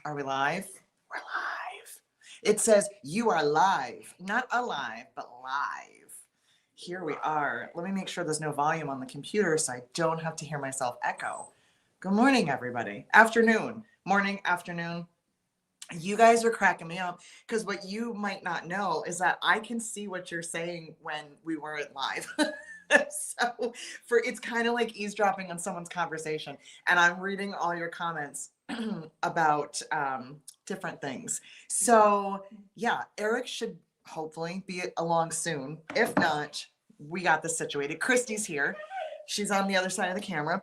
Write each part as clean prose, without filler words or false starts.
Are we live? We're live. It says you are live, not alive, but live. Here we are. Let me make sure there's no volume on the computer so I don't have to hear myself echo. Good morning, everybody. Afternoon, morning, afternoon. You guys are cracking me up because what you might not know is that I can see what you're saying when we weren't live. So it's kind of like eavesdropping on someone's conversation, and I'm reading all your comments about different things. So yeah, Eric should hopefully be along soon. If not, we got this situated. Christy's here. She's on the other side of the camera.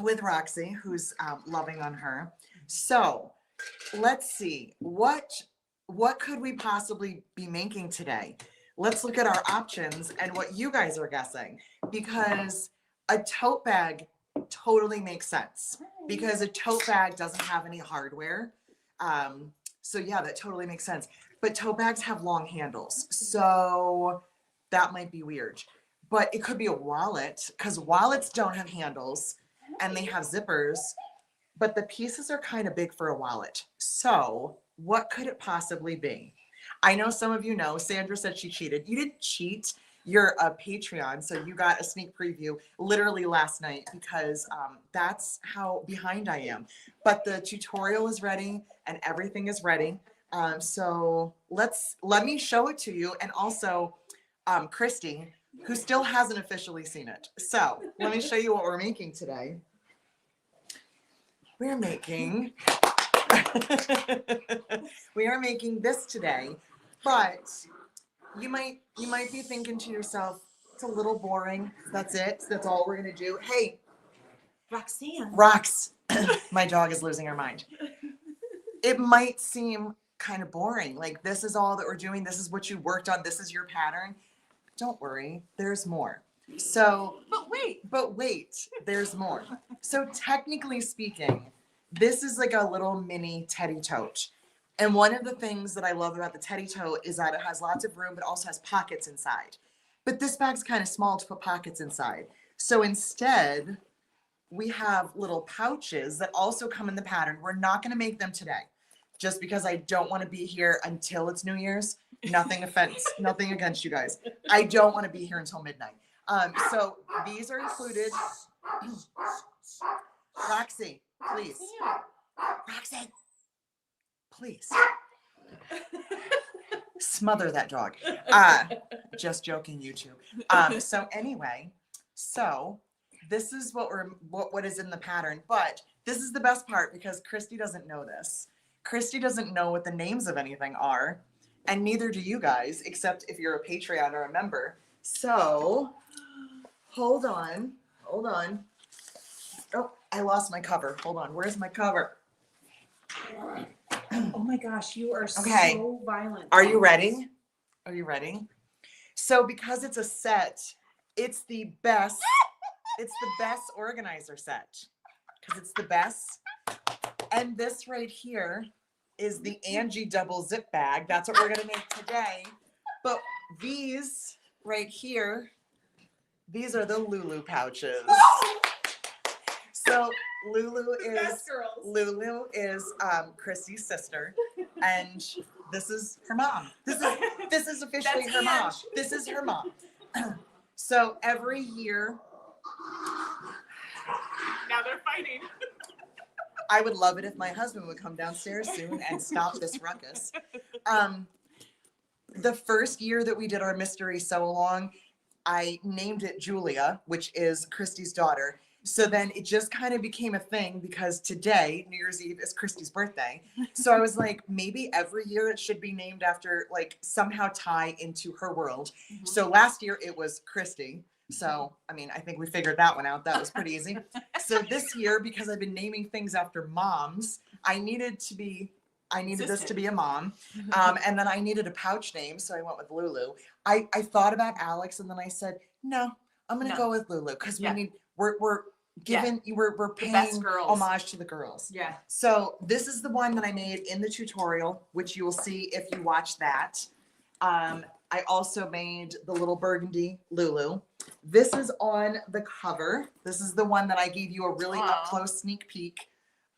With Roxy, who's loving on her. So let's see, what could we possibly be making today? Let's look at our options and what you guys are guessing, because a tote bag totally makes sense because a tote bag doesn't have any hardware. So yeah, that totally makes sense. But tote bags have long handles, so that might be weird. But it could be a wallet because wallets don't have handles and they have zippers, but the pieces are kind of big for a wallet. So what could it possibly be? I know some of you know, Sandra said she cheated. You didn't cheat. You're a Patreon, so you got a sneak preview literally last night because that's how behind I am. But the tutorial is ready and everything is ready. So let me show it to you. And also Christy, who still hasn't officially seen it. So let me show you what we're making today. We're making we are making this today, but you might be thinking to yourself, it's a little boring. That's it. That's all we're gonna do. Hey, Roxanne. Rox, my dog is losing her mind. It might seem kind of boring. Like this is all that we're doing. This is what you worked on. This is your pattern. Don't worry, there's more. So, but wait, there's more. So technically speaking, this is like a little mini teddy tote. And one of the things that I love about the teddy tote is that it has lots of room, but also has pockets inside. But this bag's kind of small to put pockets inside. So instead, we have little pouches that also come in the pattern. We're not going to make them today, just because I don't want to be here until it's New Year's. Nothing against you guys. I don't want to be here until midnight. So these are included. Roxy, please. Roxy, please. Smother that dog. Just joking, YouTube. So anyway, this is what is in the pattern, but this is the best part because Christy doesn't know this. Christy doesn't know what the names of anything are, and neither do you guys, except if you're a Patreon or a member. So hold on. Oh, I lost my cover. Hold on. Where's my cover? Oh my gosh, you are okay. So violent. Are you ready? So because it's a set, it's the best organizer set because it's the best. And this right here is the Angie double zip bag. That's what we're going to make today. But these right here, these are the Lulu pouches. So Lulu is Christy's sister, and this is her mom. This is officially her mom. This is her mom. So every year. Now they're fighting. I would love it if my husband would come downstairs soon and stop this ruckus. The first year that we did our mystery sew along, I named it Julia, which is Christy's daughter. So then it just kind of became a thing because today, New Year's Eve, is Christy's birthday. So I was like, maybe every year it should be named after, like, somehow tie into her world. Mm-hmm. So last year it was Christy. So, I mean, I think we figured that one out. That was pretty easy. So this year, because I've been naming things after moms, I needed this to be a mom. And then I needed a pouch name. So I went with Lulu. I thought about Alex and then I said, no, I'm going to go with Lulu because we're paying homage to the girls. Yeah. So this is the one that I made in the tutorial, which you will see if you watch that. I also made the little burgundy Lulu. This is on the cover. This is the one that I gave you a really up close sneak peek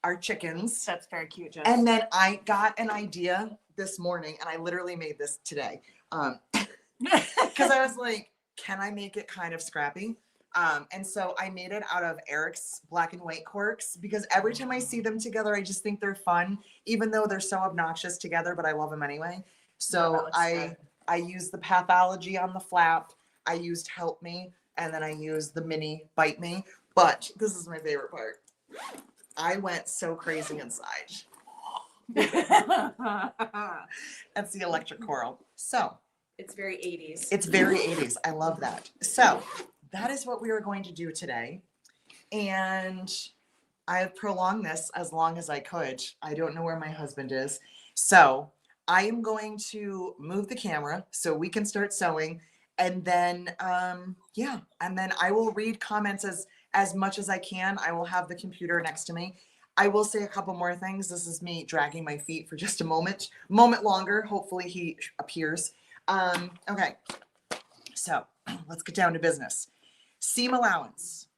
our chickens. That's very cute, Jess. And then I got an idea this morning, and I literally made this today. Because I was like, can I make it kind of scrappy? And so I made it out of Eric's black and white corks, because every time I see them together, I just think they're fun, even though they're so obnoxious together, but I love them anyway. So I used the Pathology on the flap. I used Help Me, and then I used the mini Bite Me. But this is my favorite part. I went so crazy inside. That's the electric coral. So It's very 80s. it's very 80s. I love that. So that is what we are going to do today. And I have prolonged this as long as I could. I don't know where my husband is. So I am going to move the camera so we can start sewing. And then, yeah, and then I will read comments as much as I can. I will have the computer next to me. I will say a couple more things. This is me dragging my feet for just a moment longer. Hopefully he appears. Okay, so let's get down to business. Seam allowance.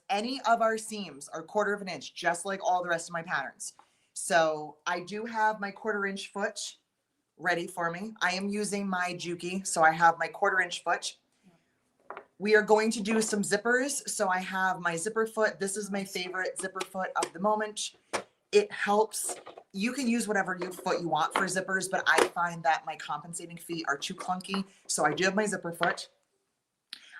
Any of our seams are 1/4 of an inch, just like all the rest of my patterns. So I do have my 1/4 inch foot ready for me. I am using my Juki, so I have my 1/4 inch foot. We are going to do some zippers. So I have my zipper foot. This is my favorite zipper foot of the moment. It helps. You can use whatever foot you want for zippers, but I find that my compensating feet are too clunky. So I do have my zipper foot.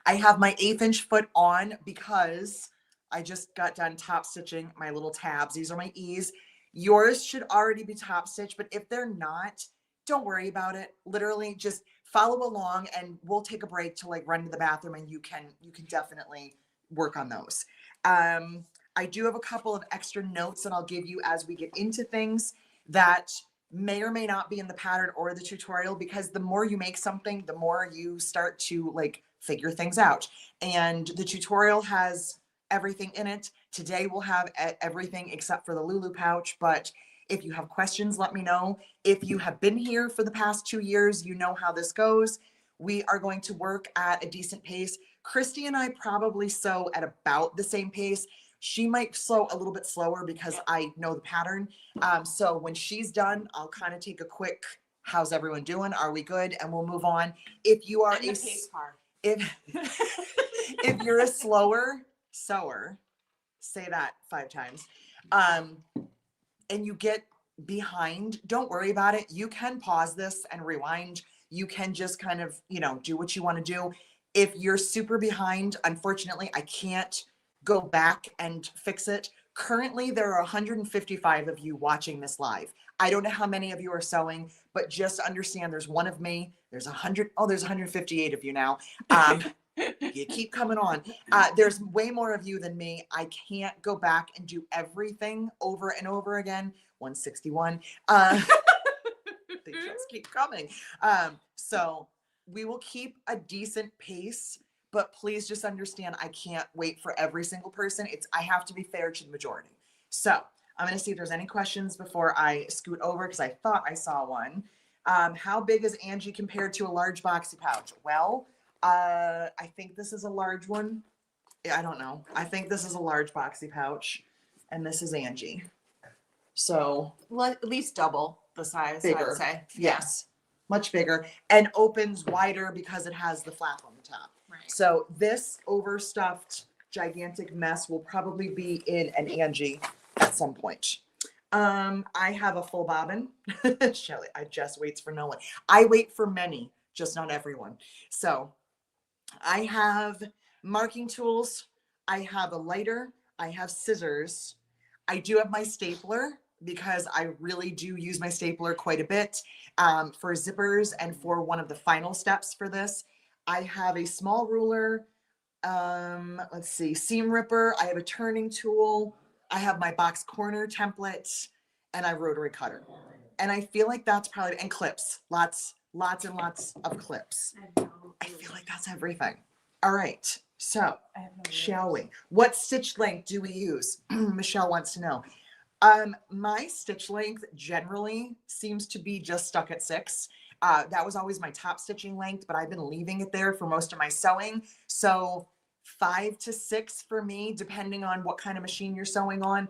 I have my 1/8 inch foot on because I just got done top stitching my little tabs. These are my E's. Yours should already be top stitched, but if they're not, don't worry about it. Literally just follow along, and we'll take a break to like run to the bathroom, and you can definitely work on those. I do have a couple of extra notes that I'll give you as we get into things that may or may not be in the pattern or the tutorial, because the more you make something, the more you start to like figure things out. And the tutorial has everything in it. Today we'll have everything except for the Lulu pouch, but if you have questions, let me know. If you have been here for the past 2 years, you know how this goes. We are going to work at a decent pace. Christy and I probably sew at about the same pace. She might sew a little bit slower because I know the pattern. So when she's done, I'll kind of take a quick, how's everyone doing? Are we good? And we'll move on. If you are if you're a slower sewer, say that 5 times, and you get behind, don't worry about it. You can pause this and rewind. You can just kind of, do what you want to do. If you're super behind, unfortunately, I can't go back and fix it. Currently, there are 155 of you watching this live. I don't know how many of you are sewing, but just understand there's one of me. There's 158 of you now. You keep coming on. There's way more of you than me. I can't go back and do everything over and over again. 161. They just keep coming. So we will keep a decent pace, but please just understand I can't wait for every single person. I have to be fair to the majority. So I'm going to see if there's any questions before I scoot over, because I thought I saw one. How big is Angie compared to a large boxy pouch? Well, I think this is a large one. I don't know. I think this is a large boxy pouch, and this is Angie. So, well, at least double the size, bigger. I would say. Yes, much bigger, and opens wider because it has the flap on the top. Right. So this overstuffed gigantic mess will probably be in an Angie at some point. I have a full bobbin. Shelly, I just waits for no one. I wait for many, just not everyone. So I have marking tools. I have a lighter. I have scissors. I do have my stapler, because I really do use my stapler quite a bit for zippers and for one of the final steps for this. I have a small ruler. Let's see, seam ripper. I have a turning tool. I have my box corner template, and I rotary cutter. And I feel like that's probably, and clips, lots and lots of clips. I feel like that's everything. All right, so shall we? What stitch length do we use? Michelle wants to know. My stitch length generally seems to be just stuck at 6. That was always my top stitching length, but I've been leaving it there for most of my sewing. So 5 to 6 for me, depending on what kind of machine you're sewing on.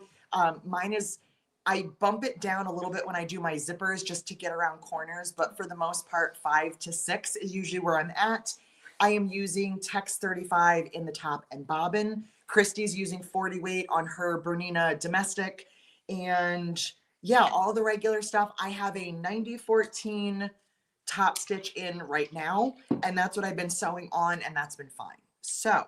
Mine is I bump it down a little bit when I do my zippers just to get around corners, but for the most part, 5 to 6 is usually where I'm at. I am using Tex 35 in the top and bobbin. Christy's using 40 weight on her Bernina domestic. And yeah, all the regular stuff. I have a 9014 top stitch in right now, and that's what I've been sewing on, and that's been fine. So,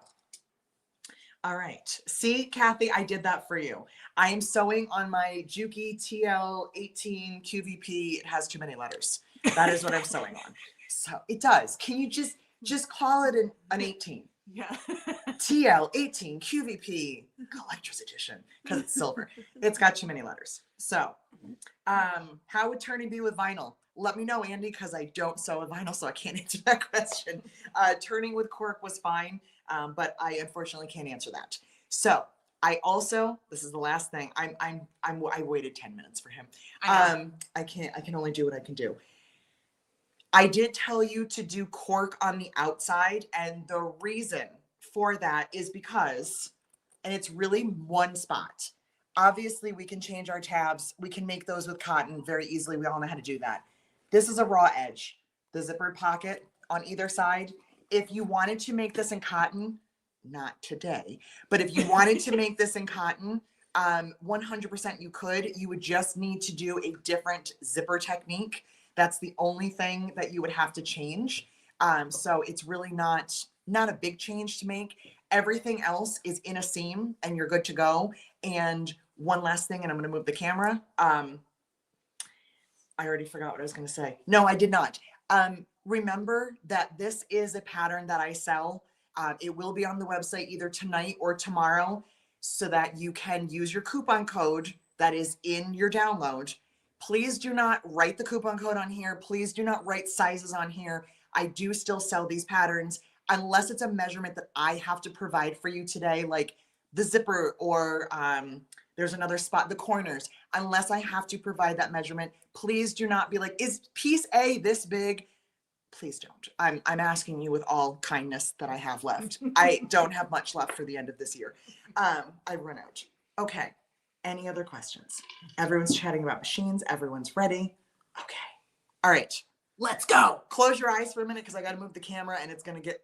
all right. See, Kathy, I did that for you. I am sewing on my Juki TL18 QVP. It has too many letters. That is what I'm sewing on. So it does. Can you just call it an 18? Yeah. TL18 QVP collector's edition because it's silver. It's got too many letters. So, how would turning be with vinyl? Let me know, Andy, because I don't sew with vinyl, so I can't answer that question. Turning with cork was fine, but I unfortunately can't answer that. So I also, this is the last thing. I waited 10 minutes for him. I can only do what I can do. I did tell you to do cork on the outside, and the reason for that is because, and it's really one spot. Obviously, we can change our tabs. We can make those with cotton very easily. We all know how to do that. This is a raw edge, the zippered pocket on either side. If you wanted to make this in cotton, not today, but if you wanted to make this in cotton, 100% you could. You would just need to do a different zipper technique. That's the only thing that you would have to change. So it's really not a big change to make. Everything else is in a seam and you're good to go. And one last thing, and I'm going to move the camera. I already forgot what I was going to say. No, I did not. Remember that this is a pattern that I sell. It will be on the website either tonight or tomorrow so that you can use your coupon code that is in your download. Please do not write the coupon code on here. Please do not write sizes on here. I do still sell these patterns unless it's a measurement that I have to provide for you today, like the zipper or there's another spot, the corners. Unless I have to provide that measurement, please do not be like, is piece A this big? Please don't. I'm asking you with all kindness that I have left. I don't have much left for the end of this year. I've run out. Okay. Any other questions? Everyone's chatting about machines. Everyone's ready. Okay. All right. Let's go. Close your eyes for a minute because I got to move the camera and it's going to get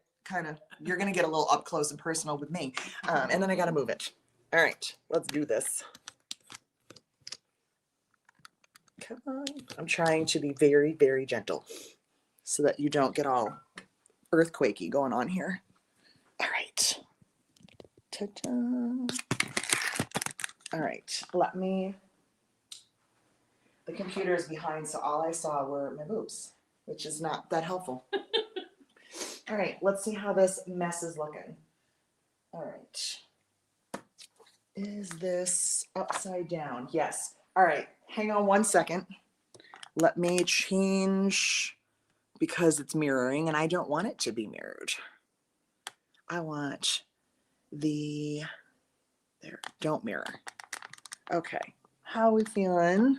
you're going to get a little up close and personal with me. And then I got to move it. All right. Let's do this. Come on. I'm trying to be very, very gentle so that you don't get all earthquakey going on here. All right. Ta-da. All right, the computer is behind, so all I saw were my boobs, which is not that helpful. All right, let's see how this mess is looking. All right. Is this upside down? Yes. All right, hang on one second. Let me change because it's mirroring and I don't want it to be mirrored. I want don't mirror. Okay, how are we feeling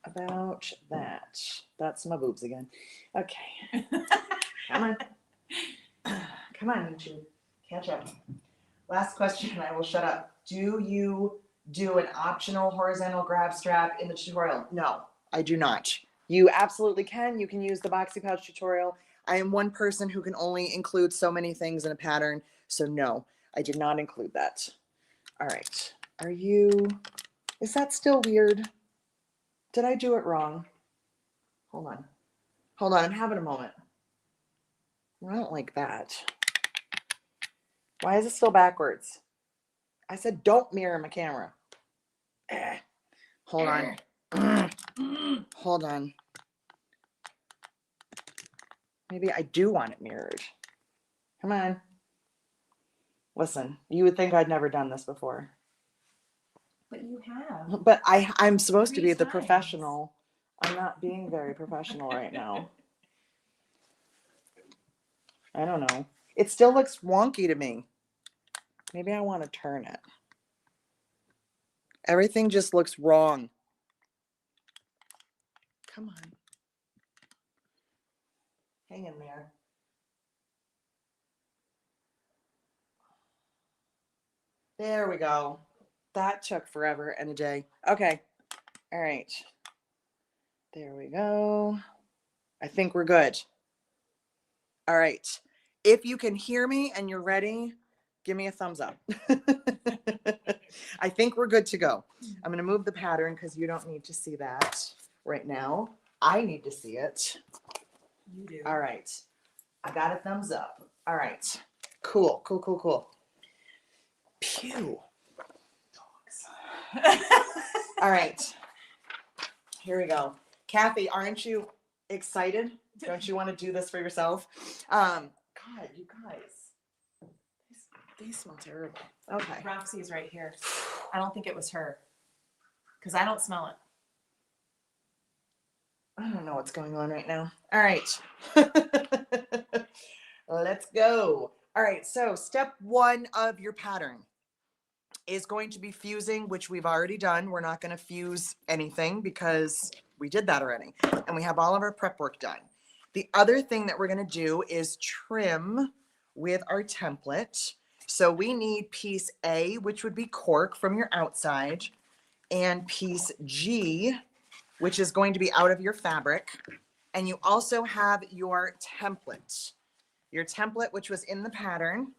about that? That's my boobs again. Okay, come on. Come on, YouTube, catch up. Last question, I will shut up. Do you do an optional horizontal grab strap in the tutorial? No, I do not. You absolutely can. You can use the boxy pouch tutorial. I am one person who can only include so many things in a pattern, so no, I did not include that. All right, is that still weird? Did I do it wrong? Hold on, I'm having a moment. I don't like that. Why is it still backwards? I said don't mirror my camera. Hold on. Hold on. Maybe I do want it mirrored. Come on. Listen, you would think I'd never done this before. But you have. But I'm supposed to be the times. professional. I'm not being very professional right now. I don't know. It still looks wonky to me. Maybe I want to turn it. Everything just looks wrong. Come on. Hang in there. There we go. That took forever and a day. Okay. All right. There we go. I think we're good. All right. If you can hear me and you're ready, give me a thumbs up. I think we're good to go. I'm going to move the pattern because you don't need to see that right now. I need to see it. You do. All right. I got a thumbs up. All right. Cool. Pew. All right. Here we go. Kathy, aren't you excited? Don't you want to do this for yourself? God, you guys. These smell terrible. Okay. Roxy's right here. I don't think it was her. Because I don't smell it. I don't know what's going on right now. All right. Let's go. All right. So step 1 of your pattern is going to be fusing, which we've already done. We're not going to fuse anything because we did that already. And we have all of our prep work done. The other thing that we're going to do is trim with our template. So we need piece A, which would be cork from your outside, and piece G, which is going to be out of your fabric. And you also have your template. Your template, which was in the pattern,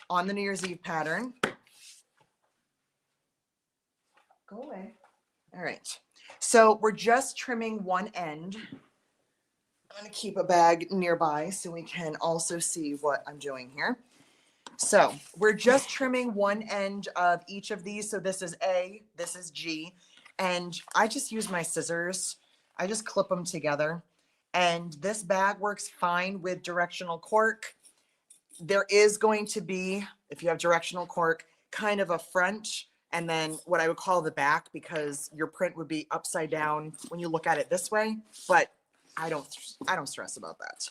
on the New Year's Eve pattern. Go away. All right. So we're just trimming one end. I'm going to keep a bag nearby so we can also see what I'm doing here. So we're just trimming one end of each of these. So this is A, this is G, and I just use my scissors. I just clip them together. And this bag works fine with directional cork. There is going to be, if you have directional cork, kind of a front and then what I would call the back, because your print would be upside down when you look at it this way. But I don't stress about that.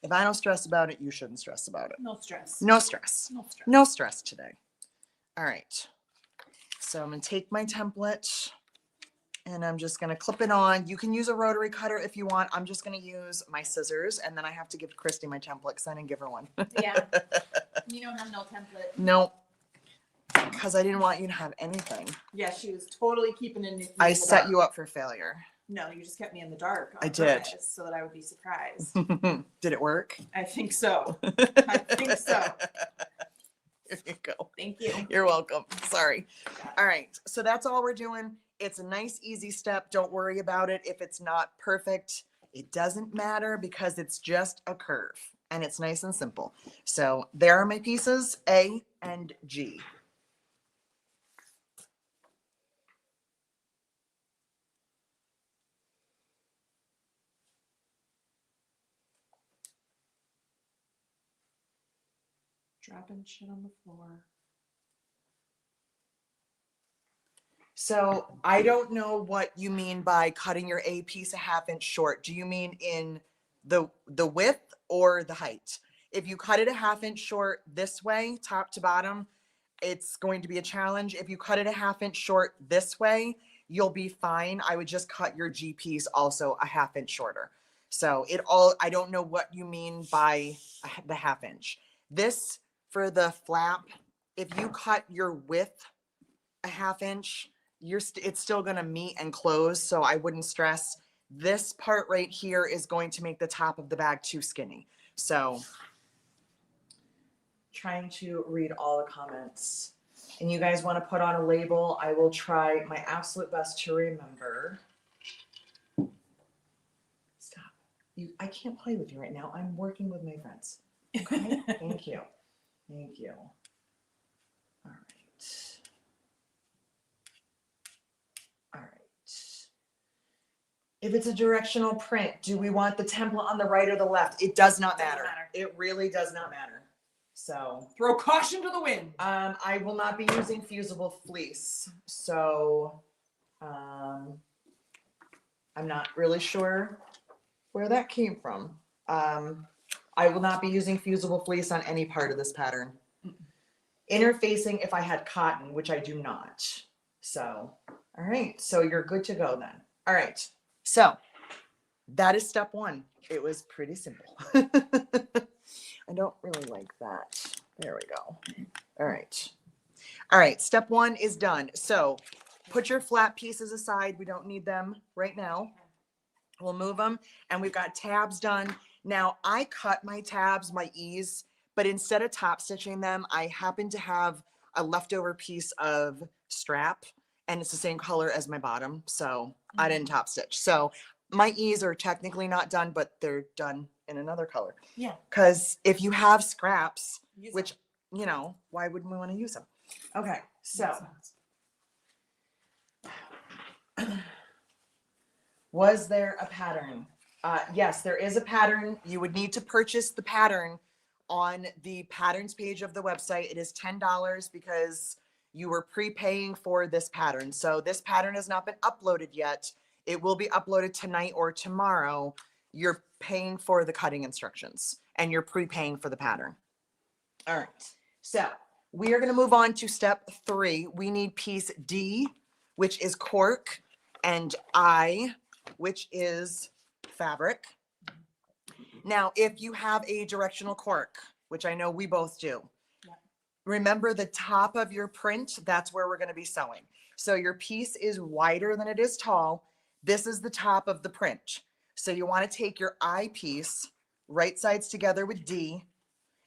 If I don't stress about it, you shouldn't stress about it. No stress. No stress. No stress. No stress today. All right. So I'm going to take my template and I'm just going to clip it on. You can use a rotary cutter if you want. I'm just going to use my scissors, and then I have to give Christy my template because I didn't give her one. Yeah. You don't have no template. No, because I didn't want you to have anything. Yeah, she was totally keeping it in the I set dark. you up for failure. No, you just kept me in the dark. On I did. purpose so that I would be surprised. Did it work? I think so. I think so. Here you go. Thank you. You're welcome. Sorry. All right. So that's all we're doing. It's a nice, easy step. Don't worry about it. If it's not perfect, it doesn't matter because it's just a curve and it's nice and simple. So there are my pieces, A and G. Dropping shit on the floor. So I don't know what you mean by cutting your A piece a ½ inch short. Do you mean in the width or the height? If you cut it a ½ inch short this way, top to bottom, it's going to be a challenge. If you cut it a ½ inch short this way, you'll be fine. I would just cut your G piece also a ½ inch shorter. So I don't know what you mean by the ½ inch. This, for the flap, if you cut your width a ½ inch, it's still going to meet and close. So I wouldn't stress. This part right here is going to make the top of the bag too skinny. So trying to read all the comments. And you guys want to put on a label, I will try my absolute best to remember. Stop. I can't play with you right now. I'm working with my friends. Okay? Thank you. Thank you. All right. All right. If it's a directional print, do we want the template on the right or the left? It does not matter. It really does not matter. So throw caution to the wind. I will not be using fusible fleece. So I'm not really sure where that came from. I will not be using fusible fleece on any part of this pattern. Interfacing if I had cotton, which I do not. So, all right. So you're good to go then. All right. So that is step 1. It was pretty simple. I don't really like that. There we go. All right. All right. Step 1 is done. So put your flat pieces aside. We don't need them right now. We'll move them, and we've got tabs done. Now I cut my tabs, my ease, but instead of top stitching them, I happen to have a leftover piece of strap, and it's the same color as my bottom, so I didn't top stitch. So my ease are technically not done, but they're done in another color. Yeah. Because if you have scraps, Use which, you know, why wouldn't we want to use them? Okay, so was there a pattern? Yes, there is a pattern. You would need to purchase the pattern on the patterns page of the website. It is $10 because you were prepaying for this pattern. So this pattern has not been uploaded yet. It will be uploaded tonight or tomorrow. You're paying for the cutting instructions and you're prepaying for the pattern. All right, so we are going to move on to step 3. We need piece D, which is cork, and I, which is fabric. Now, if you have a directional cork, which I know we both do, remember the top of your print, that's where we're going to be sewing. So your piece is wider than it is tall. This is the top of the print. So you want to take your I piece, right sides together with D,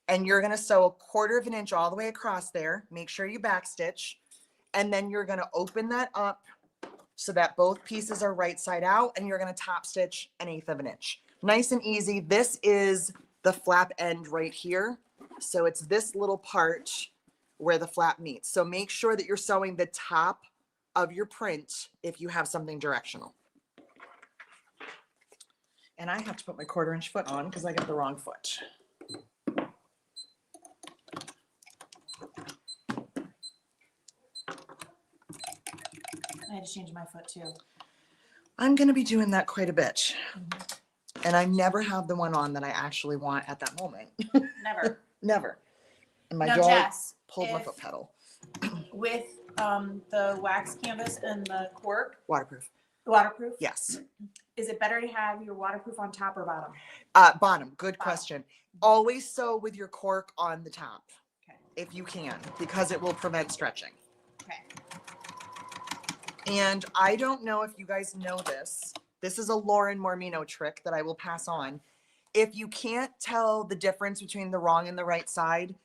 and you're going to sew 1/4 of an inch all the way across there. Make sure you backstitch. And then you're going to open that up so that both pieces are right side out, and you're going to top stitch 1/8 of an inch. Nice and easy. This is the flap end right here. So it's this little part where the flap meets. So make sure that you're sewing the top of your print if you have something directional. And I have to put my 1/4 inch foot on because I got the wrong foot. I had to change my foot too. I'm going to be doing that quite a bit. And I never have the one on that I actually want at that moment. Never. Never. And my Now, dog Jess, pulled my foot pedal. with the wax canvas and the cork, Waterproof. waterproof, Yes. is it better to have your waterproof on top or bottom? Bottom. Good question. Always sew with your cork on the top. Okay. If you can, because it will prevent stretching. Okay. And I don't know if you guys know this. This is a Lauren Mormino trick that I will pass on. If you can't tell the difference between the wrong and the right side,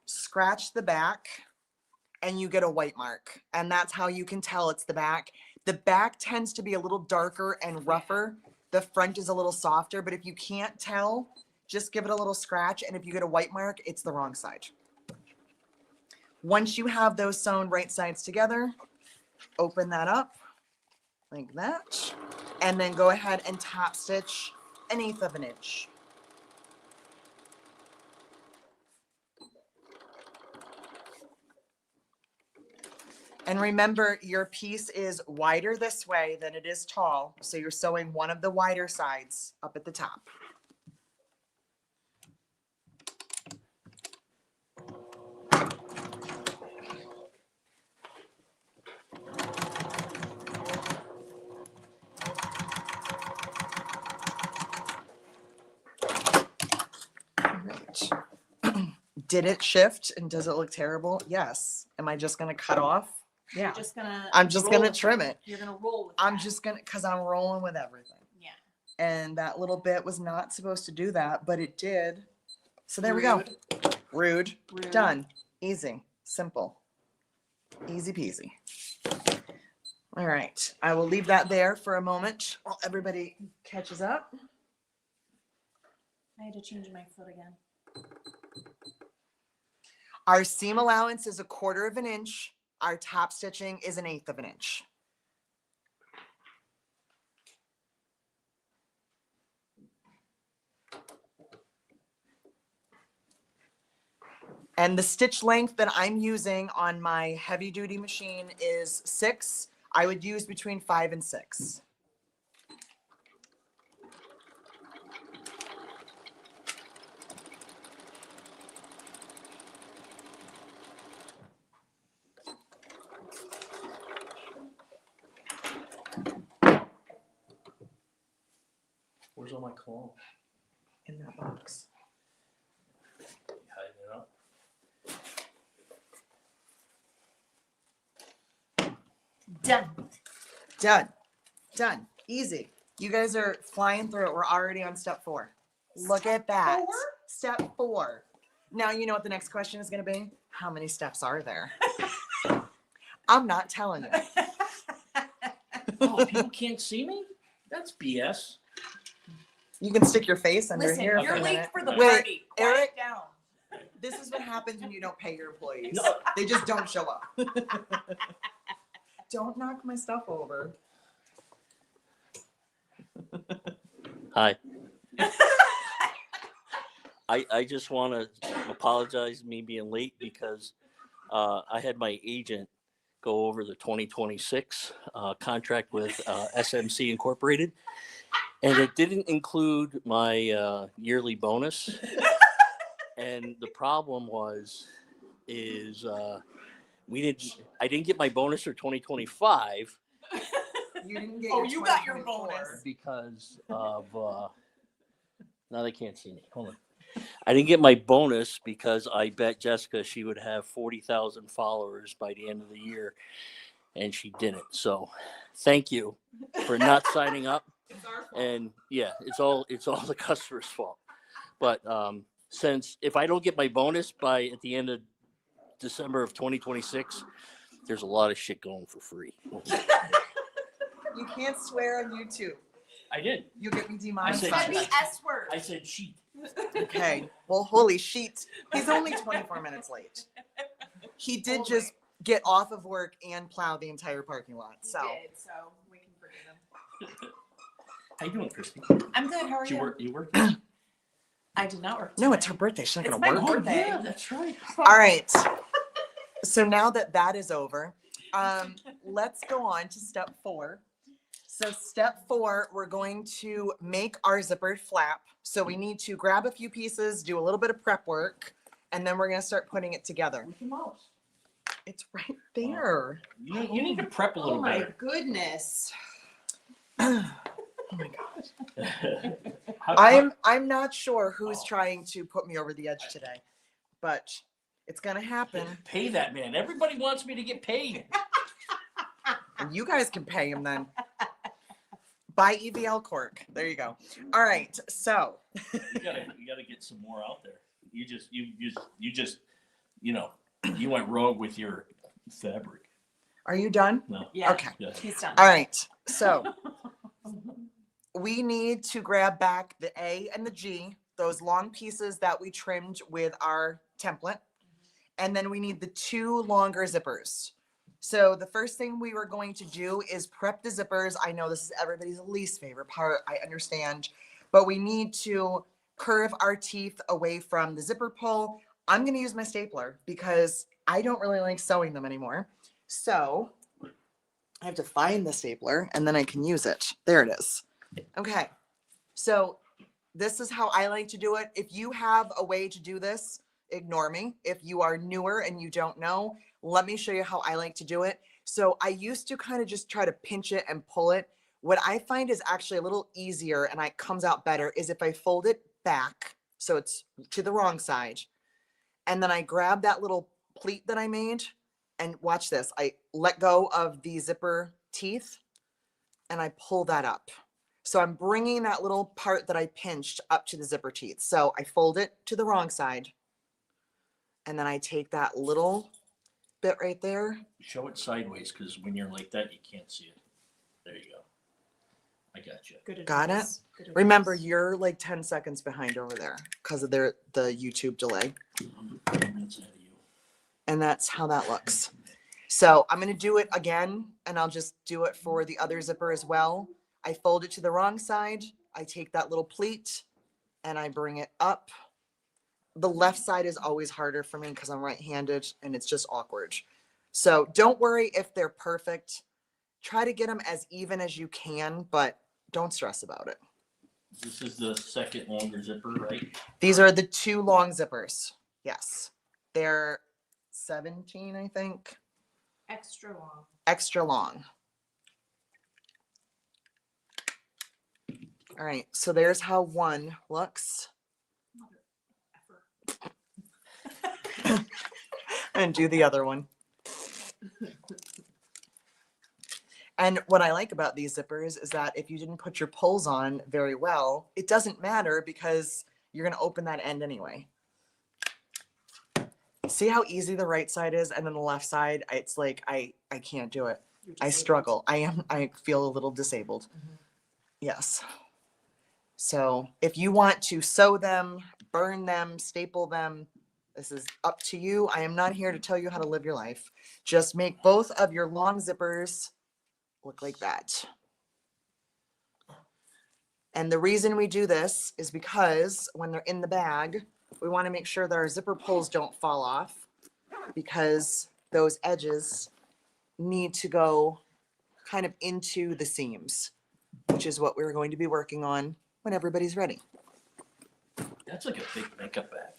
scratch the back and you get a white mark. And that's how you can tell it's the back. The back tends to be a little darker and rougher. The front is a little softer, but if you can't tell, just give it a little scratch. And if you get a white mark, it's the wrong side. Once you have those sewn right sides together, open that up like that, and then go ahead and top stitch 1/8 of an inch. And remember, your piece is wider this way than it is tall, so you're sewing one of the wider sides up at the top. Did it shift and does it look terrible? Yes. Am I just going to cut off? Yeah. You're just gonna. I'm just roll going to with trim it. You're gonna roll with I'm that. just going to, because I'm rolling with everything. Yeah. And that little bit was not supposed to do that, but it did. So there we go. Rude. Rude. Done. Easy. Simple. Easy peasy. All right. I will leave that there for a moment while everybody catches up. I had to change my foot again. Our seam allowance is 1/4 of an inch. Our top stitching is 1/8 of an inch. And the stitch length that I'm using on my heavy duty machine is 6. I would use between 5 and 6. Where's all my cologne? In that box. Hiding it up. Done. Done. Easy. You guys are flying through it. We're already on step 4. Look at that. 4? Step 4. Now you know what the next question is going to be? How many steps are there? I'm not telling you. Oh, people can't see me? That's BS. You can stick your face under Listen, here for you're a late minute. for the Wait, party. Quiet Eric, down. this is what happens when you don't pay your employees. No. They just don't show up. Don't knock my stuff over. Hi. I just want to apologize me being late because I had my agent go over the 2026 contract with SMC Incorporated, and it didn't include my yearly bonus. And the problem is I didn't get my bonus for 2025 You didn't get Oh, your you got your 2024. bonus. because of now they can't see me. Hold on. I didn't get my bonus because I bet Jessica she would have 40,000 followers by the end of the year, and she didn't. So, thank you for not signing up. It's our fault. And yeah, it's all the customer's fault. But since if I don't get my bonus by at the end of December of 2026, there's a lot of shit going for free. You can't swear on YouTube. I did. You'll get me It's demonetized. gotta be S word. I said sheet. Okay. Well, holy sheet. He's only 24 minutes late. He did Only. just get off of work and plow the entire parking lot. He So did, so we can forgive him. How you doing, Christy? I'm good. How are Did you you? work? You work? I did not work. no, today. it's her birthday. She's not It's gonna my work. birthday. yeah, that's right. All right. So now that is over, let's go on to step 4. So step 4, we're going to make our zippered flap. So we need to grab a few pieces, do a little bit of prep work, and then we're going to start putting it together. With the mouse. It's right there. You need to prep a Oh little my better. goodness. Oh my God. How- I'm not sure who's Oh. trying to put me over the edge today, but it's going to happen. Pay that man. Everybody wants me to get paid. And you guys can pay him then. Buy EVL cork. There you go. All right. So You gotta get some more out there. You went rogue with your fabric. are you done? No. Yeah. Okay. Yeah. He's done. All right. So we need to grab back the A and the G, those long pieces that we trimmed with our template. And then we need the 2 longer zippers. So the first thing we were going to do is prep the zippers. I know this is everybody's least favorite part. I understand. But we need to curve our teeth away from the zipper pull. I'm going to use my stapler because I don't really like sewing them anymore. So I have to find the stapler and then I can use it. There it is. Okay. So this is how I like to do it. If you have a way to do this, ignore me. If you are newer and you don't know, let me show you how I like to do it. So I used to kind of just try to pinch it and pull it. What I find is actually a little easier and it comes out better is if I fold it back, so it's to the wrong side, and then I grab that little pleat that I made and watch this. I let go of the zipper teeth and I pull that up. So I'm bringing that little part that I pinched up to the zipper teeth. So I fold it to the wrong side and then I take that little bit right there. Show it sideways because when you're like that, you can't see it. There you go. I got you. Good Got it? advice. Good advice. Remember, you're like 10 seconds behind over there because of the YouTube delay. I'm 10 minutes ahead of you. And that's how that looks. So I'm going to do it again, and I'll just do it for the other zipper as well. I fold it to the wrong side. I take that little pleat and I bring it up. The left side is always harder for me because I'm right-handed and it's just awkward. So don't worry if they're perfect. Try to get them as even as you can, but don't stress about it. This is the second longer zipper, right? These are the 2 long zippers. Yes. They're 17, I think. Extra long. Extra long. All right, so there's how one looks. Mother effer. And do the other one. And what I like about these zippers is that if you didn't put your pulls on very well, it doesn't matter because you're going to open that end anyway. See how easy the right side is, and then the left side, it's like I can't do it. You're I disabled. struggle. I feel a little disabled. Mhm. Yes. So if you want to sew them, burn them, staple them, this is up to you. I am not here to tell you how to live your life. Just make both of your long zippers look like that. And the reason we do this is because when they're in the bag, we want to make sure that our zipper pulls don't fall off, because those edges need to go kind of into the seams, which is what we're going to be working on when everybody's ready. That's like a big makeup bag.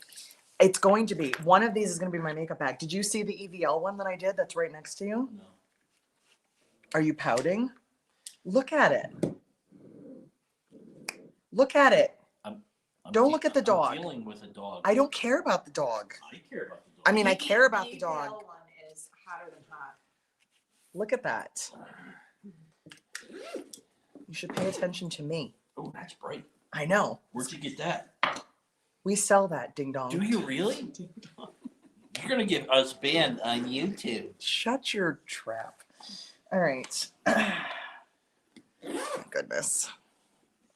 It's going to be. One of these is going to be my makeup bag. Did you see the EVL one that I did that's right next to you? No. Are you pouting? Look at it. Look at it. I'm Don't de- look at the dog. I'm dealing with a dog. I don't care about the dog. I care about the dog. I mean, I Maybe care about the AVL dog. one is hotter than hot. Look at that. You should pay attention to me. Oh, that's bright. I know. Where'd you get that? We sell that, ding dong. Do you really? You're gonna get us banned on YouTube. Shut your trap. All right. My goodness.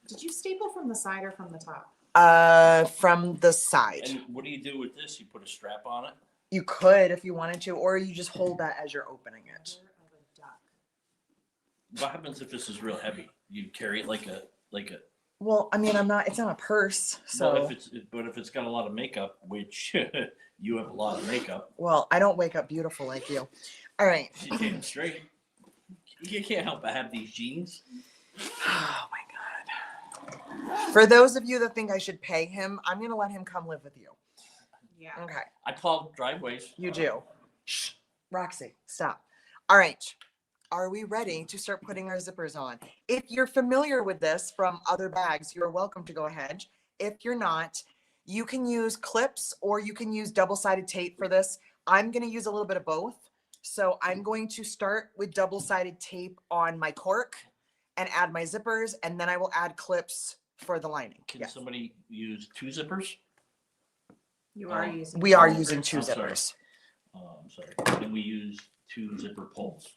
Did you staple from the side or from the top? From the side. And what do you do with this? You put a strap on it? You could if you wanted to, or you just hold that as you're opening it. Mother of a duck. What happens if this is real heavy? You carry it like a. Well, I mean, it's not a purse, Well, so. if it's got a lot of makeup, which you have a lot of makeup, Well, I don't wake up beautiful like you. All right. you take it straight. You can't help but have these jeans. Oh my God. For those of you that think I should pay him, I'm going to let him come live with you. Yeah. Okay. I plow driveways. You do. Shh. Roxy, stop. All right. Are we ready to start putting our zippers on? If you're familiar with this from other bags, you're welcome to go ahead. If you're not, you can use clips or you can use double-sided tape for this. I'm going to use a little bit of both. So I'm going to start with double-sided tape on my cork and add my zippers, and then I will add clips for the lining. Can Yes. somebody use 2 zippers? You are using. We are Oh, using 2 I'm sorry. zippers. I'm sorry. Can we use 2 zipper pulls?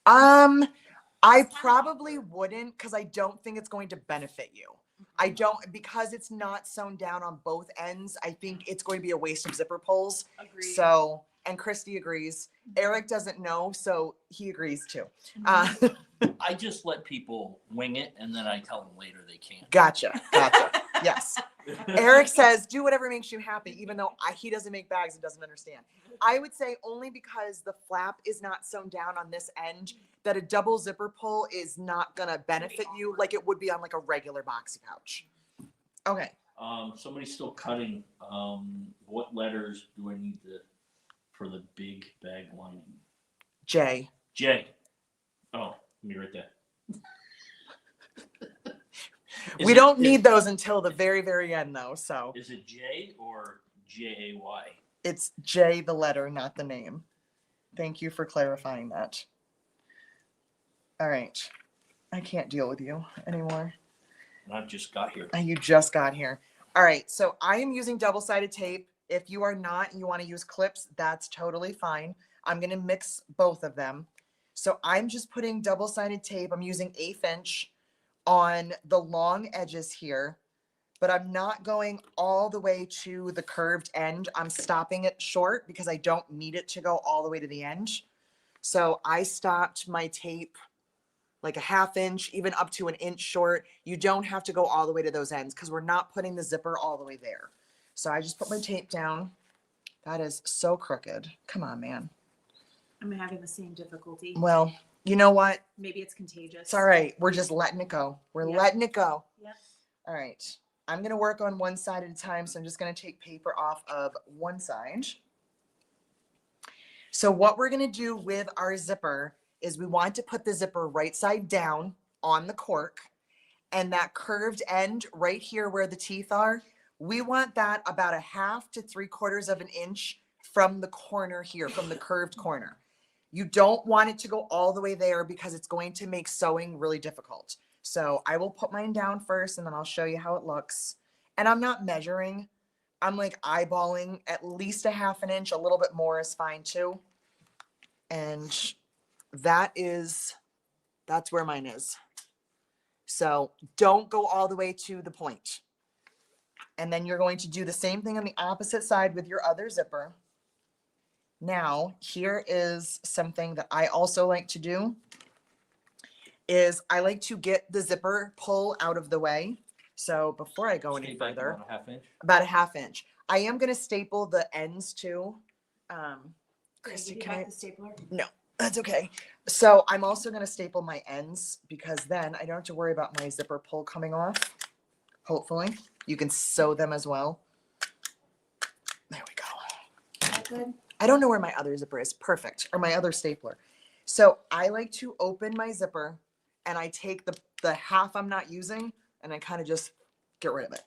I probably wouldn't, because I don't think it's going to benefit you. I don't, because it's not sewn down on both ends. I think it's going to be a waste of zipper pulls. Agreed. So, and Christy agrees. Eric doesn't know, so he agrees too. I just let people wing it, and then I tell them later they can't. Gotcha. Yes. Eric says, do whatever makes you happy, even though he doesn't make bags and doesn't understand. I would say only because the flap is not sewn down on this end, that a double zipper pull is not going to benefit you like it would be on like a regular boxy pouch. Okay. Somebody's still cutting. What letters do I need for the big bag lining? J. J. Oh, let me write that. We don't need those until the very, very end though. So Is it J or J-A-Y? it's J, the letter, not the name. Thank you for clarifying that. All right. I can't deal with you anymore. And I've just got here. You just got here. All right. So I am using double-sided tape. If you are not and you want to use clips, that's totally fine. I'm going to mix both of them. So I'm just putting double-sided tape. I'm using 1/8 inch on the long edges here, but I'm not going all the way to the curved end. I'm stopping it short because I don't need it to go all the way to the end. So I stopped my tape like a 1/2 inch, even up to 1 inch short. You don't have to go all the way to those ends because we're not putting the zipper all the way there. So I just put my tape down. That is so crooked. Come on, man. I'm having the same difficulty. Well, you know what? Maybe it's contagious. It's all right. We're just letting it go. We're Yeah. letting it go. Yep. All right. I'm going to work on one side at a time. So I'm just going to take paper off of one side. So what we're going to do with our zipper is we want to put the zipper right side down on the cork, and that curved end right here where the teeth are, we want that about 1/2 to 3/4 of an inch from the corner here, from the curved corner. You don't want it to go all the way there because it's going to make sewing really difficult. So I will put mine down first and then I'll show you how it looks. And I'm not measuring. I'm like eyeballing at least a half an inch, a little bit more is fine too. And that's where mine is. So don't go all the way to the point. And then you're going to do the same thing on the opposite side with your other zipper. Now, here is something that I also like to do is I like to get the zipper pull out of the way. So before I go any Stay back further, about a half inch. about a half inch. I am going to staple the ends too. Christy, Did you can I? like the stapler? That's okay. So I'm also going to staple my ends because then I don't have to worry about my zipper pull coming off. Hopefully you can sew them as well. There we go. Is that good? I don't know where my other zipper is. Perfect. Or my other stapler. So I like to open my zipper and I take the half I'm not using and I kind of just get rid of it.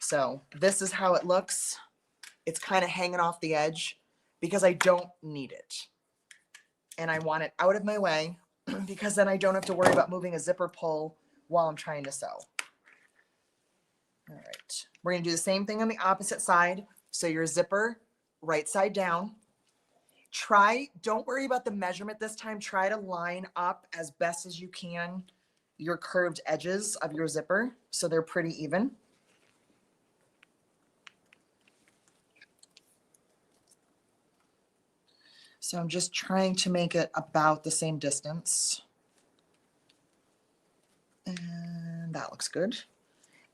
So this is how it looks. It's kind of hanging off the edge because I don't need it. And I want it out of my way because then I don't have to worry about moving a zipper pull while I'm trying to sew. All right. We're going to do the same thing on the opposite side. So your zipper right side down. Don't worry about the measurement this time. Try to line up as best as you can your curved edges of your zipper so they're pretty even. So I'm just trying to make it about the same distance. And that looks good.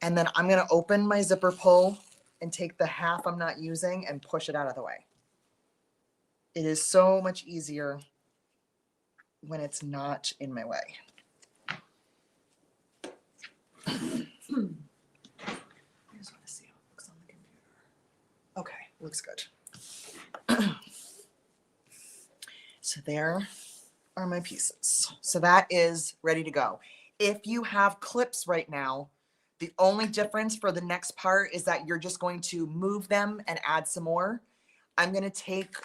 And then I'm going to open my zipper pull and take the half I'm not using and push it out of the way. It is so much easier when it's not in my way. I just want to see how it looks on the computer. Okay, looks good. So there are my pieces. So that is ready to go. If you have clips right now, the only difference for the next part is that you're just going to move them and add some more. I'm going to take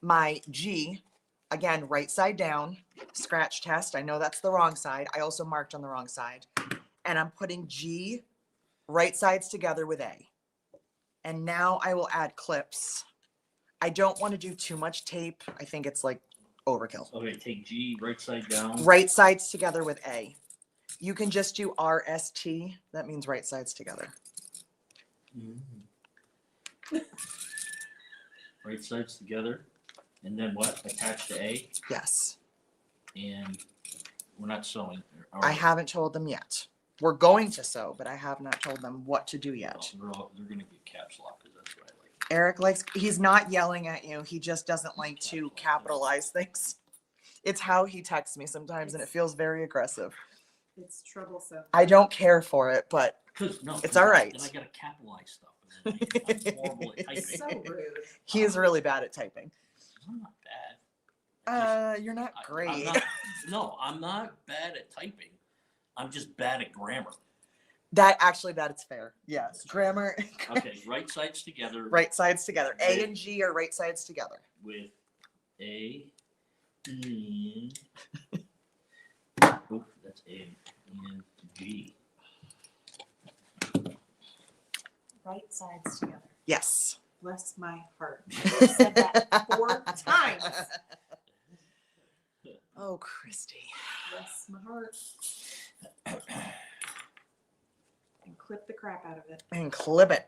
my G, again, right side down, scratch test. I know that's the wrong side. I also marked on the wrong side. And I'm putting G right sides together with A. And now I will add clips. I don't want to do too much tape. I think it's like overkill. Okay, take G right side down. Right sides together with A. You can just do RST. That means right sides together. Right sides together. And then what? Attach to A. Yes. And we're not sewing. I haven't told them yet. We're going to sew, but I have not told them what to do yet. They're going to get caps lock because that's what I like. Eric he's not yelling at you. He just doesn't like to capitalize things. It's how he texts me sometimes and it feels very aggressive. It's troublesome. I don't care for it, but it's all right. Then I got to capitalize stuff. And then I'm horrible at typing. So rude. he is really bad at typing. I'm not bad. You're not great. I'm not bad at typing. I'm just bad at grammar. That's fair. Yes. Grammar. Okay, right sides together. Right sides together. A and G are right sides together. With A and oh, that's A and G. Right sides together. Yes. Bless my heart. You said that 4 times. Oh, Christy. Bless my heart. And clip the crap out of it. And clip it.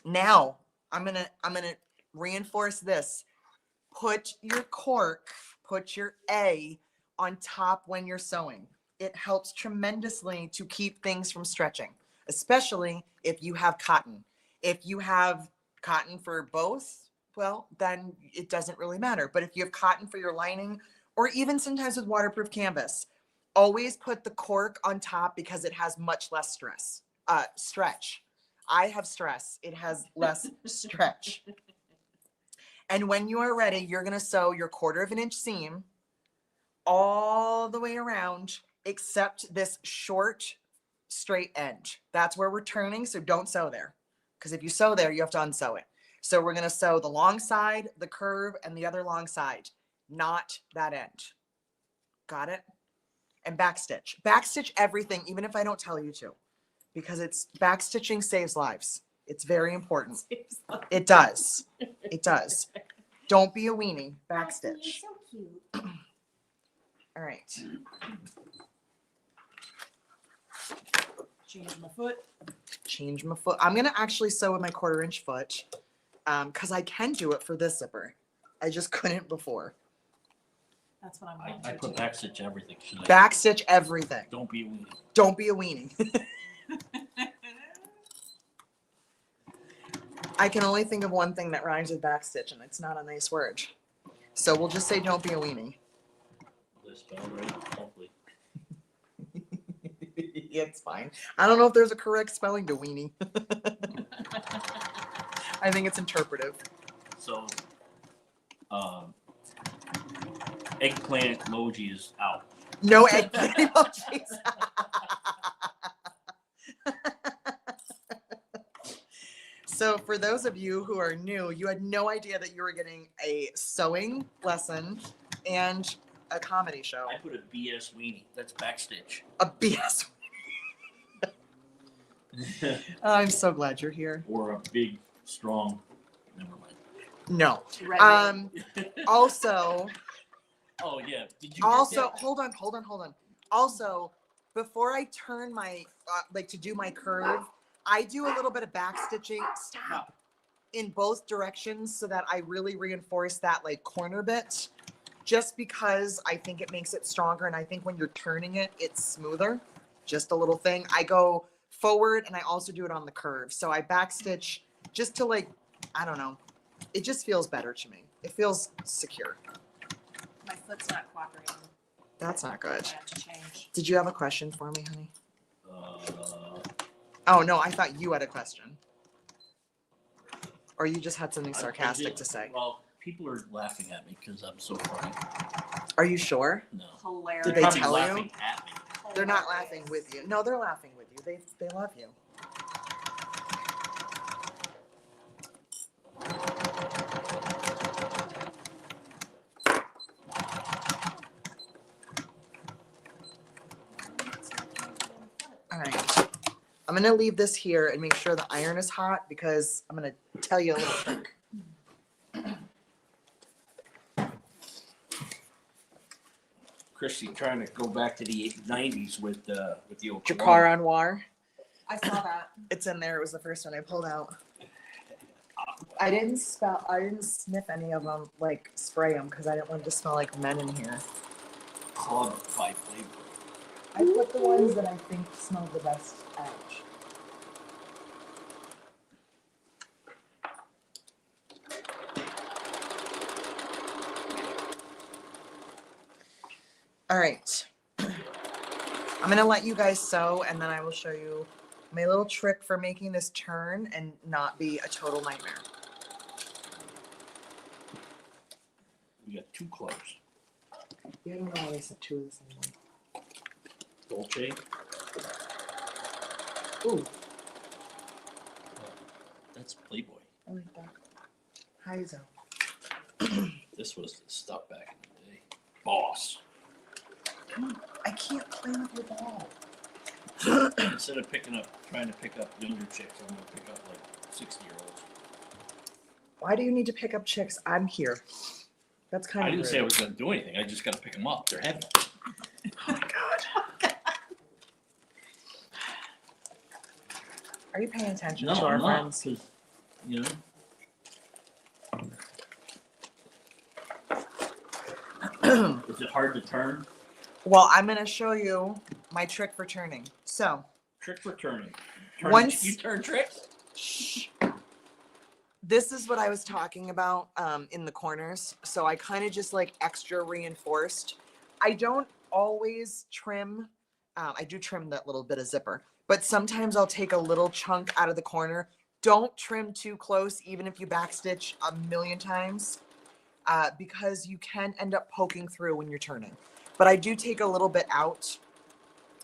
Now, I'm gonna reinforce this. Put your cork, put your A on top when you're sewing. It helps tremendously to keep things from stretching, especially if you have cotton. If you have cotton for both, well, then it doesn't really matter. But if you have cotton for your lining, or even sometimes with waterproof canvas, always put the cork on top because it has much less stretch. I have stress. It has less stretch. And when you are ready, you're going to sew your 1/4 inch seam all the way around, except this short straight end. That's where we're turning. So don't sew there. Because if you sew there, you have to unsew it. So we're going to sew the long side, the curve, and the other long side. not that end. Got it? And backstitch. Backstitch everything, even if I don't tell you to, because it's backstitching saves lives. It's very important. It does. It does. Don't be a weenie. Backstitch. So cute. All right. Change my foot. Change my foot. I'm gonna actually sew with my 1/4-inch foot, because I can do it for this zipper. I just couldn't before. That's what I'm I going to put do. backstitch everything. tonight. Backstitch everything. Don't be a weenie. Don't be a weenie. I can only think of one thing that rhymes with backstitch, and it's not a nice word. So we'll just say don't be a weenie. Will they spell right? Hopefully. It's fine. I don't know if there's a correct spelling to weenie. I think it's interpretive. So, eggplant emoji is out. No eggplant emojis. So for those of you who are new, you had no idea that you were getting a sewing lesson and a comedy show. I put a BS weenie. That's backstitch. A BS. I'm so glad you're here. Or a big, strong. Never mind. No. Red Also, Oh yeah. Did you? also, Get hold on. Also, before I turn my, like to do my curve, I do a little bit of backstitching. Stop. In both directions so that I really reinforce that like corner bit, just because I think it makes it stronger. And I think when you're turning it, it's smoother. Just a little thing. I go forward and I also do it on the curve. So I backstitch just to like, I don't know. It just feels better to me. It feels secure. My foot's not cooperating. That's not good. I have to change. Did you have a question for me, honey? Uh, Oh, no, I thought you had a question. Or you just had something I sarcastic did- to say. Well, people are laughing at me because I'm so funny. Are you sure? No. Hilarious. Did they Probably tell you? laughing at me. They're not laughing with you. No, they're laughing with you. They love you. All right. I'm going to leave this here and make sure the iron is hot because I'm going to tell you a little trick. Christy trying to go back to the 90s with the old Jakar on War. I saw that. It's in there. It was the first one I pulled out. I didn't sniff any of them, like spray them, because I didn't want it to smell like men in here. Club by flavor. I put the ones that I think smell the best out. All right. I'm gonna let you guys sew, and then I will show you my little trick for making this turn and not be a total nightmare. We got 2 clubs. You don't know why they said 2 of the same one. Dolce. Ooh, That's Playboy. I like that. Heizo. This was the stuff back in the day. Boss. I can't play with your ball. Instead of trying to pick up younger chicks, I'm gonna pick up like 60-year-olds. Why do you need to pick up chicks? I'm here. That's kind I of didn't rude. say I was gonna do anything. I just gotta pick them up. They're heavy. Oh my god. Are you paying attention No, to our I'm not. friends? 'Cause, you know. Is it hard to turn? Well, I'm gonna show you my trick for turning. So, Trick for turning. Once- You turn tricks? shh. This is what I was talking about in the corners. So I kind of just like extra reinforced. I don't always trim. I do trim that little bit of zipper, but sometimes I'll take a little chunk out of the corner. Don't trim too close, even if you backstitch a million times, because you can end up poking through when you're turning. But I do take a little bit out.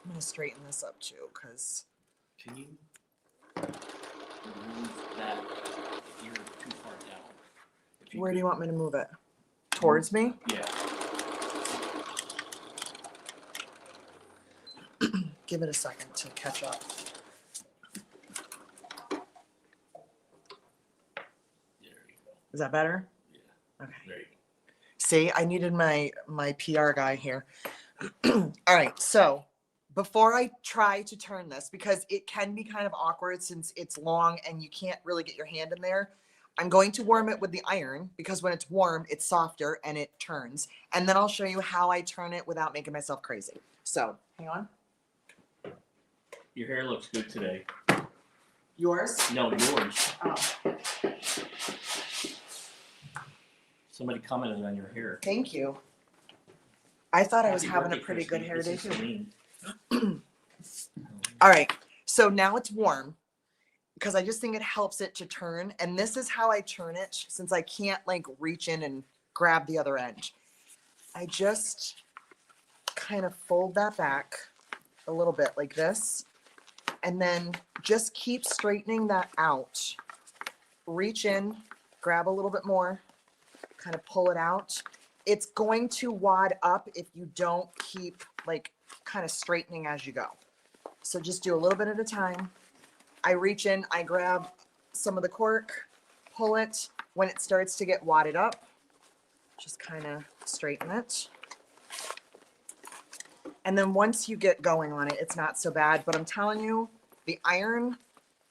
I'm gonna straighten this up too, because Can you move that if you're too far down? If where do you want me to move it? towards me. Yeah. Give it a second to catch up. There you go. Is that better? Yeah. Okay. There you go. See, I needed my PR guy here. All right, so before I try to turn this, because it can be kind of awkward since it's long and you can't really get your hand in there, I'm going to warm it with the iron because when it's warm, it's softer and it turns. And then I'll show you how I turn it without making myself crazy. So, hang on. Your hair looks good today. Yours? No, yours. Oh, Somebody commented on your hair. thank you. I thought I was Happy having a birthday, pretty good Christy. hair day This is too. Celine. All right, so now it's warm because I just think it helps it to turn. And this is how I turn it since I can't like reach in and grab the other end. I just kind of fold that back a little bit like this and then just keep straightening that out. Reach in, grab a little bit more, kind of pull it out. It's going to wad up if you don't keep like kind of straightening as you go. So just do a little bit at a time. I reach in, I grab some of the cork, pull it. When it starts to get wadded up, just kind of straighten it. And then once you get going on it, it's not so bad. But I'm telling you, the iron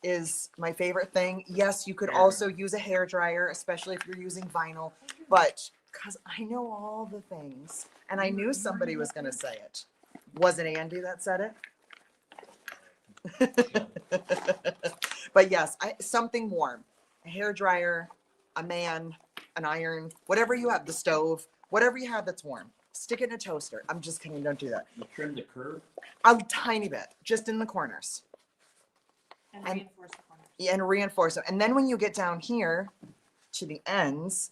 is my favorite thing. Yes, you could also use a hair dryer, especially if you're using vinyl. But because I know all the things, and I knew somebody was going to say it. Was it Andy that said it? But yes, something warm, a hair dryer, a man, an iron, whatever you have, the stove, whatever you have that's warm. Stick it in a toaster. I'm just kidding. Don't do that. You trim the curve. A tiny bit, just in the corners. And And- reinforce the corners. And reinforce it. And then when you get down here to the ends,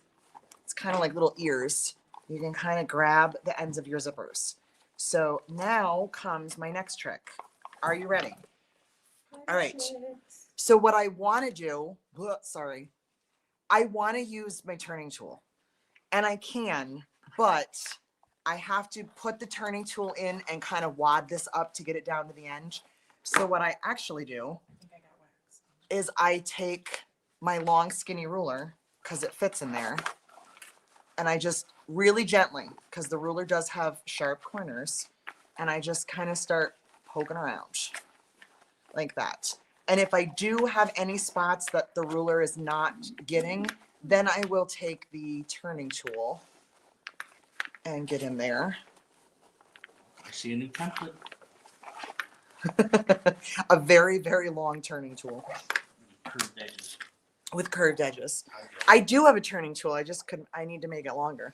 it's kind of like little ears. You can kind of grab the ends of your zippers. So now comes my next trick. Are you ready? All right. So what I want to do, sorry, I want to use my turning tool. And I can, but I have to put the turning tool in and kind of wad this up to get it down to the end. So what I actually do I think I got wax. is I take my long skinny ruler, because it fits in there, and I just really gently, because the ruler does have sharp corners, and I just kind of start poking around like that. And if I do have any spots that the ruler is not getting, then I will take the turning tool and get in there. I see a new template. A very, very long turning tool Curved edges. with curved edges. I do have a turning tool. I need to make it longer.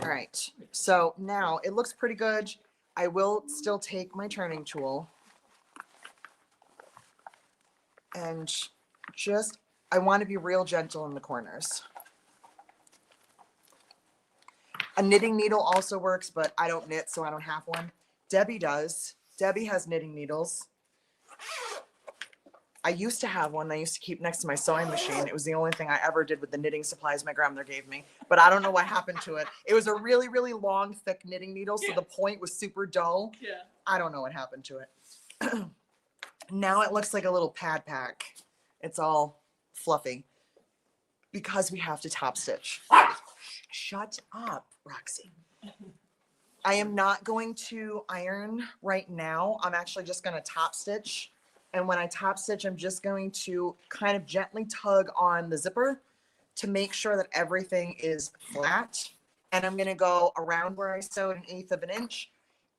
All right. So now it looks pretty good. I will still take my turning tool and just, I want to be real gentle in the corners. A knitting needle also works, but I don't knit, so I don't have one. Debbie does. Debbie has knitting needles. I used to have one I used to keep next to my sewing machine. It was the only thing I ever did with the knitting supplies my grandmother gave me, but I don't know what happened to it. It was a really, really long, thick knitting needle, so the point was super dull. Yeah. I don't know what happened to it. Now it looks like a little pad pack. It's all fluffy because we have to top stitch. Shut up, Roxy. I am not going to iron right now. I'm actually just going to top stitch. And when I top stitch, I'm just going to kind of gently tug on the zipper to make sure that everything is flat. And I'm going to go around where I sewed 1/8 of an inch.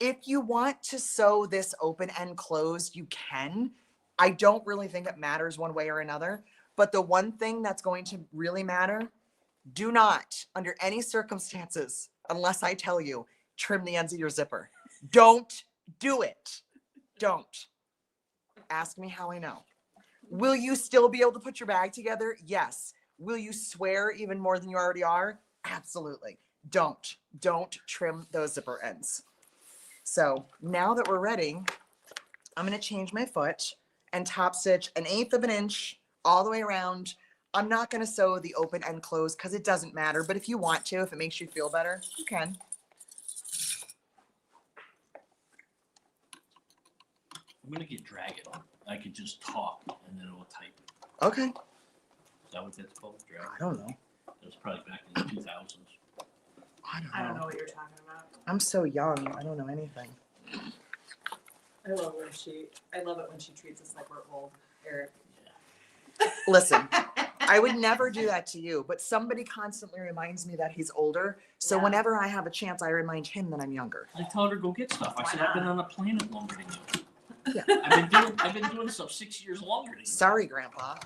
If you want to sew this open and closed, you can. I don't really think it matters one way or another. But the one thing that's going to really matter, do not, under any circumstances, unless I tell you, trim the ends of your zipper. Don't do it. Don't. Ask me how I know. Will you still be able to put your bag together? Yes. Will you swear even more than you already are? Absolutely. Don't trim those zipper ends. So now that we're ready, I'm going to change my foot and top stitch 1/8 of an inch all the way around. I'm not going to sew the open and close because it doesn't matter. But if you want to, if it makes you feel better, you can. I'm gonna get Dragon. I could just talk and then it will type. Okay. Is that what that's called? Dragon? I don't know. It was probably back in the 2000s. I don't know what you're talking about. I'm so young. I don't know anything. I love it when she treats us like we're old, Eric. Listen, I would never do that to you, but somebody constantly reminds me that he's older. So Yeah. whenever I have a chance, I remind him that I'm younger. I told her to go get stuff. I Why said not? I've been on the planet longer than you. Yeah. I've been doing stuff 6 years longer than you. Sorry, Grandpa.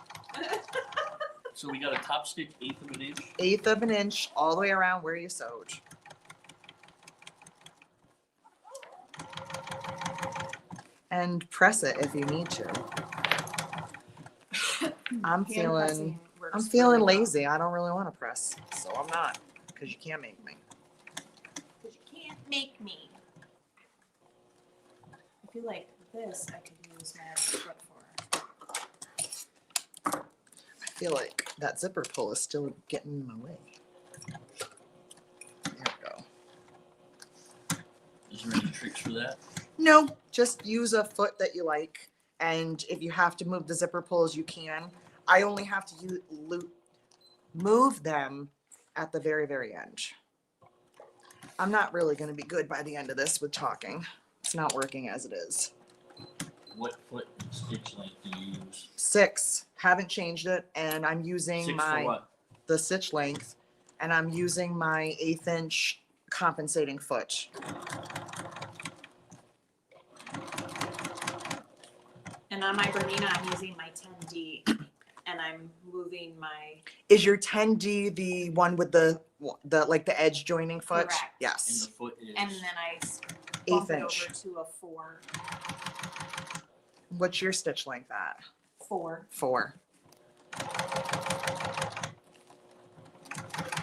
So we got a top stitch 1/8 of an inch. 1/8 of an inch all the way around where you sewed. And press it if you need to. I'm Hand feeling pressing works I'm feeling really well. lazy. I don't really want to press. So I'm not, because you can't make me. 'Cause you can't make me. I feel like this I could use my foot for. I feel like that zipper pull is still getting in my way. There we go. Is there any tricks for that? No, just use a foot that you like. And if you have to move the zipper pulls, you can. I only have to move them at the very, very end. I'm not really going to be good by the end of this with talking. It's not working as it is. What foot and stitch length do you use? 6, haven't changed it. And I'm using 6 for what? the stitch length, and I'm using my 1/8 inch compensating foot. And on my Bernina, I'm using my 10D, and I'm moving my. Is your 10D the one with the like the edge joining foot? Correct. And Yes. the foot is. And then I 1/8 bump it inch. over to a 4. What's your stitch length at? 4. 4.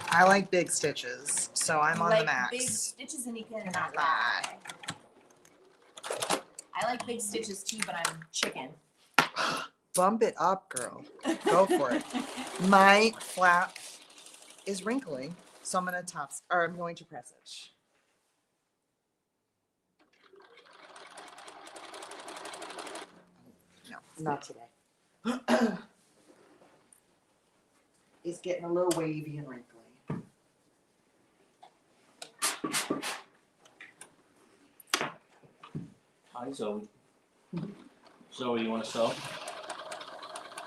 I like big stitches, so I'm on the like big max. stitches, and you cannot lie. I like big stitches too, but I'm chicken. Bump it up, girl. Go for it. My flap is wrinkly, so I'm going to press it. No, not today. It's getting a little wavy and wrinkly. Hi, Zoe. Zoe, you want to sew?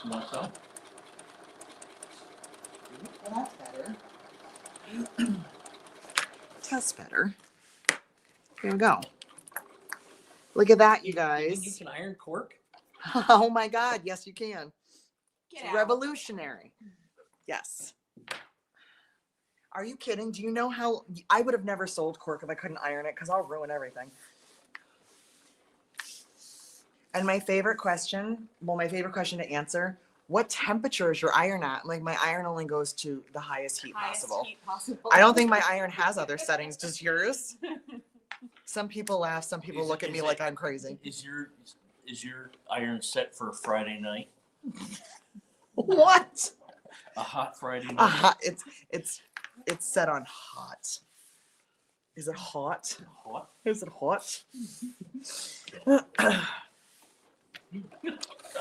You want to sew? Well, that's better. That's better. Here we go. Look at that, you You guys. can iron cork? Oh my God, yes you can. Get It's out. revolutionary. Yes. Are you kidding? Do you know how I would have never sold cork if I couldn't iron it because I'll ruin everything. And my favorite question to answer, what temperature is your iron at? Like my iron only goes to the highest heat possible. Heat possible. I don't think my iron has other settings, just yours. Some people laugh, some people look at me like I'm crazy. Is your iron set for a Friday night? What? A hot Friday night? It's set on hot. Is it hot? Hot? Is it hot?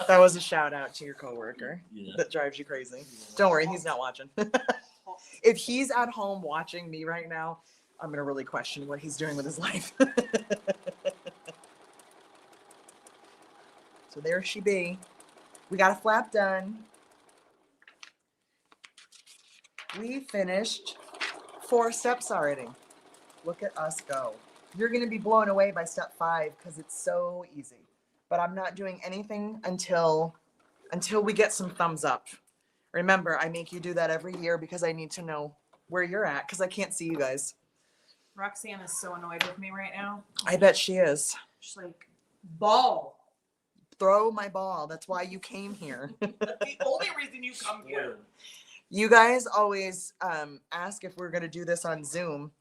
That was a shout out to your coworker Yeah. that drives you crazy. Don't worry, he's not watching. If he's at home watching me right now, I'm gonna really question what he's doing with his life. So there she be. We got a flap done. We finished 4 steps already. Look at us go. You're gonna be blown away by step 5 because it's so easy. But I'm not doing anything until we get some thumbs up. Remember, I make you do that every year because I need to know where you're at because I can't see you guys. Roxanne is so annoyed with me right now. I bet she is. She's like, ball. Throw my ball. That's why you came here. That's the only reason you come here. You guys always ask if we're going to do this on Zoom,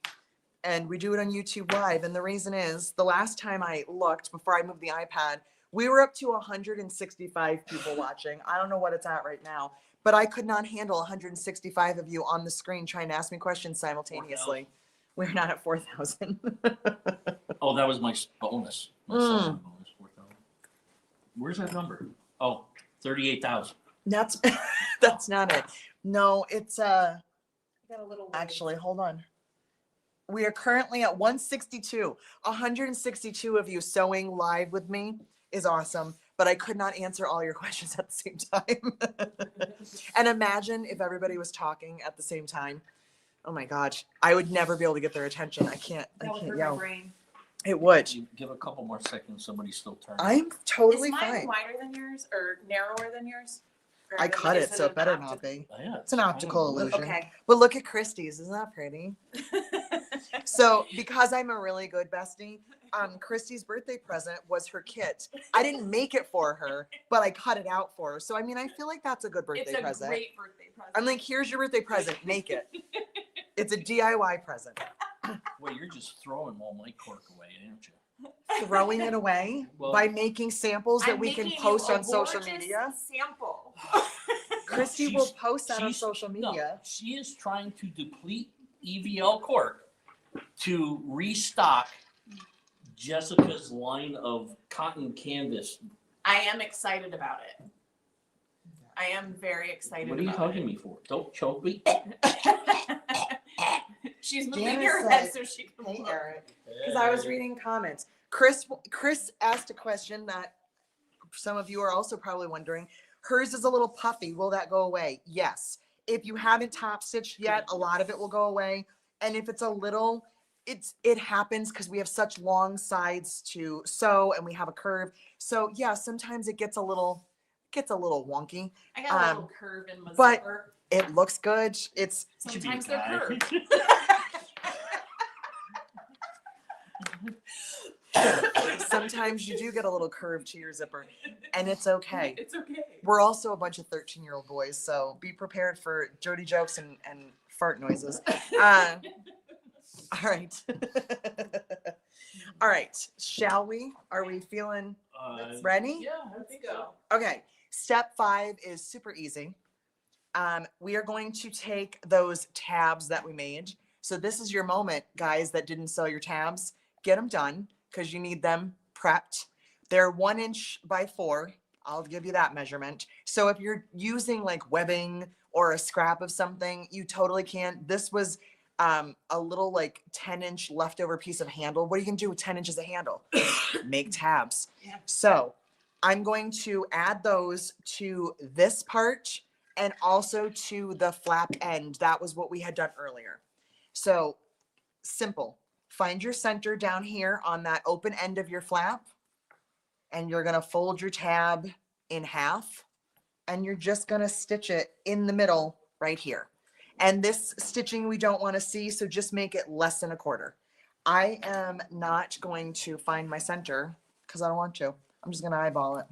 and we do it on YouTube Live. And the reason is, the last time I looked, before I moved the iPad, we were up to 165 people watching. I don't know what it's at right now, but I could not handle 165 of you on the screen trying to ask me questions simultaneously. We're not at 4,000. Oh, that was my bonus. My Mm. sign-on bonus, 4,000. Where's that number? Oh, 38,000. That's not it. No, it's Got a little actually, hold on. We are currently at 162. 162 of you sewing live with me is awesome, but I could not answer all your questions at the same time. And imagine if everybody was talking at the same time. Oh my gosh, I would never be able to get their attention. I can't that would hurt my yell. brain. It would. You give a couple more seconds, somebody's still turning. I'm totally Is mine fine. wider than yours or narrower than yours? Or I is cut it, is so it better an not be. Oh, yeah, It's an kind of optical a little- illusion. Okay. But look at Christie's, isn't that pretty? So because I'm a really good bestie, Christy's birthday present was her kit. I didn't make it for her, but I cut it out for her. So I mean, I feel like that's a good It's birthday a present. great birthday present. I'm like, here's your birthday present, make it. It's a DIY present. Well, you're just throwing all my cork away, aren't you? Throwing it away Well- by making samples that I'm we can making you post a on social gorgeous media. Sample. Christy will post that on social No, media. she is trying to deplete EVL cork to restock Jessica's line of cotton canvas. I am excited about it. I am very excited What are you about hugging me for? Don't choke me. it. She's moving Janice her head said, so she can Hey, look. Eric. Because I was reading comments. Chris asked a question that some of you are also probably wondering. Hers is a little puffy. Will that go away? Yes. If you haven't top stitched yet, a lot of it will go away. And if it's a little, it happens because we have such long sides to sew and we have a curve. So yeah, sometimes it gets a little wonky. I got a little curve in my but- zipper. It looks good. It's Should be a Sometimes they're guy. curved. sometimes you do get a little curve to your zipper, and it's okay. It's okay. We're also a bunch of 13-year-old boys, so be prepared for dirty jokes and fart noises. All right. All right. Shall we? Are we feeling ready? Yeah, I think so. Okay. Step 5 is super easy. We are going to take those tabs that we made. So this is your moment, guys, that didn't sew your tabs. Get them done because you need them prepped. They're 1 inch by 4. I'll give you that measurement. So if you're using like webbing or a scrap of something, you totally can. This was a little like 10-inch leftover piece of handle. What are you gonna do with 10 inches of handle? Make tabs. Yeah. So I'm going to add those to this part and also to the flap end. That was what we had done earlier. So simple. Find your center down here on that open end of your flap, and you're gonna fold your tab in half, and you're just gonna stitch it in the middle right here. And this stitching we don't want to see, so just make it less than a quarter. I am not going to find my center because I don't want to. I'm just gonna eyeball it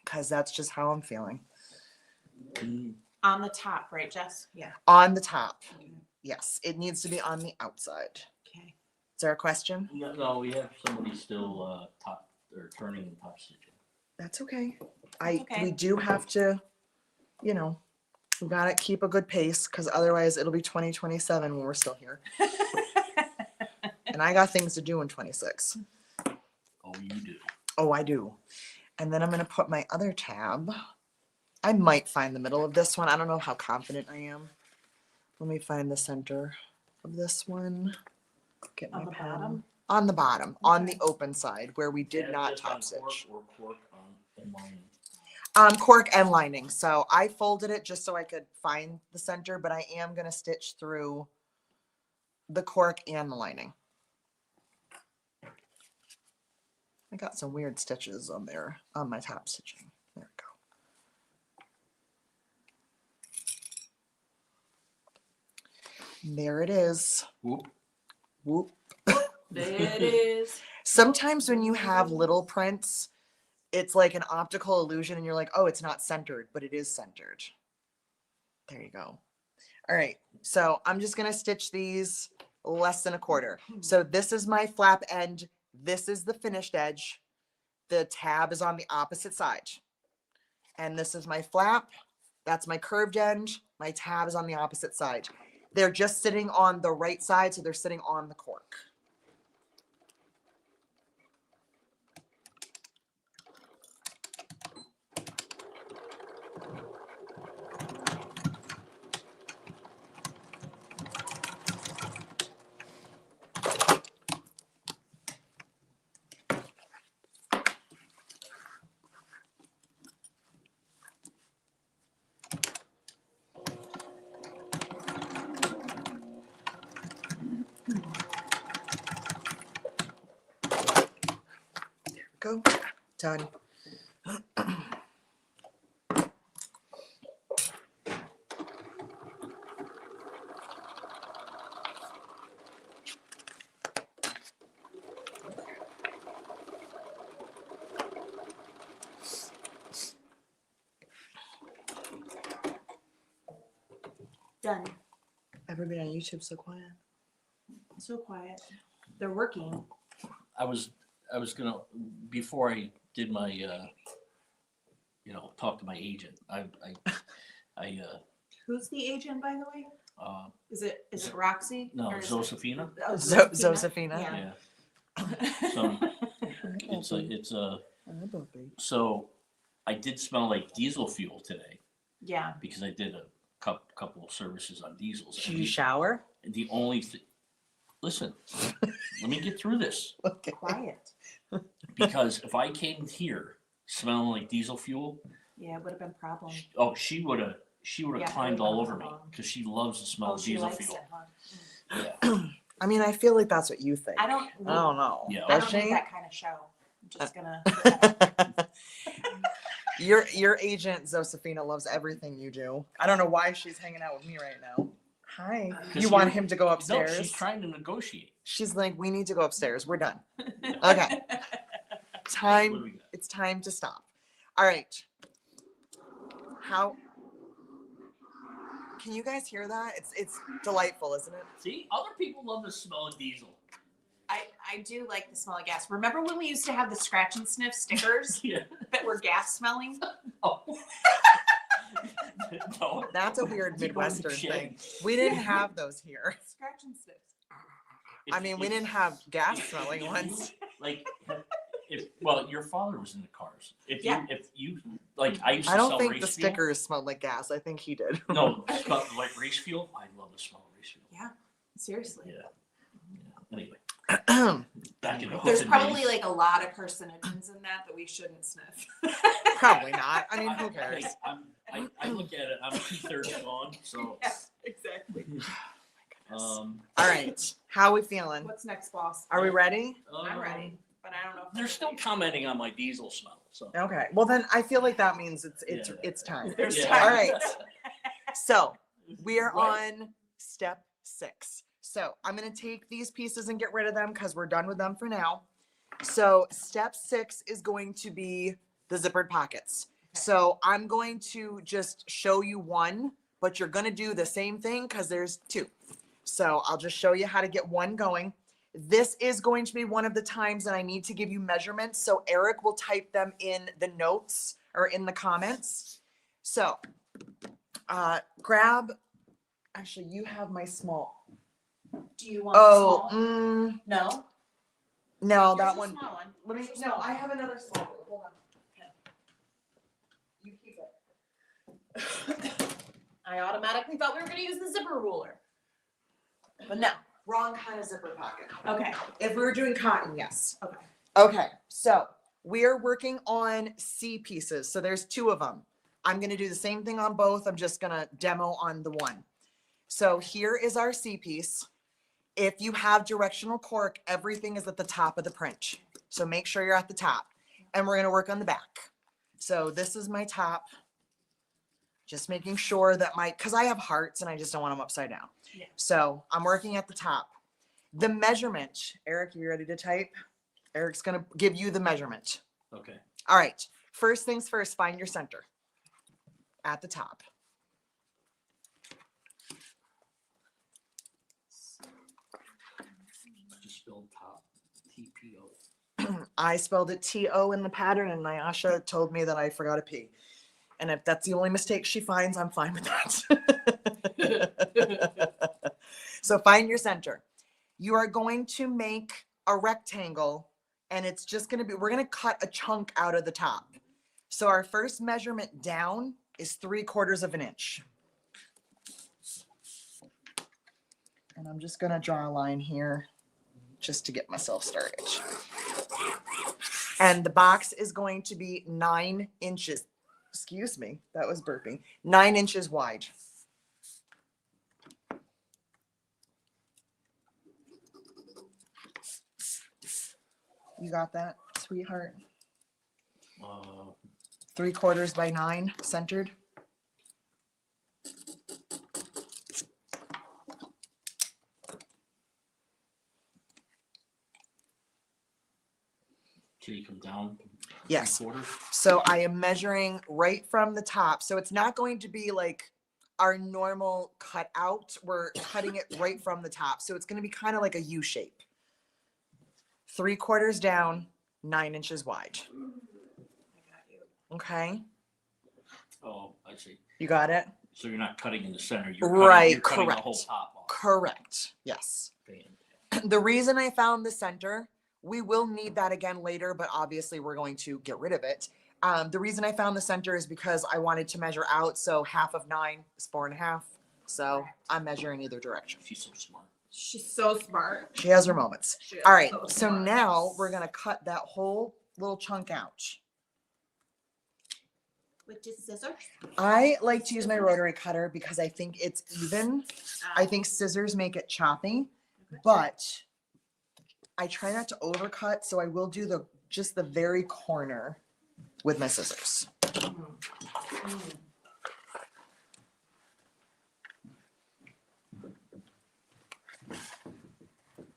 because that's just how I'm feeling. On the top, right, Jess? Yeah. On the top, yes, it needs to be on the outside. Okay. Is there a question? No, we have somebody still top or turning and top stitching. That's okay. okay. We do have to, we gotta keep a good pace because otherwise it'll be 2027 when we're still here. And I got things to do in 26. Oh, you do. Oh, I do. And then I'm gonna put my other tab. I might find the middle of this one. I don't know how confident I am. Let me find the center of this one. Get my On the pen. bottom? On the bottom, on the Okay. open side where we did Yeah, not just on top stitch. Cork or cork on lining. Cork and lining. So I folded it just so I could find the center, but I am gonna stitch through the cork and the lining. I got some weird stitches on there on my top stitching. There we go. There it is. Whoop. Whoop. There it is. Sometimes when you have little prints, it's like an optical illusion and you're like, oh, it's not centered, but it is centered. There you go. All right. So I'm just going to stitch these less than a quarter. So this is my flap end. This is the finished edge. The tab is on the opposite side. And this is my flap. That's my curved end. My tab is on the opposite side. They're just sitting on the right side, so they're sitting on the cork. Go. Done. Done. Everybody on YouTube so quiet. So quiet. They're working. I was gonna, before I did my, talk to my agent, I Who's the agent, by the way? uh, Is it Roxy? no, Or is it- Josephina, Oh, Josephina. Yeah. yeah. So so I did smell like diesel fuel today Yeah. because I did a couple of services on diesels. Should you shower? The only thing, listen, let me get through this. Okay. Quiet. Because if I came here smelling like diesel fuel, Yeah, it would have been a problem. she would have Yeah, climbed it all would've over been me a problem. because she loves the smell Oh, of she diesel likes fuel. it, huh? Yeah, I mean, I feel like that's what you think. I don't. I don't know. Yeah. I Does don't need she? that kind of show. I'm just gonna. Your agent Josephina loves everything you do. I don't know why she's hanging out with me right now. Hi. 'Cause You want you're- him to go no, upstairs? she's trying to negotiate. She's like, we need to go upstairs. We're done. Okay. What do Time. we got? It's time to stop. All right. How? Can you guys hear that? It's delightful, isn't it? See, other people love the smell of diesel. I do like the smell of gas. Remember when we used to have the scratch and sniff stickers Yeah. that were gas smelling? Oh. No. That's a weird You go to the Midwestern shed. thing. We didn't have those here. Scratch and sniffs. I mean, we didn't have gas smelling ones. Like, well, your father was in the cars. If Yeah. you like, I used to I don't sell think race the fuel. stickers smelled like gas. I think he did. No, smell like race fuel. I love the smell of race fuel. Yeah, seriously. Yeah. Anyway, back in the There's hood probably days. like a lot of carcinogens in that we shouldn't sniff. Probably not. I mean, who cares? I look at it. I'm 2/3 gone. So, Yeah, exactly. All right. How we feeling? What's next, boss? Are we ready? I'm ready, but I don't know. If They're still commenting on my diesel smell. So Okay. Well, then I feel like that means it's Yeah. it's time. There's Yeah. time. All right. So we are Right. on step 6. So I'm going to take these pieces and get rid of them because we're done with them for now. So step 6 is going to be the zippered pockets. Okay. So I'm going to just show you one, but you're going to do the same thing because there's 2. So I'll just show you how to get one going. This is going to be one of the times that I need to give you measurements. So Eric will type them in the notes or in the comments. So grab, actually you have my small. Do you want Oh, the small? No. no, Here's that the one. small one. Let me, Here's the no, small I one. have another small one. Hold on. You keep it. I automatically thought we were going to use the zipper ruler, but no. Wrong kind of zipper pocket. Okay. If we were doing cotton, yes. Okay. Okay, so we are working on C pieces. So there's 2 of them. I'm going to do the same thing on both. I'm just going to demo on the one. So here is our C piece. If you have directional cork, everything is at the top of the print. So make sure you're at the top. And we're going to work on the back. So this is my top. Just making sure that because I have hearts and I just don't want them upside down. Yeah. So I'm working at the top. The measurement, Eric, you ready to type? Eric's going to give you the measurement. okay. All right. First things first, find your center at the top. I just spelled top TPO. I spelled it T-O in the pattern and Nyasha told me that I forgot a P. And if that's the only mistake she finds, I'm fine with that. So find your center. You are going to make a rectangle, and it's just going to be, we're going to cut a chunk out of the top. So our first measurement down is 3/4 of an inch. And I'm just going to draw a line here just to get myself started. And the box is going to be 9 inches. Excuse me, that was burping. 9 inches wide. You got that, sweetheart? 3/4 by 9, centered. Till you come down. Yes. 3/4. So I am measuring right from the top. So it's not going to be like our normal cut out. We're cutting it right from the top. So it's going to be kind of like a U shape. 3/4 down, 9 inches wide. I got you. Okay. Oh, I see. You got it? So you're not cutting in the center. You're Right, cutting the correct. whole top off. Correct. Yes. The reason I found the center, we will need that again later, but obviously we're going to get rid of it. The reason I found the center is because I wanted to measure out. So 1/2 of 9 is 4.5. So I'm measuring either direction. She's so smart. She's so smart. She has her moments. She is All right. so So smart. now we're going to cut that whole little chunk out. With just scissors? I like to use my rotary cutter because I think it's even. I think scissors make it choppy, but I try not to overcut, so I will do just the very corner with my scissors.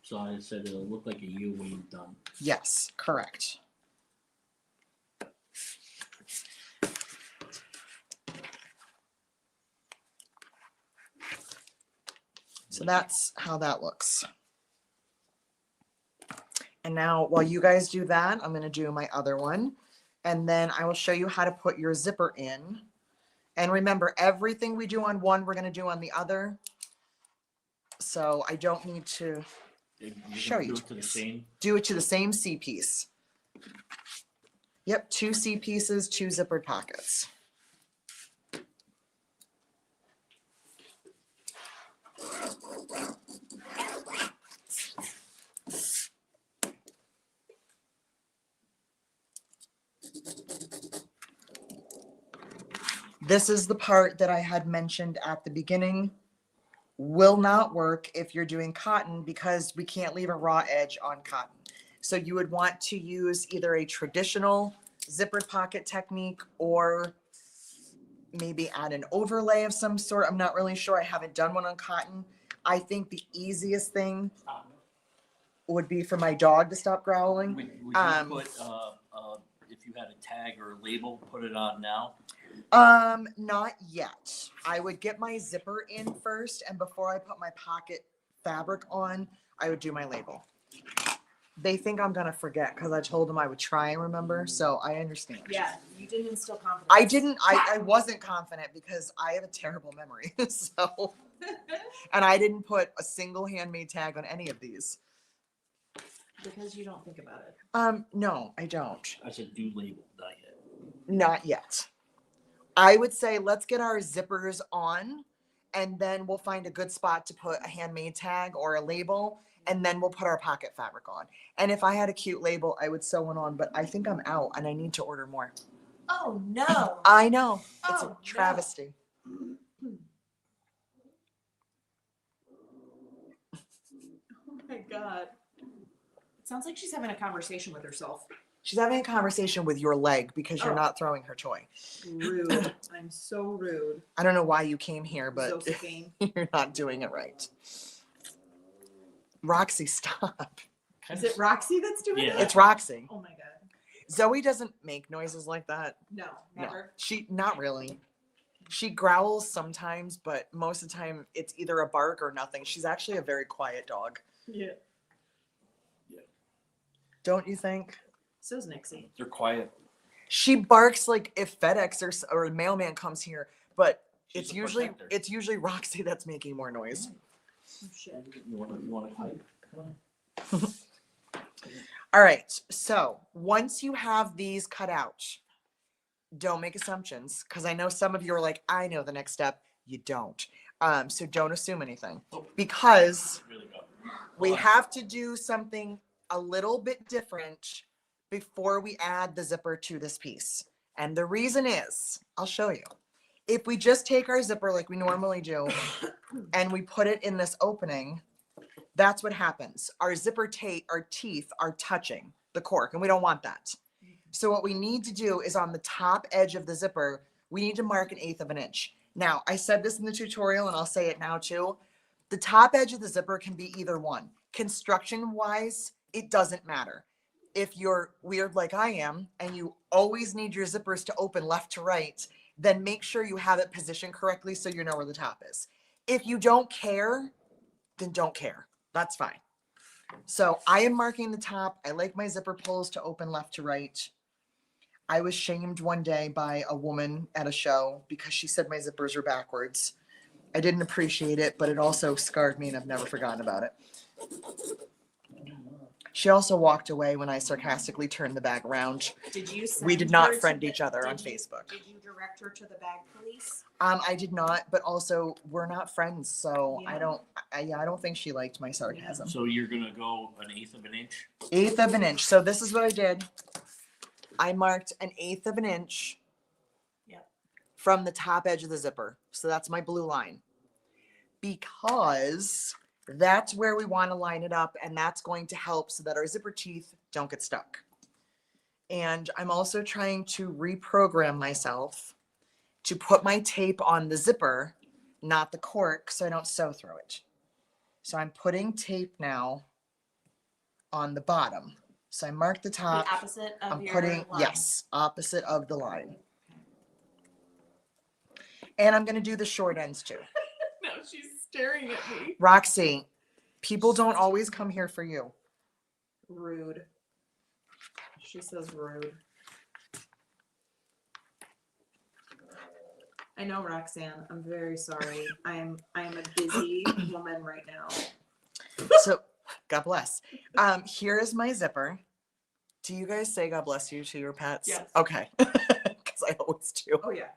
So I said it'll look like a U when you're done. Yes, correct. So that's how that looks. And now while you guys do that, I'm going to do my other one. And then I will show you how to put your zipper in. And remember, everything we do on one, we're going to do on the other. So I don't need to You're show gonna you. do it to the same. Do it to the same C piece. Yep, 2 C pieces, 2 zippered pockets. This is the part that I had mentioned at the beginning. Will not work if you're doing cotton because we can't leave a raw edge on cotton. So you would want to use either a traditional zippered pocket technique or maybe add an overlay of some sort. I'm not really sure. I haven't done one on cotton. I think the easiest thing would be for my dog to stop growling. Would you put, if you had a tag or a label, put it on now? Not yet. I would get my zipper in first, and before I put my pocket fabric on, I would do my label. They think I'm gonna forget because I told them I would try and remember, so I understand. Yeah, you didn't instill confidence. I wasn't confident because I have a terrible memory. So, and I didn't put a single handmade tag on any of these. Because you don't think about it. No, I don't. I said do label, not yet. Not yet. I would say let's get our zippers on, and then we'll find a good spot to put a handmade tag or a label, and then we'll put our pocket fabric on. And if I had a cute label, I would sew one on, but I think I'm out and I need to order more. Oh no. I know. It's Oh, a no. travesty. Oh my god. It sounds like she's having a conversation with herself. She's having a conversation with your leg because you're Oh. not throwing her toy. Rude. I'm so rude. I don't know why you came here, but Josephine. you're not doing it right. Roxy, stop. Is it Roxy that's doing Yeah. it? It's Roxy. Oh my god. Zoe doesn't make noises like that. No, No, never. not really. She growls sometimes, but most of the time it's either a bark or nothing. She's actually a very quiet dog. Yeah. Don't you think? So's Nixie. They're quiet. She barks like if FedEx or a mailman comes here, but She's it's a usually protector. it's usually Roxy that's making more noise. Oh, shit. You wanna hide? Come on. All right, so once you have these cut out, don't make assumptions because I know some of you are like, I know the next step. You don't. So don't assume anything because Really go. we Hold on. have to do something a little bit different before we add the zipper to this piece. And the reason is, I'll show you. If we just take our zipper like we normally do and we put it in this opening, that's what happens. Our zipper our teeth are touching the cork and we don't want that. So what we need to do is on the top edge of the zipper, we need to mark 1/8 of an inch. Now, I said this in the tutorial and I'll say it now too. The top edge of the zipper can be either one. Construction wise, it doesn't matter. If you're weird like I am and you always need your zippers to open left to right, then make sure you have it positioned correctly so you know where the top is. If you don't care, then don't care. That's fine. So I am marking the top. I like my zipper pulls to open left to right. I was shamed one day by a woman at a show because she said my zippers were backwards. I didn't appreciate it, but it also scarred me and I've never forgotten about it. She also walked away when I sarcastically turned the bag around. Did you We send did not her to friend the- each other on did you- Facebook. Did you direct her to the bag police? I did not, but also we're not friends, so Yeah. I don't think she liked my sarcasm. So you're gonna go 1/8 of an inch? 1/8 of an inch. So this is what I did. I marked 1/8 of an inch Yep. from the top edge of the zipper. So that's my blue line. Because that's where we want to line it up and that's going to help so that our zipper teeth don't get stuck. And I'm also trying to reprogram myself to put my tape on the zipper, not the cork, so I don't sew through it. So I'm putting tape now on the bottom. So I mark the top. The opposite of I'm your putting, line. yes, opposite of the line. And I'm going to do the short ends too. No, she's staring at me. Roxy, people don't always come here for you. Rude. She says rude. I know, Roxanne. I'm very sorry. I am a busy woman right now. So, God bless. Here is my zipper. Do you guys say God bless you to your pets? Yes. Okay. Because I always do. Oh yeah.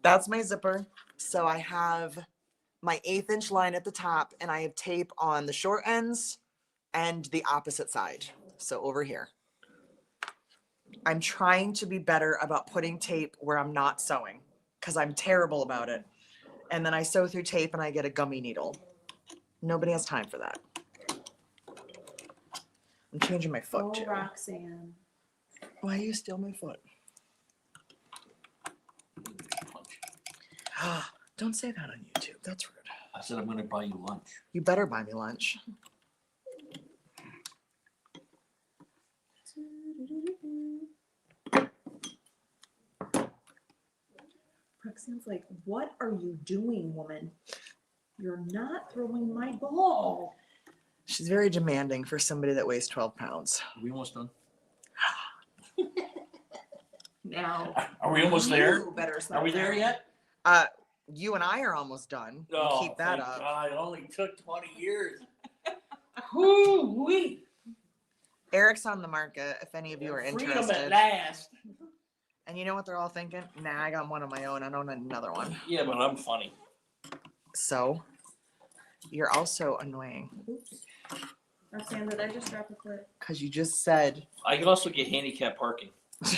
That's my zipper. So I have my 1/8 inch line at the top and I have tape on the short ends and the opposite side. So over here. I'm trying to be better about putting tape where I'm not sewing because I'm terrible about it. And then I sew through tape and I get a gummy needle. Nobody has time for that. I'm changing my foot Oh, too. Roxanne. Why you steal my foot? Don't say that on YouTube. That's rude. I said I'm gonna buy you lunch. You better buy me lunch. Roxanne's like, what are you doing, woman? You're not throwing my ball. She's very demanding for somebody that weighs 12 pounds. Are we almost done? Now. Are we almost there? You better slow Are we there down. yet? You and I are almost done. We'll Oh, keep that thank up. God, it only took 20 years. Whoo-wee. Eric's on the market if any of you are Freedom at interested. last. And you know what they're all thinking? Nah, I got one of my own. I don't need another one. Yeah, but I'm funny. So, you're also annoying Oops. Roxanne, did I just drop a foot? because you just said, I can also get handicap parking.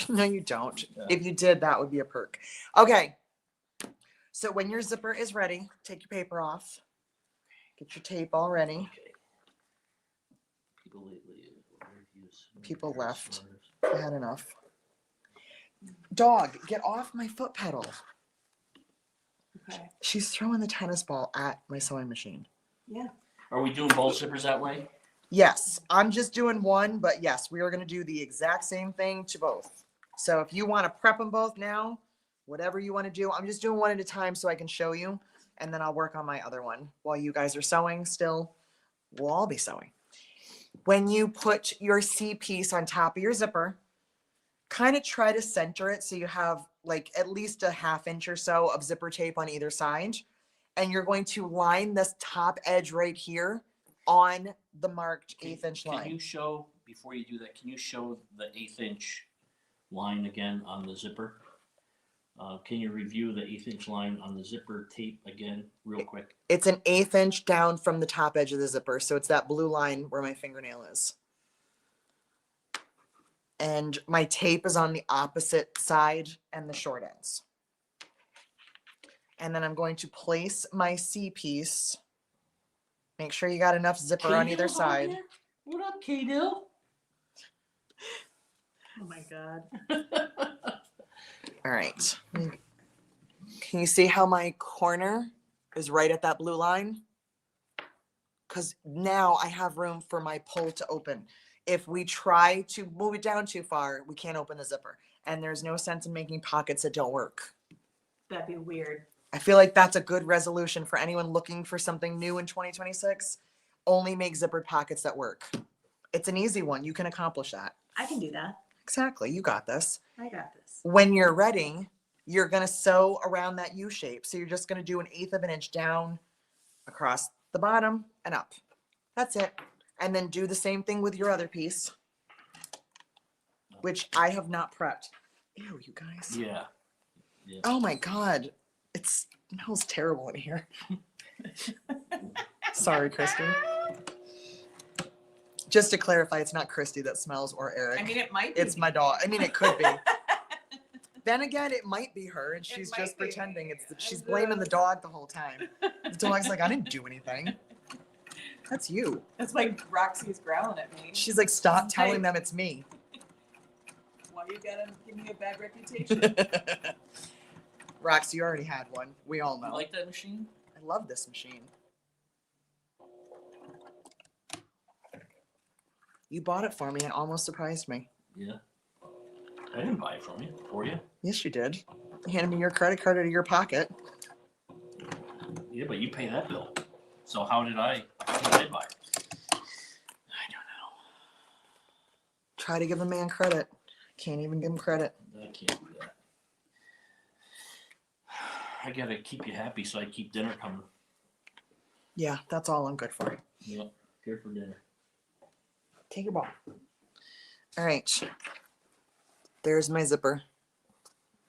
no, you don't. Yeah. If you did, that would be a perk. Okay. So when your zipper is ready, take your paper off. Get your tape all ready. Okay. People lately. People left. I had enough. Dog, get off my foot pedal. Okay. She's throwing the tennis ball at my sewing machine. Yeah. Are we doing both zippers that way? Yes, I'm just doing one, but yes, we are going to do the exact same thing to both. So if you want to prep them both now, whatever you want to do, I'm just doing one at a time so I can show you, and then I'll work on my other one while you guys are sewing still. We'll all be sewing. When you put your C piece on top of your zipper, kind of try to center it so you have like at least a 1/2 inch or so of zipper tape on either side. And you're going to line this top edge right here on the marked 1/8 inch Can line. you show, before you do that, can you show the 1/8 inch line again on the zipper? Can you review the 1/8 inch line on the zipper tape again, real quick? It's an 1/8 inch down from the top edge of the zipper. So it's that blue line where my fingernail is. And my tape is on the opposite side and the short ends. And then I'm going to place my C piece. Make sure you got enough zipper on either side. What up, K-Dill? Oh my God. All right. Can you see how my corner is right at that blue line? Because now I have room for my pull to open. If we try to move it down too far, we can't open the zipper. And there's no sense in making pockets that don't work. That'd be weird. I feel like that's a good resolution for anyone looking for something new in 2026. Only make zippered pockets that work. It's an easy one. You can accomplish that. I can do that. Exactly. You got this. I got this. When you're ready, you're going to sew around that U shape. So you're just going to do 1/8 of an inch down across the bottom and up. That's it. And then do the same thing with your other piece, which I have not prepped. Ew, you guys. Yeah. Oh my God. It smells terrible in here. Sorry, Christy. Just to clarify, it's not Christy that smells or Eric. I mean, it might be. It's my dog. I mean, it could be. Then again, it might be her, and she's might just be. pretending she's blaming the dog the whole time. The dog's like, I didn't do anything. That's you. That's why Roxy's growling at me. She's like, stop telling Hey. them it's me. Why you gotta give me a bad reputation? Roxy, you already had one. We all You know. like that machine? I love this machine. You bought it for me and almost surprised me. Yeah. I didn't buy it from you, for you. Yes, you did. You handed me your credit card out of your pocket. Yeah, but you pay that bill. So how did I buy it? I don't know. Try to give a man credit. Can't even give him credit. I can't do that. I gotta keep you happy, so I keep dinner coming. Yeah, that's all I'm good for. Yep, here for dinner. Take your ball. All right. There's my zipper.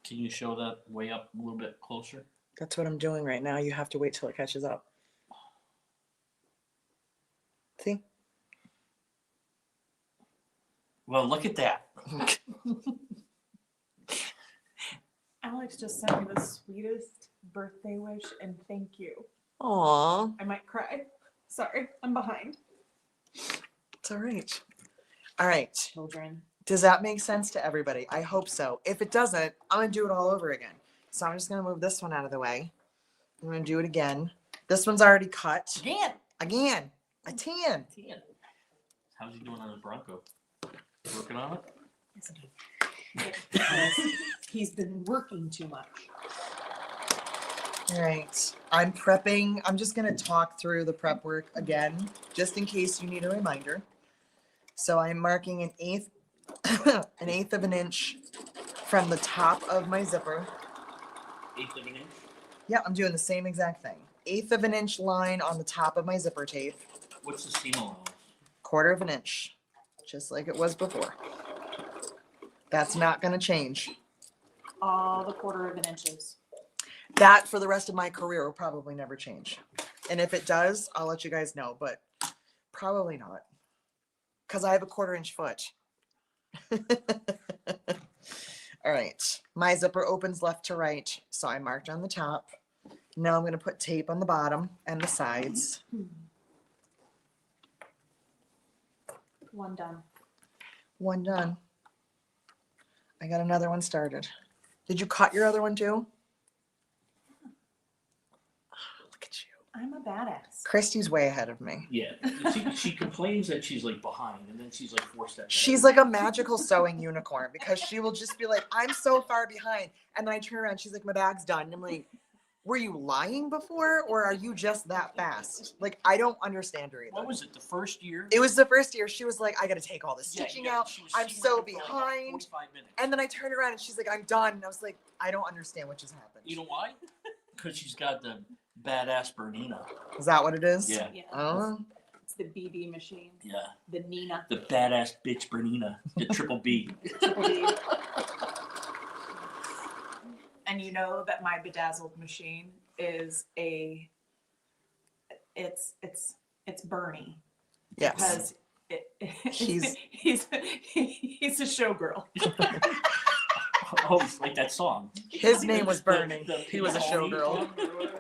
Can you show that way up a little bit closer? That's what I'm doing right now. You have to wait till it catches up. See? Well, look at that. Alex just sent me the sweetest birthday wish and thank you. Aw, I might cry. Sorry, I'm behind. it's all right. All right. Children. Does that make sense to everybody? I hope so. If it doesn't, I'm going to do it all over again. So I'm just going to move this one out of the way. I'm going to do it again. This one's already cut. Again. A 10. 10. How's he doing on his Bronco? Working on it? Because he's been working too much. All right. I'm prepping. I'm just going to talk through the prep work again, just in case you need a reminder. So I'm marking an eighth of an inch from the top of my zipper. 1/8 of an inch? Yeah, I'm doing the same exact thing. 1/8 of an inch line on the top of my zipper tape. What's the seam allowance? 1/4 of an inch, just like it was before. That's not going to change. All the 1/4 of an inches. That for the rest of my career will probably never change. And if it does, I'll let you guys know, but probably not. Because I have a 1/4 inch foot. All right. My zipper opens left to right. So I marked on the top. Now I'm going to put tape on the bottom and the sides. One done. One done. I got another one started. Did you cut your other one too? Look at you. I'm a badass. Christy's way ahead of me. Yeah. She complains that she's like behind, and then she's like 4 steps ahead. She's like a magical sewing unicorn because she will just be like, I'm so far behind. And then I turn around, she's like, my bag's done. And I'm like, were you lying before or are you just that fast? Like, I don't understand her What either. was it, the first year? It was the first year. She was like, I got to take all the Yeah, stitching yeah, out. she was I'm seeing so it for like behind. 45 minutes. And then I turned around and she's like, I'm done. And I was like, I don't understand what just happened. You know why? Because she's got the badass Bernina. Is that what it is? Yeah, Yeah. Oh. It's the BB machine. yeah. The Nina. The badass bitch Bernina. The triple B. Triple B. And you know that my bedazzled machine is it's Bernie. Yes. Because He's- he's a showgirl. Oh, like that song. His name was The- Bernie. the He was a Pink showgirl. Pony.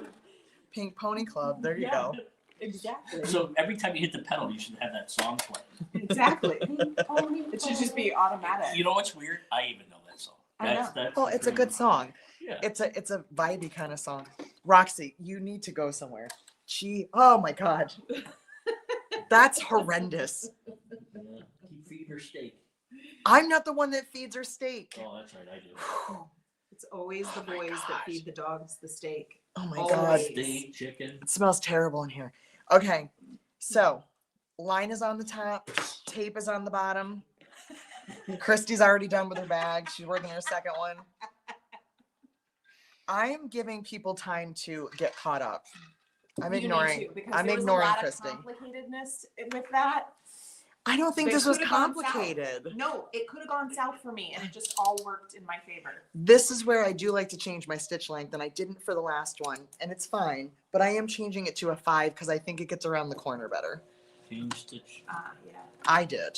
Pink Pony Club. There you Yeah. go. Exactly. So every time you hit the pedal, you should have that song playing. Exactly. It should just be automatic. You know what's weird? I even know that song. I know. That's Well, the it's a dream. good song. Yeah. It's a vibey kind of song. Roxy, you need to go somewhere. Oh my God. That's horrendous. Yeah. Keep feeding her steak. I'm not the one that feeds her steak. Oh, that's right, I do. It's always the Oh my boys gosh. that feed the dogs the steak. Oh my Always. God. Steak, chicken. It smells terrible in here. Okay. So line is on the top, tape is on the bottom. Christy's already done with her bag. She's working her second one. I'm giving people time to get caught up. I'm You need ignoring. to, because I'm there was ignoring a lot Christy. of complicatedness with that. I don't think They this was could've gone south. complicated. No, it could have gone south for me, and it just all worked in my favor. This is where I do like to change my stitch length, and I didn't for the last one, and it's fine. But I am changing it to a 5 because I think it gets around the corner better. Change stitch Yeah. I did.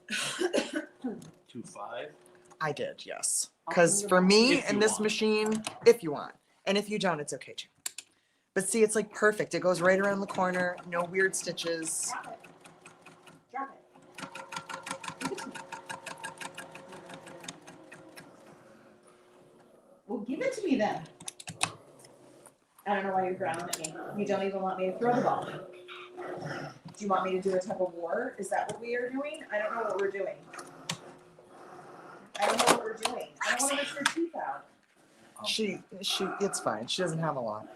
to 5. I did, yes. I'll Because bring for them me If and you this want. machine, if you want. And if you don't, it's okay too. But see, it's like perfect. It goes right around the corner. No weird stitches. Drop it. Drop it. Give it to me. Well, give it to me then. I don't know why you're growling at me. You don't even want me to throw the ball. Do you want me to do a tug of war? Is that what we are doing? I don't know what we're doing. I don't know what we're doing. I don't want to miss your tooth out. It's fine. She doesn't have a lot.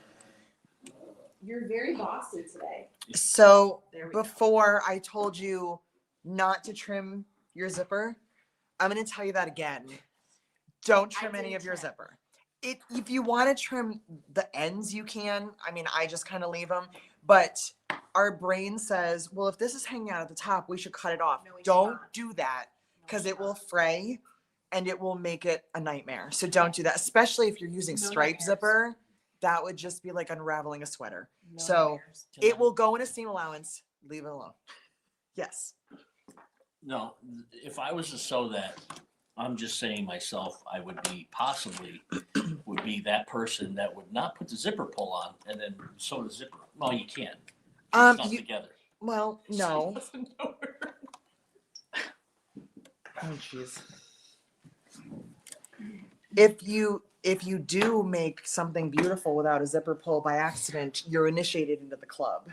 You're very bossy today. So There we go. before I told you not to trim your zipper, I'm going to tell you that again. Don't trim I any did of your trim. zipper. If you want to trim the ends, you can. I mean, I just kind of leave them. But our brain says, well, if this is hanging out at the top, we should cut it off. No, we should Don't not. do that because No, it will fray and it will make it a nightmare. So don't do that, especially if you're using No stripe nightmares. zipper. That would just be like unraveling a sweater. No So, nightmares. It will go in a seam allowance. Leave it alone. Yes. No, if I was to sew that, I'm just saying myself, I would be possibly would be that person that would not put the zipper pull on and then sew the zipper. Well, you can. It's not You- together. Well, no. Doesn't know her. Oh, jeez. If you do make something beautiful without a zipper pull by accident, you're initiated into the club.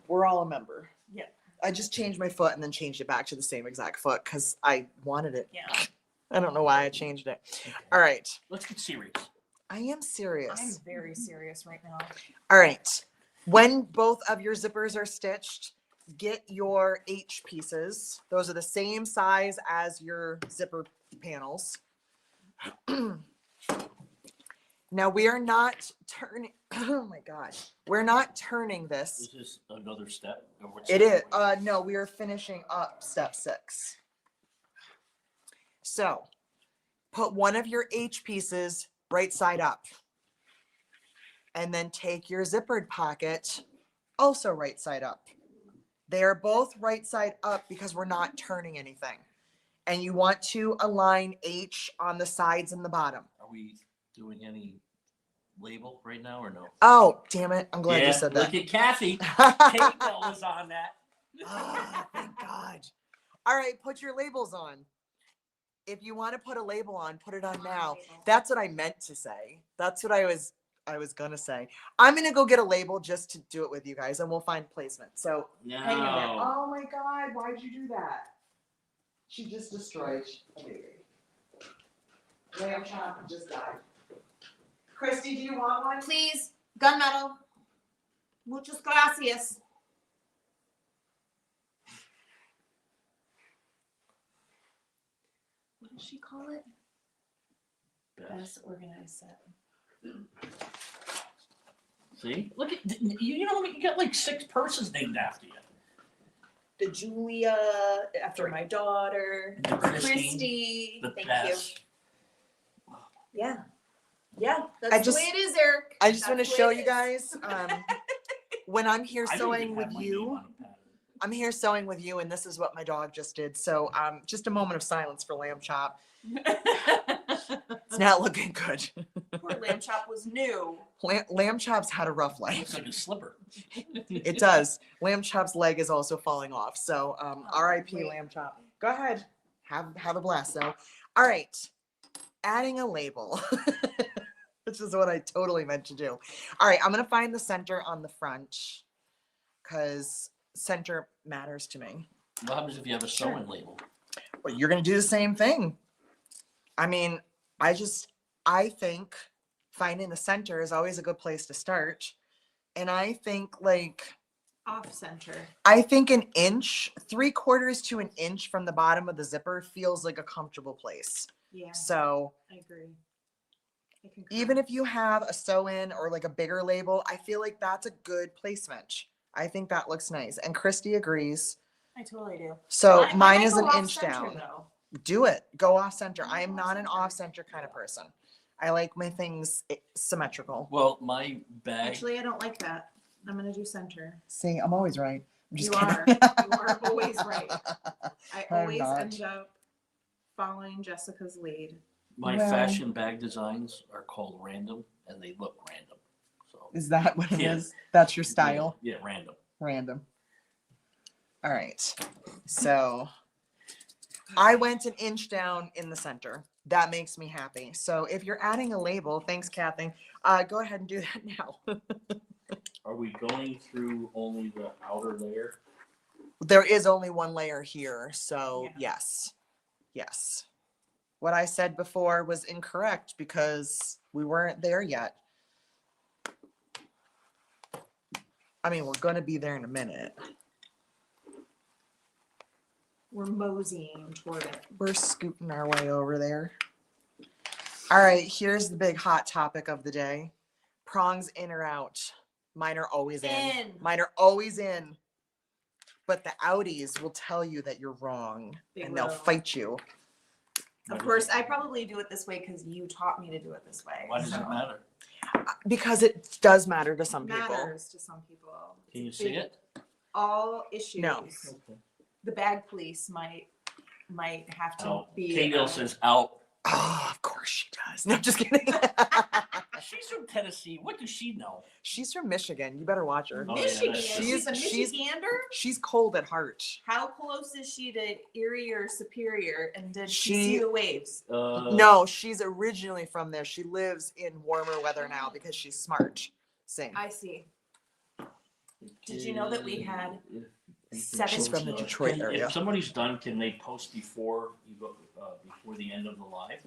We're all a member. Yeah. I just changed my foot and then changed it back to the same exact foot because I wanted it. Yeah. I don't know why I changed it. All right. Let's get serious. I am serious. I'm very serious right now. All right. When both of your zippers are stitched, get your H pieces. Those are the same size as your zipper panels. Now we are not turning, oh my gosh, we're not turning this. Is this another step? Or what's It the- is, no, we are finishing up step 6. So put one of your H pieces right side up. And then take your zippered pocket also right side up. They are both right side up because we're not turning anything. And you want to align H on the sides and the bottom. Are we doing any label right now or no? Oh, damn it. I'm glad yeah, you said that. look at Kathy. Kate was on that. Oh, thank God. All right, put your labels on. If you want to put a label on, put it on now. That's what I meant to say. That's what I was gonna say. I'm gonna go get a label just to do it with you guys, and we'll find placement. So No. hang in there. Oh my God, why'd you do that? She just destroyed a baby. Lamb chop just died. Christy, do you want one? Please, gunmetal. Muchas gracias. What does she call it? Best organized set. See, look at you know you got like 6 persons named after you. The Julia, after my daughter. The Christy. The Thank best. you. Yeah. Yeah, I that's just- the way it is, Eric. I just want to That's the show way it you is. guys, when I'm here I don't sewing even with have my name you, on a pattern. I'm here sewing with you, and this is what my dog just did. So, just a moment of silence for Lamb Chop. It's not looking good. Poor Lamb Chop was new. Lamb Chop's had a rough life. Looks like a slipper. It does. Lamb Chop's leg is also falling off. So, R.I.P. wait. Lamb Chop. Go ahead. Have a blast. So, all right. Adding a label, which is what I totally meant to do. All right. I'm going to find the center on the front because center matters to me. What happens if you have a sewing label? Well, you're going to do the same thing. I mean, I think finding the center is always a good place to start. And I think Off center. I think an inch, 3/4 to an inch from the bottom of the zipper feels like a comfortable place. Yeah, So I agree. I concur. even if you have a sew-in or like a bigger label, I feel like that's a good placement. I think that looks nice. And Christy agrees. I totally do. So I mine might is go an off inch center, down. though. Do it. Go off center. I am Off not an center. off center kind of person. I like my things symmetrical. Well, my bag. Actually, I don't like that. I'm gonna do center. See, I'm always right. I'm just You are. kidding. You are always right. I I'm always not. end up following Jessica's lead. My Well- fashion bag designs are called random, and they look random. So Is that what it Yeah. is? That's your style? Yeah, random. Random. All right. So I went an inch down in the center. That makes me happy. So if you're adding a label, thanks, Kathy. Go ahead and do that now. Are we going through only the outer layer? There is only one layer here. So Yeah. yes. Yes. What I said before was incorrect because we weren't there yet. I mean, we're going to be there in a minute. We're moseying toward it. We're scooting our way over there. All right, here's the big hot topic of the day. Prongs in or out? Mine are always in. In. Mine are always in. But the outies will tell you that you're wrong They and they'll will. fight you. Of course, I probably do it this way because you taught me to do it this way. Why does so it matter? Because it does matter to some people. Matters to some people. Can you It's see big- it? All issues. No. The bag police might have to Oh, be. K-Dale says out. Oh, of course she does. No, I'm just kidding. She's from Tennessee. What does she know? She's from Michigan. You better watch her. Oh, yeah, Michigan. that's true. She's a She's- Michigander. She's cold at heart. How close is she to Erie or Superior? And did she She- see the waves? No, she's originally from there. She lives in warmer weather now because she's smart. Same. I see. Did you know that we had She's 17? from the Detroit Can- area. If somebody's done, can they post before you go before the end of the live?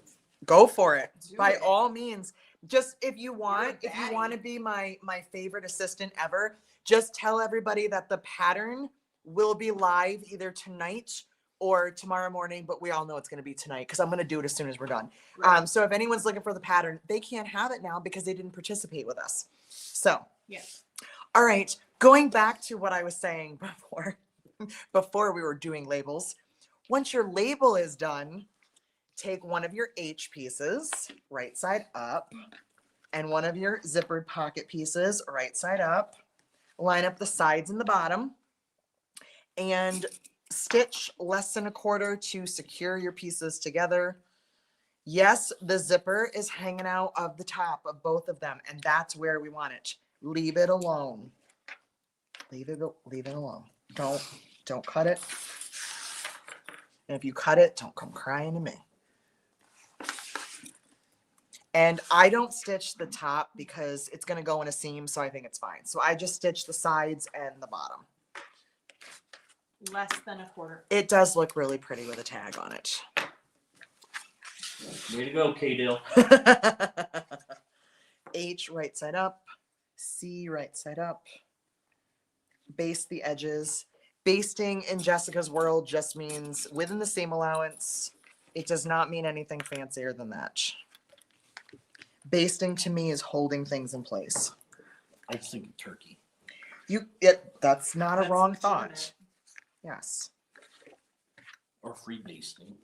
Go for it. Do By it. all means. Just if you want, a if you want to baddie. be my favorite assistant ever, just tell everybody that the pattern will be live either tonight or tomorrow morning, but we all know it's going to be tonight because I'm going to do it as soon as we're done. Right. So if anyone's looking for the pattern, they can't have it now because they didn't participate with us. So, Yeah. all right, going back to what I was saying before we were doing labels. Once your label is done, take one of your H pieces, right side up, and one of your zippered pocket pieces, right side up. Line up the sides and the bottom, and stitch less than 1/4 to secure your pieces together. Yes, the zipper is hanging out of the top of both of them, and that's where we want it. Leave it alone. Leave it alone. Don't cut it. And if you cut it, don't come crying to me. And I don't stitch the top because it's going to go in a seam, so I think it's fine. So I just stitch the sides and the bottom. Less than 1/4. It does look really pretty with a tag on it. Way to go, K-Dale. H right side up, C right side up. Baste the edges. Basting in Jessica's world just means within the seam allowance. It does not mean anything fancier than that. Basting to me is holding things in place. I was thinking turkey. That's not a That's wrong legitimate. thought. Yes. Or free basting.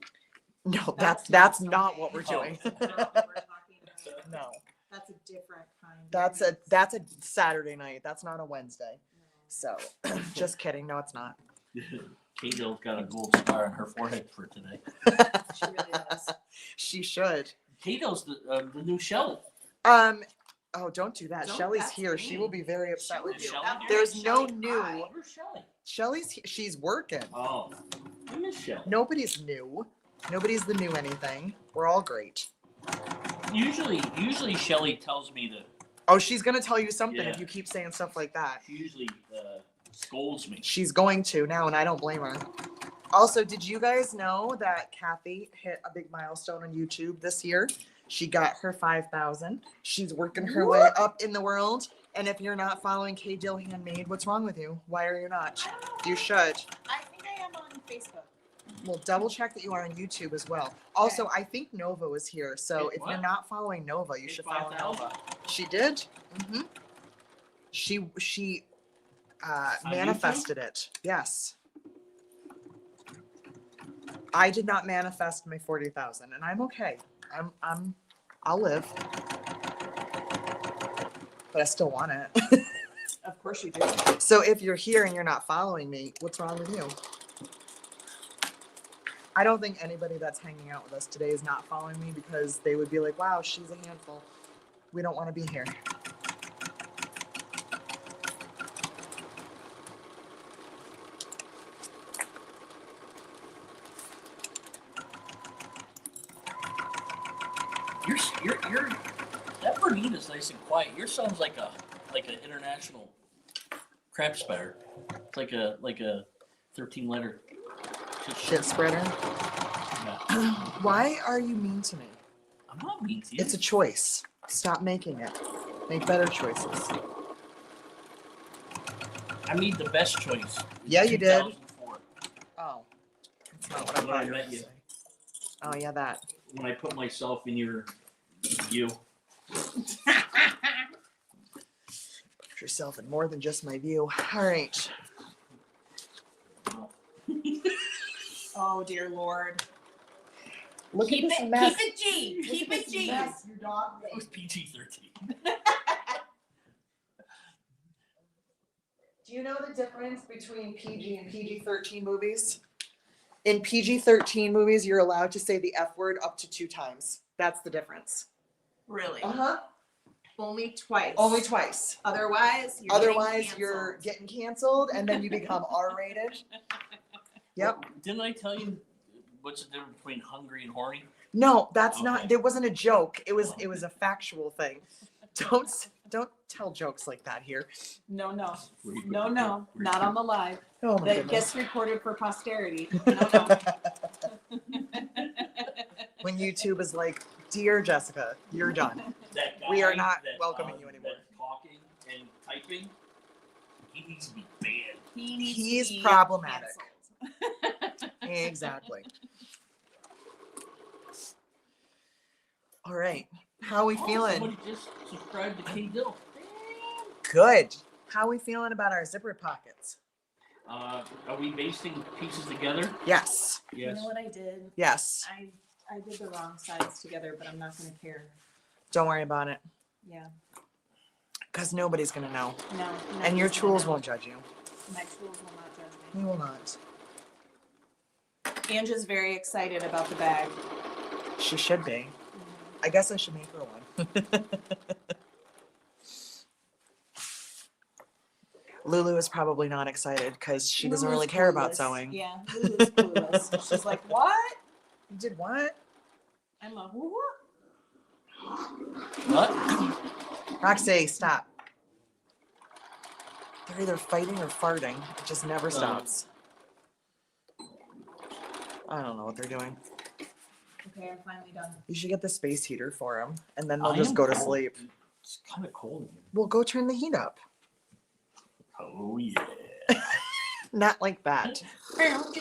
No, That's that's not not okay. what we're Oh. doing. Not what we're talking about. No. That's a different kind. of That's a Saturday night. That's not a Wednesday. No. So just kidding. No, it's not. Kate-Dale's got a gold star on her forehead for today. She really does. She should. Kate-Dale's the new Shelley. Oh, don't do that. Don't- Shelly's that's here. She mean. will be very upset She with would you. Shelley that here? There's makes no Shelly new. cry. Where's Shelley? She's working. Oh, I miss Shelley. Nobody's new. Nobody's the new anything. We're all great. Usually Shelley tells me to. Oh, she's gonna tell you something if Yeah. you keep saying stuff like that. She usually scolds me. She's going to now, and I don't blame her. Also, did you guys know that Kathy hit a big milestone on YouTube this year? She got her 5,000. She's working her way up in the world. And if you're not following K. Dill Handmade, what's wrong with you? Why are you not? I don't know. You should. I think I am on Facebook. Well, double check that you are on YouTube as well. Also, I think Nova was here. So Hit if you're what? not following Nova, you Hit should follow 5,000? Nova. She did. Mm-hmm. She manifested it. Yes. I did not manifest my 40,000, and I'm okay. I'll live. But I still want it. Of course you do. So if you're here and you're not following me, what's wrong with you? I don't think anybody that's hanging out with us today is not following me because they would be like, wow, she's a handful. We don't want to be here. You're that Bernina's nice and quiet. Yours sounds like an international crap spider. It's like a 13-letter Shit spreader. Yeah. Why are you mean to me? I'm not mean to you. It's a choice. Stop making it. Make better choices. I made the best choice. Yeah, you did. 2004, Oh, that's not what I When thought I you were met gonna you. say. Oh yeah, that. when I put myself in your view. Put yourself in more than just my view. All right. Oh dear Lord. Look Keep at this it, mess. keep it G. Look Keep at it this G. mess your dog It made. was PG-13. Do you know the difference between PG and PG-13 movies? In PG-13 movies, you're allowed to say the F word up to 2 times. That's the difference. Really? Uh-huh. Only twice. Only twice. Otherwise, You're getting canceled and then you become R-rated. Yep. Didn't I tell you what's the difference between hungry and horny? No, that's Okay. not. There wasn't a joke. It was Oh. a factual thing. Don't tell jokes like that here. No, no, Were you- no, no, were you- not on the live. Oh my That goodness. gets recorded for posterity. No, no. When YouTube is like, "Dear Jessica, you're done." That guy We are not that, welcoming you anymore. That's talking and typing, he needs to be banned. He needs He's to be problematic. canceled. Exactly. All right. How we Oh, feeling? Somebody just subscribed to King Dill. Good. How we feeling about our zipper pockets? Are we basting pieces together? Yes. You Yes. know what I did? Yes. I did the wrong sides together, but I'm not gonna care. Don't worry about it. Yeah. Because nobody's gonna know. No. And your nobody's tools gonna know. won't judge you. My tools will not judge They me. will not. Angie's very excited about the bag. She should be. I guess I should make her one. Lulu is probably not excited because she doesn't really Lulu's care about clueless. sewing. Yeah, Lulu's clueless. She's like, what? You did what? I'm a who? What? Roxy, stop. They're either fighting or farting. It just never stops. I don't know what they're doing. Okay, I'm finally done. You should get the space heater for them, and then I they'll just am go to cold. sleep. It's kind of cold in here. Well, go turn the heat up. Oh yeah. Not like that. I asked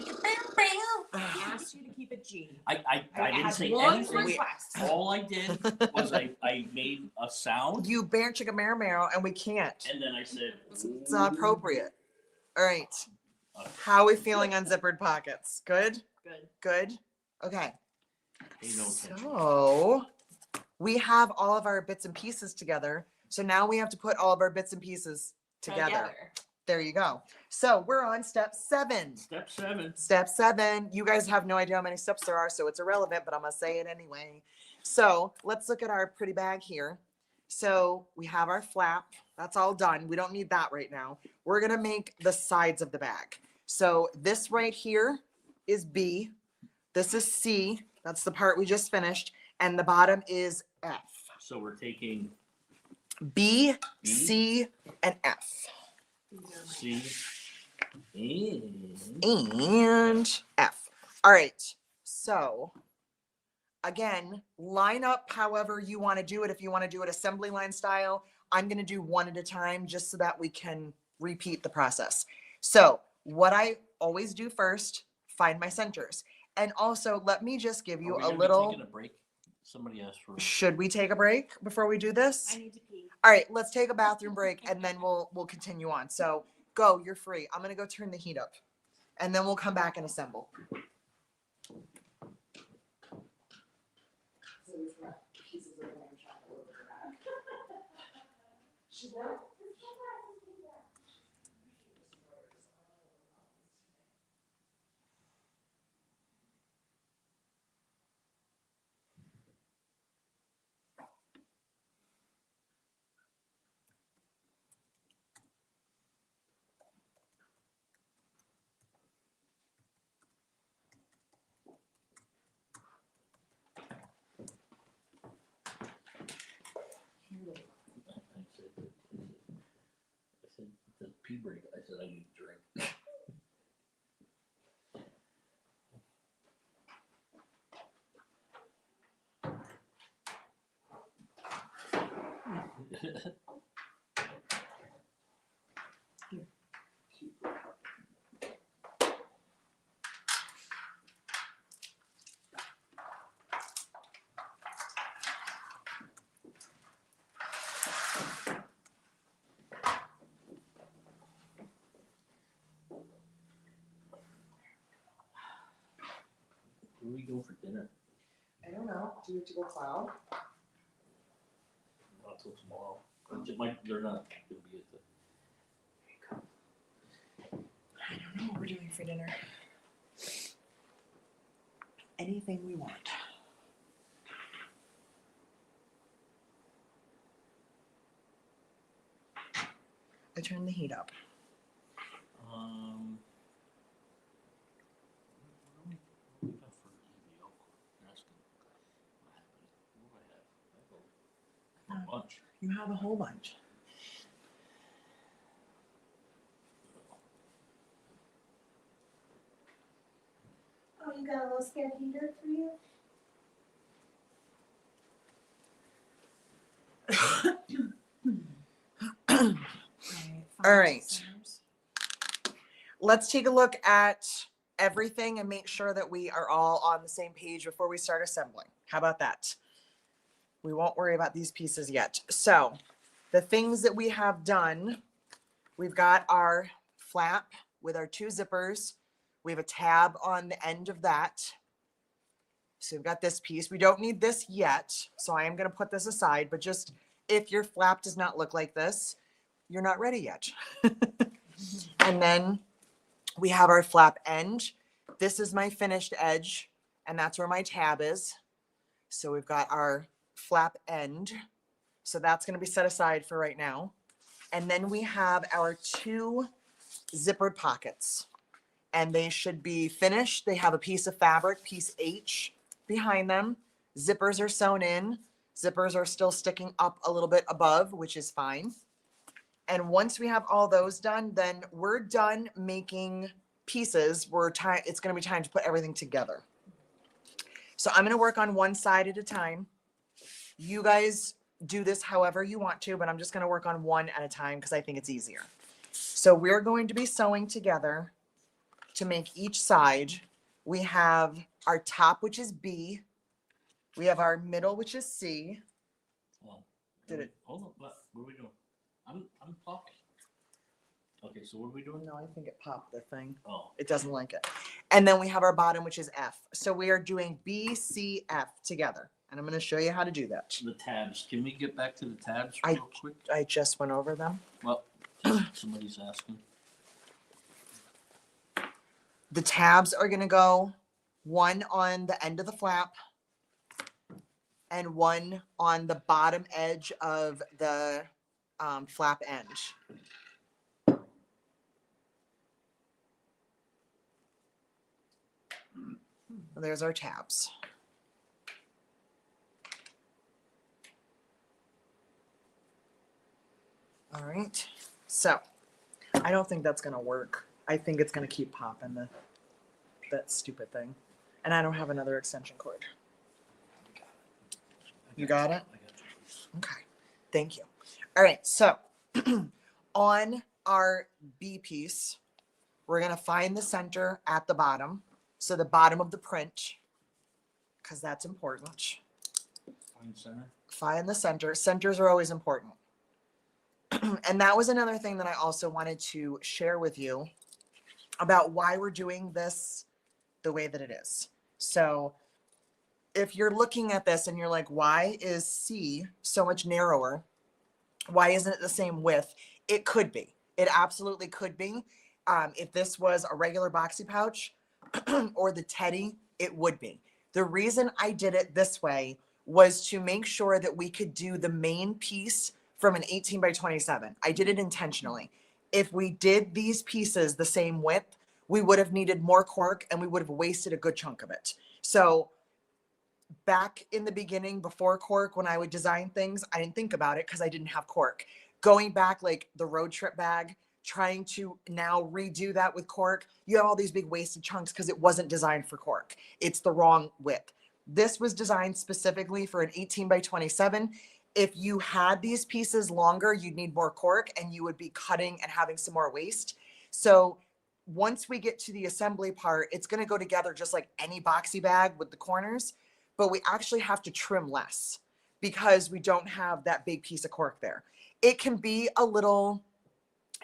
you to keep it G. I didn't had say one anything. request. All I did was I made a sound You bear chicka marrow, and we can't. and then I said It's not appropriate. All right. Okay. How are we feeling on zippered pockets? Good? Good. Good? Okay. Pay no attention. So we have all of our bits and pieces together. So now we have to put all of our bits and pieces together. There you go. So we're on step 7. Step 7. Step 7. You guys have no idea how many steps there are, so it's irrelevant, but I'm going to say it anyway. So let's look at our pretty bag here. So we have our flap. That's all done. We don't need that right now. We're going to make the sides of the bag. So this right here is B. This is C. That's the part we just finished. And the bottom is F. So we're taking B, C, and F. C and And F. All right. So again, line up however you want to do it. If you want to do it assembly line style, I'm going to do one at a time just so that we can repeat the process. So what I always do first, find my centers. And also let me just give you Are we a gonna be little, taking a break? Somebody asked for. should we take a break before we do this? I need to pee. All right, let's take a bathroom break and then we'll continue on. So go, you're free. I'm gonna go turn the heat up and then we'll come back and assemble. I said the pee break. I said I need a drink. Where do we go for dinner? I don't know. Do you have to go plow? Not till tomorrow. They're not gonna be at the. I don't know what we're doing for dinner. Anything we want. I turned the heat up. What do we got for EVO? You're asking what happened. What do I have? I have a bunch. You have a whole bunch. Oh, you got a little spare heater for you? All right. Let's take a look at everything and make sure that we are all on the same page before we start assembling. How about that? We won't worry about these pieces yet. So the things that we have done, we've got our flap with our 2 zippers. We have a tab on the end of that. So we've got this piece. We don't need this yet, so I am going to put this aside, but just if your flap does not look like this, you're not ready yet. And then we have our flap end. This is my finished edge, and that's where my tab is. So we've got our flap end. So that's going to be set aside for right now. And then we have our 2 zippered pockets, and they should be finished. They have a piece of fabric, piece H, behind them. Zippers are sewn in. Zippers are still sticking up a little bit above, which is fine. And once we have all those done, then we're done making pieces. It's going to be time to put everything together. So I'm going to work on one side at a time. You guys do this however you want to, but I'm just gonna work on one at a time because I think it's easier. So we're going to be sewing together to make each side. We have our top, which is B. We have our middle, which is C. Well, Did it- Hold on, what are we doing? I'm talking. Okay, so what are we doing? No, I think it popped the thing. Oh, It doesn't like it. And then we have our bottom, which is F. So we are doing B, C, F together. And I'm going to show you how to do that. the tabs. Can we get back to the tabs I- real quick? I just went over them. Well, somebody's asking. The tabs are going to go one on the end of the flap and one on the bottom edge of the flap end. There's our tabs. All right, so I don't think that's gonna work. I think it's gonna keep popping that stupid thing. And I don't have another extension cord. You got it? I got you. Okay, thank you. All right, so on our B piece, we're gonna find the center at the bottom. So the bottom of the print, because that's important. Find center. Find the center. Centers are always important. And that was another thing that I also wanted to share with you about why we're doing this the way that it is. So if you're looking at this and you're like, why is C so much narrower? Why isn't it the same width? It could be. It absolutely could be. If this was a regular boxy pouch or the Teddy, it would be. The reason I did it this way was to make sure that we could do the main piece from an 18 by 27. I did it intentionally. If we did these pieces the same width, we would have needed more cork and we would have wasted a good chunk of it. So back in the beginning, before cork, when I would design things, I didn't think about it because I didn't have cork. Going back like the road trip bag, trying to now redo that with cork, you have all these big wasted chunks because it wasn't designed for cork. It's the wrong width. This was designed specifically for an 18 by 27. If you had these pieces longer, you'd need more cork and you would be cutting and having some more waste. So once we get to the assembly part, it's going to go together just like any boxy bag with the corners, but we actually have to trim less because we don't have that big piece of cork there. It can be a little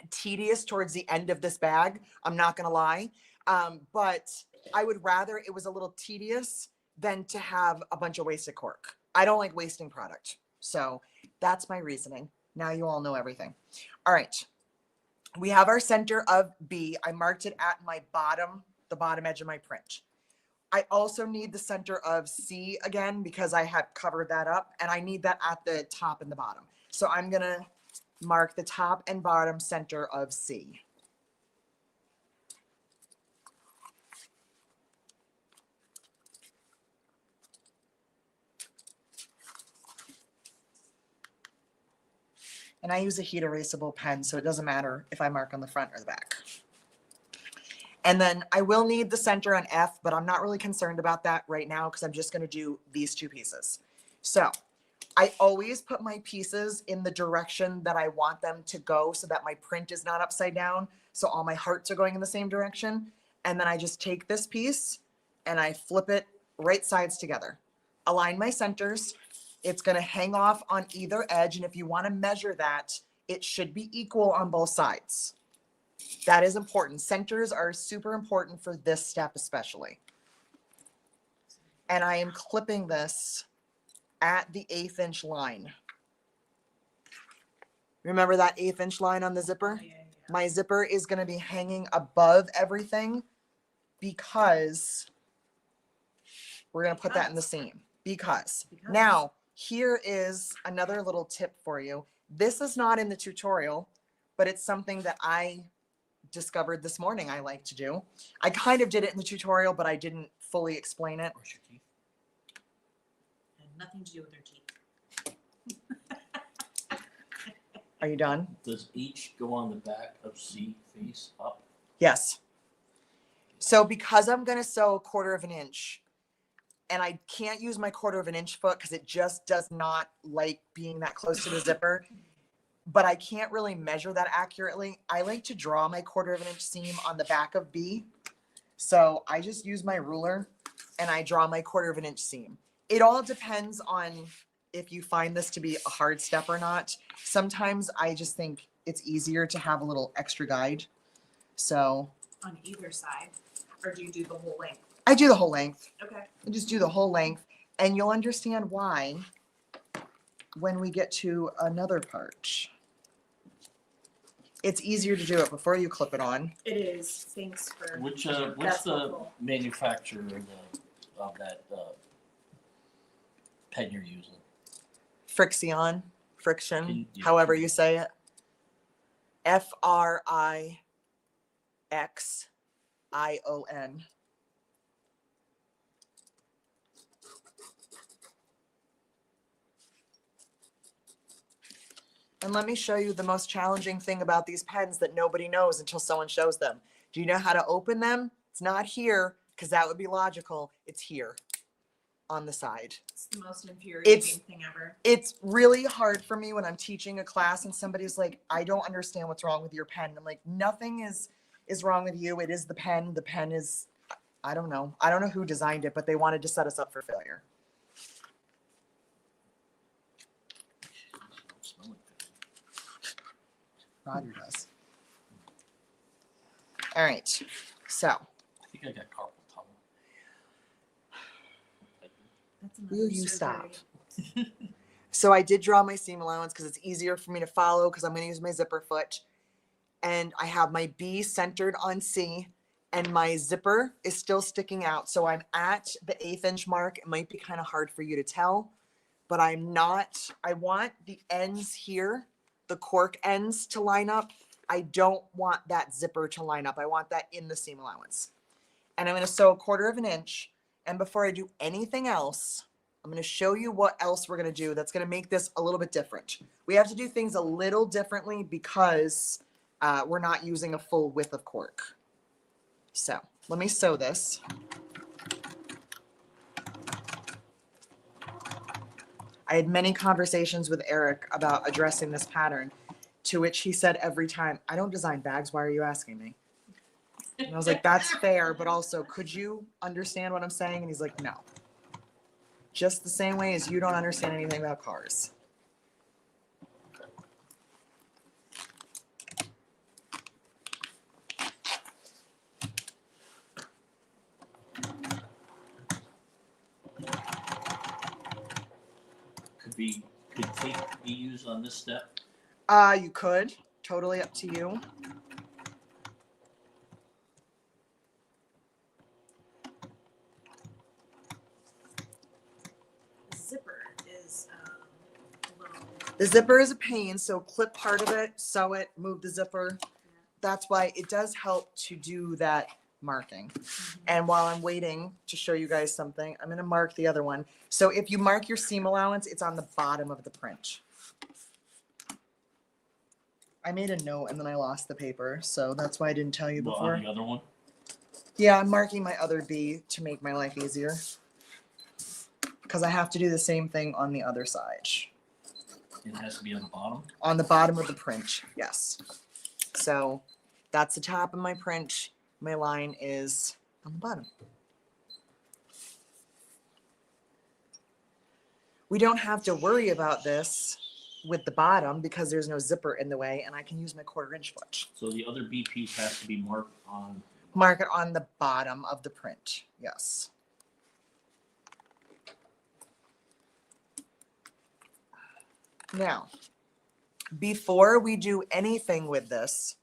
tedious towards the end of this bag, I'm not going to lie, but I would rather it was a little tedious than to have a bunch of wasted cork. I don't like wasting product. So that's my reasoning. Now you all know everything. All right. We have our center of B. I marked it at my bottom, the bottom edge of my print. I also need the center of C again because I had covered that up and I need that at the top and the bottom. So I'm going to mark the top and bottom center of C. And I use a heat erasable pen, so it doesn't matter if I mark on the front or the back. And then I will need the center on F, but I'm not really concerned about that right now because I'm just going to do these two pieces. So I always put my pieces in the direction that I want them to go so that my print is not upside down. So all my hearts are going in the same direction. And then I just take this piece and I flip it right sides together. Align my centers. It's going to hang off on either edge. And if you want to measure that, it should be equal on both sides. That is important. Centers are super important for this step especially. And I am clipping this at the 1/8 inch line. Remember that 1/8 inch line on the zipper? Yeah. My zipper is going to be hanging above everything because we're going to put that in the seam. Because. Now, here is another little tip for you. This is not in the tutorial, but it's something that I discovered this morning I like to do. I kind of did it in the tutorial, but I didn't fully explain it. Brush your teeth. Had nothing to do with her teeth. Are you done? Does each go on the back of C face up? Yes. So because I'm going to sew 1/4 inch, and I can't use my 1/4 inch foot because it just does not like being that close to the zipper. But I can't really measure that accurately. I like to draw my 1/4 inch seam on the back of B. So I just use my ruler and I draw my 1/4 inch seam. It all depends on if you find this to be a hard step or not. Sometimes I just think it's easier to have a little extra guide. So On either side, or do you do the whole length? I do the whole length. Okay. I just do the whole length, and you'll understand why when we get to another part. It's easier to do it before you clip it on. It is. Thanks for. What's That's the helpful. manufacturer of that pen you're using? Frixion, Can friction, you- however you say it. Frixion. And let me show you the most challenging thing about these pens that nobody knows until someone shows them. Do you know how to open them? It's not here, because that would be logical. It's here on the side. It's the most infuriating It's- thing ever. It's really hard for me when I'm teaching a class and somebody's like, I don't understand what's wrong with your pen. I'm like, nothing is wrong with you. It is the pen. The pen is, I don't know. I don't know who designed it, but they wanted to set us up for failure. Roger does. All right. So I think I got carpal tunnel. That's another will you stop? surgery. So I did draw my seam allowance because it's easier for me to follow because I'm going to use my zipper foot. And I have my B centered on C and my zipper is still sticking out. So I'm at the 1/8 inch mark. It might be kind of hard for you to tell, but I'm not. I want the ends here, the cork ends to line up. I don't want that zipper to line up. I want that in the seam allowance. And I'm going to sew 1/4 inch. And before I do anything else, I'm going to show you what else we're going to do that's going to make this a little bit different. We have to do things a little differently because we're not using a full width of cork. So let me sew this. I had many conversations with Eric about addressing this pattern, to which he said every time, I don't design bags, why are you asking me? And I was like, that's fair, but also, could you understand what I'm saying? And he's like, no. Just the same way as you don't understand anything about cars. Could tape be used on this step? You could, totally up to you. Zipper is a little. The zipper is a pain, so clip part of it, sew it, move the zipper. That's why it does help to do that marking. And while I'm waiting to show you guys something, I'm gonna mark the other one. So if you mark your seam allowance, it's on the bottom of the print. I made a note and then I lost the paper, so that's why I didn't tell you Well, before. on the other one? Yeah, I'm marking my other B to make my life easier. Because I have to do the same thing on the other side. It has to be on the bottom? On the bottom of the print, yes. So that's the top of my print. My line is on the bottom. We don't have to worry about this with the bottom because there's no zipper in the way and I can use my 1/4 inch foot. So the other B piece has to be marked on. Mark it on the bottom of the print, yes. Now, before we do anything with this,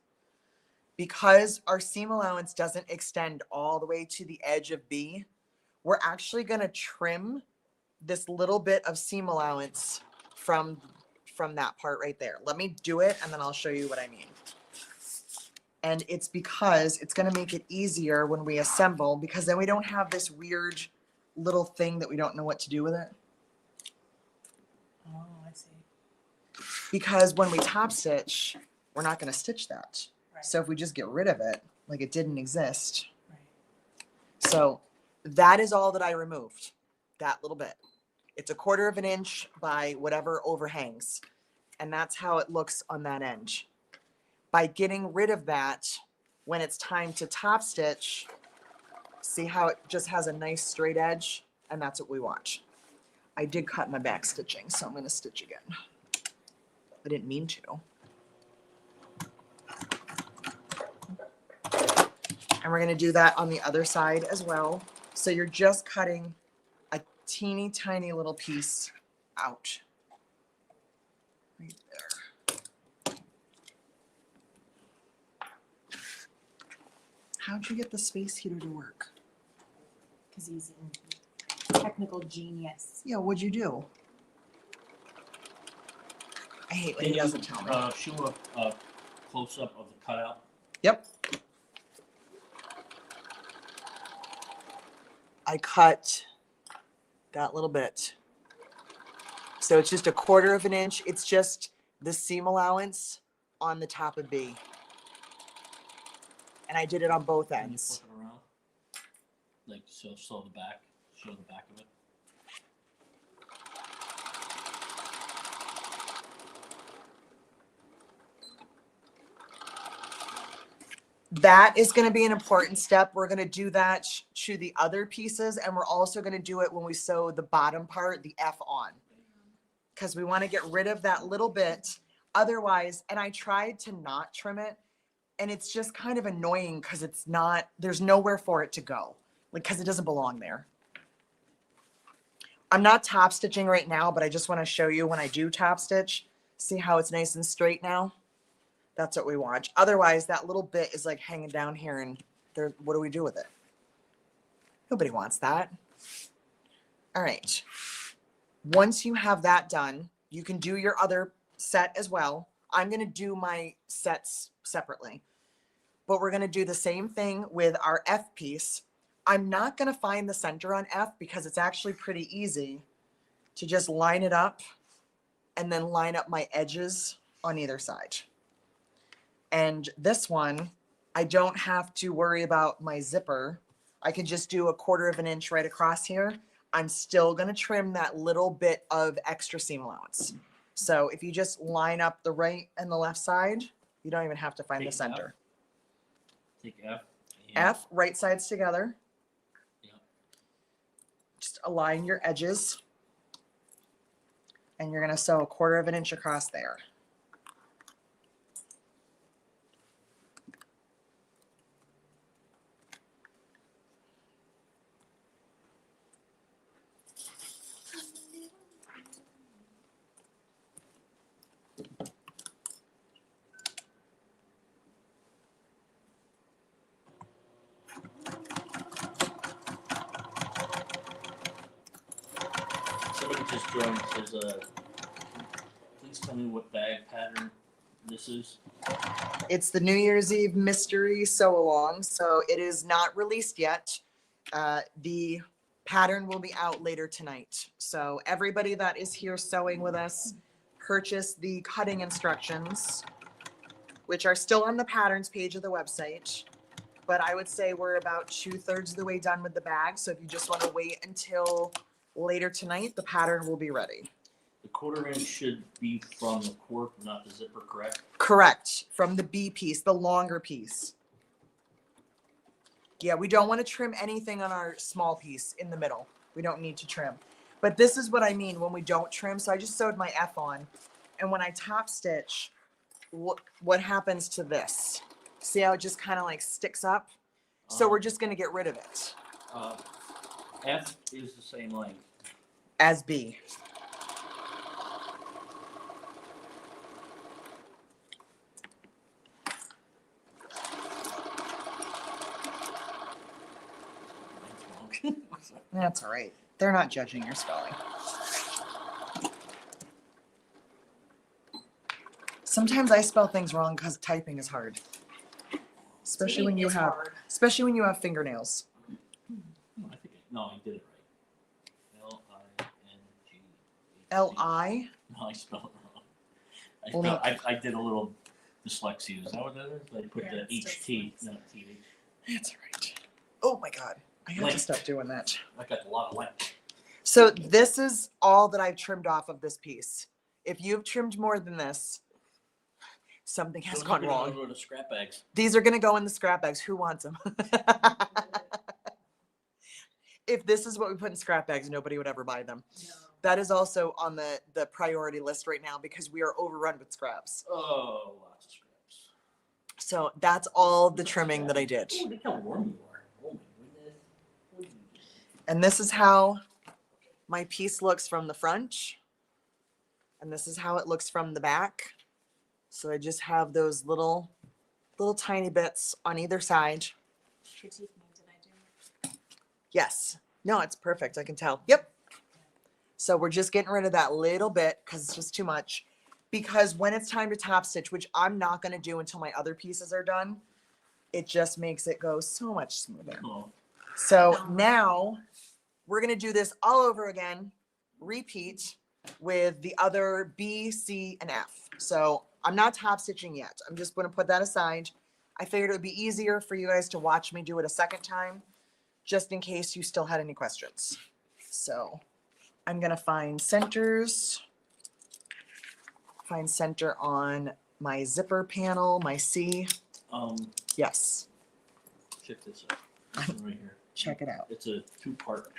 because our seam allowance doesn't extend all the way to the edge of B, we're actually going to trim this little bit of seam allowance from that part right there. Let me do it and then I'll show you what I mean. And it's because it's going to make it easier when we assemble, because then we don't have this weird little thing that we don't know what to do with it. Oh, I see. Because when we top stitch, we're not going to stitch that. Right. So if we just get rid of it, like it didn't exist. Right. So that is all that I removed. that little bit. It's 1/4 of an inch by whatever overhangs. And that's how it looks on that end. By getting rid of that, when it's time to top stitch, see how it just has a nice straight edge? And that's what we want. I did cut my back stitching, so I'm gonna stitch again. I didn't mean to. And we're gonna do that on the other side as well. So you're just cutting a teeny tiny little piece out. Right there. How'd you get the space heater to work? Because he's a technical genius. Yeah, what'd you do? I hate when he doesn't tell me. Show a close-up of the cutout. Yep. I cut that little bit. So it's just 1/4 of an inch. It's just the seam allowance on the top of B. And I did it on both Can you ends. flip it around? Like, so show the back of it. That is going to be an important step. We're going to do that to the other pieces, and we're also going to do it when we sew the bottom part, the F on, because we want to get rid of that little bit. Otherwise, and I tried to not trim it, and it's just kind of annoying because it's not, there's nowhere for it to go, like, because it doesn't belong there. I'm not top stitching right now, but I just want to show you when I do top stitch. See how it's nice and straight now? That's what we want. Otherwise, that little bit is like hanging down here, and there, what do we do with it? Nobody wants that. All right. Once you have that done, you can do your other set as well. I'm going to do my sets separately, but we're going to do the same thing with our F piece. I'm not going to find the center on F because it's actually pretty easy to just line it up and then line up my edges on either side. And this one, I don't have to worry about my zipper. I can just do 1/4 of an inch right across here. I'm still going to trim that little bit of extra seam allowance. So if you just line up the right and the left side, you don't even have to find the center. Take F. F, right sides together. Yeah. Just align your edges. And you're going to sew 1/4 of an inch across there. Somebody just joined. There's a. Please tell me what bag pattern this is. It's the New Year's Eve mystery sew along, so it is not released yet. The pattern will be out later tonight. So everybody that is here sewing with us, purchase the cutting instructions, which are still on the patterns page of the website. But I would say we're about 2/3 of the way done with the bag. So if you just want to wait until later tonight, the pattern will be ready. The 1/4 inch should be from the cork, not the zipper, correct? Correct. From the B piece, the longer piece. Yeah, we don't want to trim anything on our small piece in the middle. We don't need to trim. But this is what I mean when we don't trim. So I just sewed my F on. And when I top stitch, what happens to this? See how it just kind of like sticks up? So we're just going to get rid of it. F is the same length. As B. That's all right. They're not judging your spelling. Sometimes I spell things wrong because typing is hard. Especially when you have fingernails. No, I did it right. L-I-N-G. L-I? No, I spelled it wrong. I did a little dyslexia. Is that what that is? I put the H-T, not T-H. That's all right. Oh my God. I have to Length. stop doing that. I got a lot of length. So this is all that I've trimmed off of this piece. If you've trimmed more than this, something has So gone you're gonna wrong. go to scrap bags. These are gonna go in the scrap bags. Who wants them? If this is what we put in scrap bags, nobody would ever buy them. No. That is also on the priority list right now because we are overrun with scraps. Oh, lots of scraps. So that's all the trimming that I did. Oh, look how warm you are. Oh my goodness. And this is how my piece looks from the front. And this is how it looks from the back. So I just have those little tiny bits on either side. Critique me, did I do it? Yes. No, it's perfect. I can tell. Yep. So we're just getting rid of that little bit because it's just too much. Because when it's time to top stitch, which I'm not going to do until my other pieces are done, it just makes it go so much smoother. Oh, So now we're going to do this all over again, repeat with the other B, C, and F. So I'm not top stitching yet. I'm just going to put that aside. I figured it would be easier for you guys to watch me do it a second time, just in case you still had any questions. So I'm going to find centers, find center on my zipper panel, my C. Yes, check this out. This one right here. check it out. It's a two-part.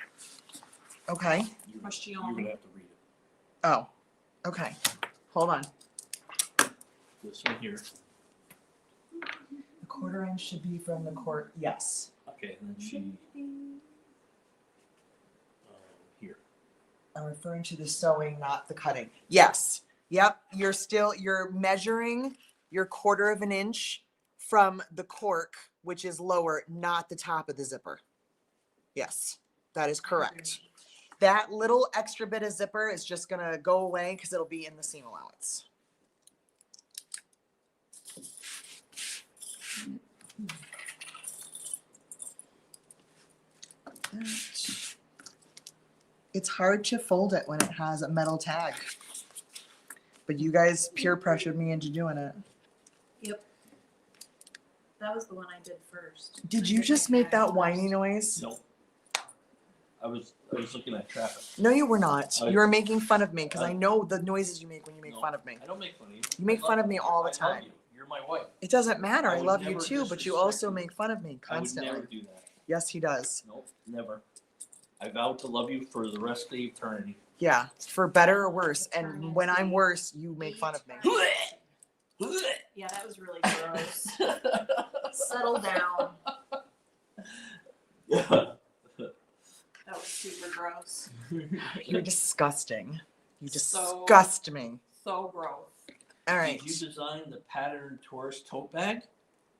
Okay. You're Question. gonna have to read it. Oh, okay. Hold on. This one here. The quarter inch should be from the court. Yes. Okay, and then she. Here. I'm referring to the sewing, not the cutting. Yes. Yep. You're measuring your quarter of an inch from the cork, which is lower, not the top of the zipper. Yes, that is correct. That little extra bit of zipper is just gonna go away because it'll be in the seam allowance. It's hard to fold it when it has a metal tag. But you guys peer pressured me into doing it. Yep. That was the one I did first. Did you just make that whiny noise? No. I was looking at traffic. No, you were not. I- You were making fun of me because I I- know the noises you make when you make No. fun of me. I don't make fun of you. You make I love fun of me you. all the I love time. you. You're my wife. It doesn't matter. I I would love you never too, but you disrespect also you. make fun of me I would constantly. never do that. Yes, he does. Nope, never. I vow to love you for the rest of the eternity. Yeah, for better or worse. And when I'm worse, you make fun of me. Yeah, that was really gross. Settle down. That was super gross. You're disgusting. You So- disgust me. So gross. All right. Did you design the patterned tourist tote bag?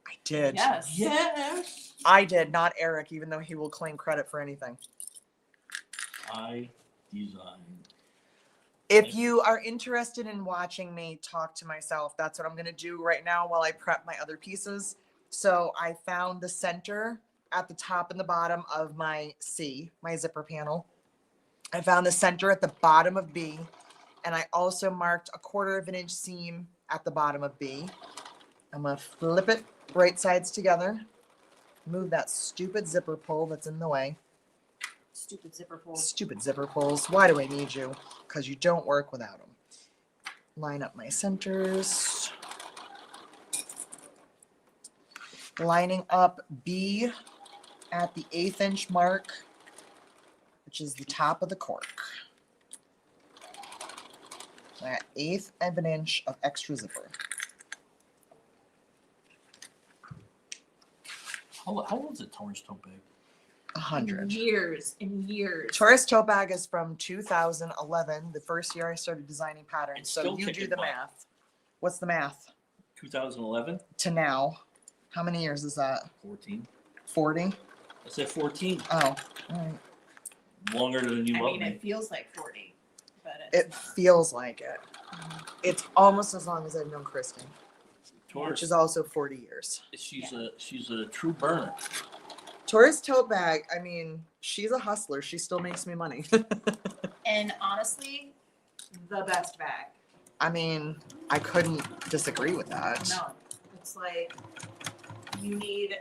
I did. Yes. Yes. I did, not Eric, even though he will claim credit for anything. I designed. If you are interested in watching me talk to myself, that's what I'm going to do right now while I prep my other pieces. So I found the center at the top and the bottom of my C, my zipper panel. I found the center at the bottom of B. And I also marked a quarter of an inch seam at the bottom of B. I'm going to flip it right sides together. Move that stupid zipper pull that's in the way. Stupid zipper pull. Stupid zipper pulls. Why do I need you? Because you don't work without them. Line up my centers. Lining up B at the 1/8 inch mark, which is the top of the cork. So I got 1/8 of an inch of extra zipper. How old is a tourist tote bag? 100. Years and years. Tourist tote bag is from 2011, the first year I started designing patterns. It's So still you do kicking the butt. math. What's the math 2011? to now? How many years is that? 14. 40? I said 14. Oh, all right. Longer than you I love mean, me. it feels like 40, but it's It feels like it. It's almost as long as I've known Kristen, which Tourist, is also 40 years. she's a true burner. Tourist tote bag, I mean, she's a hustler. She still makes me money. And honestly, the best bag. I mean, I couldn't disagree with that. No, it's like you need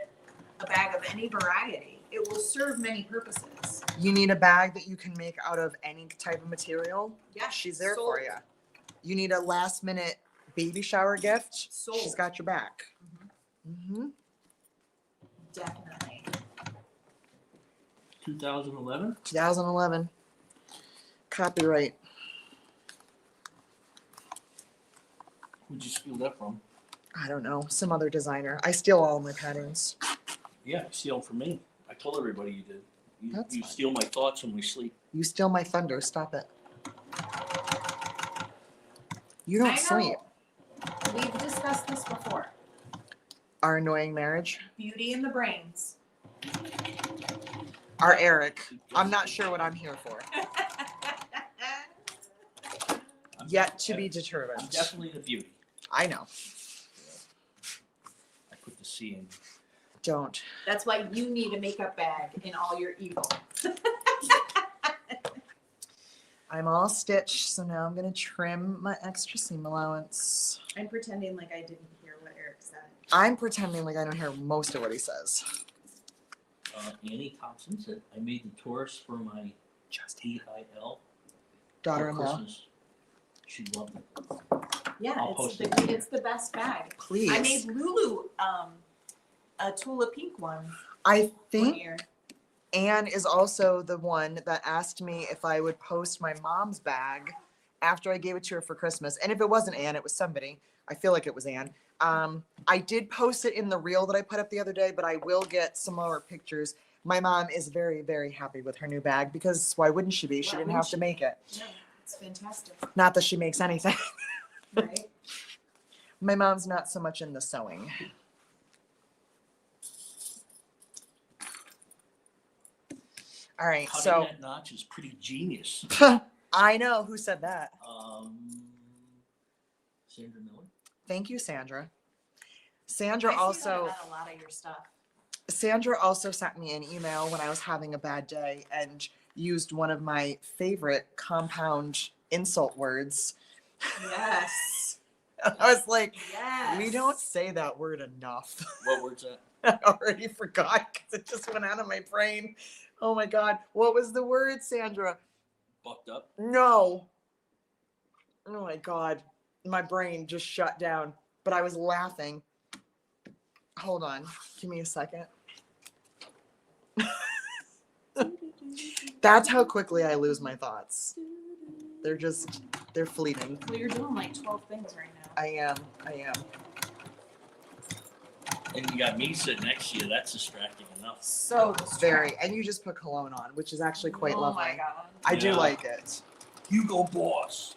a bag of any variety. it will serve many purposes. You need a bag that you can make out of any type of material. Yeah, She's there sold. for you. You need a last minute baby shower gift. Sold. She's got your back. Mhm. Mm-hmm. Definitely. 2011? 2011. Copyright. Who'd you steal that from? I don't know. Some other designer. I steal all my patterns. Yeah, you steal from me. I told everybody you did. That's You fine. steal my thoughts when we sleep. You steal my thunder. Stop it. You I don't sleep. know. We've discussed this before. Our annoying marriage. Beauty in the brains. Our Eric. I'm not sure what I'm here for. Yet to be I'm determined. definitely the beauty. I know. I put the C in. Don't. That's why you need a makeup bag in all your evil. I'm all stitched, so now I'm gonna trim my extra seam allowance. I'm pretending like I didn't hear what Eric said. I'm pretending like I don't hear most of what he says. Annie Thompson said, I made the Taurus for my Just TIL for daughter-in-law, Christmas. She loved it. Yeah, I'll it's post it's the best bag. please. I made Lulu a Tula pink one I one think year. Anne is also the one that asked me if I would post my mom's bag after I gave it to her for Christmas. And if it wasn't Anne, it was somebody. I feel like it was Anne. I did post it in the reel that I put up the other day, but I will get some more pictures. My mom is very, very happy with her new bag because why wouldn't she be? She Why didn't wouldn't have to she? make it. No, it's fantastic, Not that she makes anything. right? My mom's not so much in the sewing. All right, Cutting so that notch is pretty genius. I know who said that. Sandra Miller. Thank you, Sandra. I Sandra see that also about a lot of your stuff. Sandra also sent me an email when I was having a bad day and used one of my favorite compound insult words. Yes. I was like, Yes. we don't say that word enough. What word's that? I already forgot because it just went out of my brain. Oh my God. What was the word, Sandra? Bucked up. No. Oh my God. My brain just shut down, but I was laughing. Hold on. Give me a second. That's how quickly I lose my thoughts. They're fleeting. Well, you're doing like 12 things right now. I am. And you got me sitting next to you. That's distracting enough. So Very. And you just put cologne on, which is actually quite oh lovely. my God. I do Yeah. like it. You go, boss.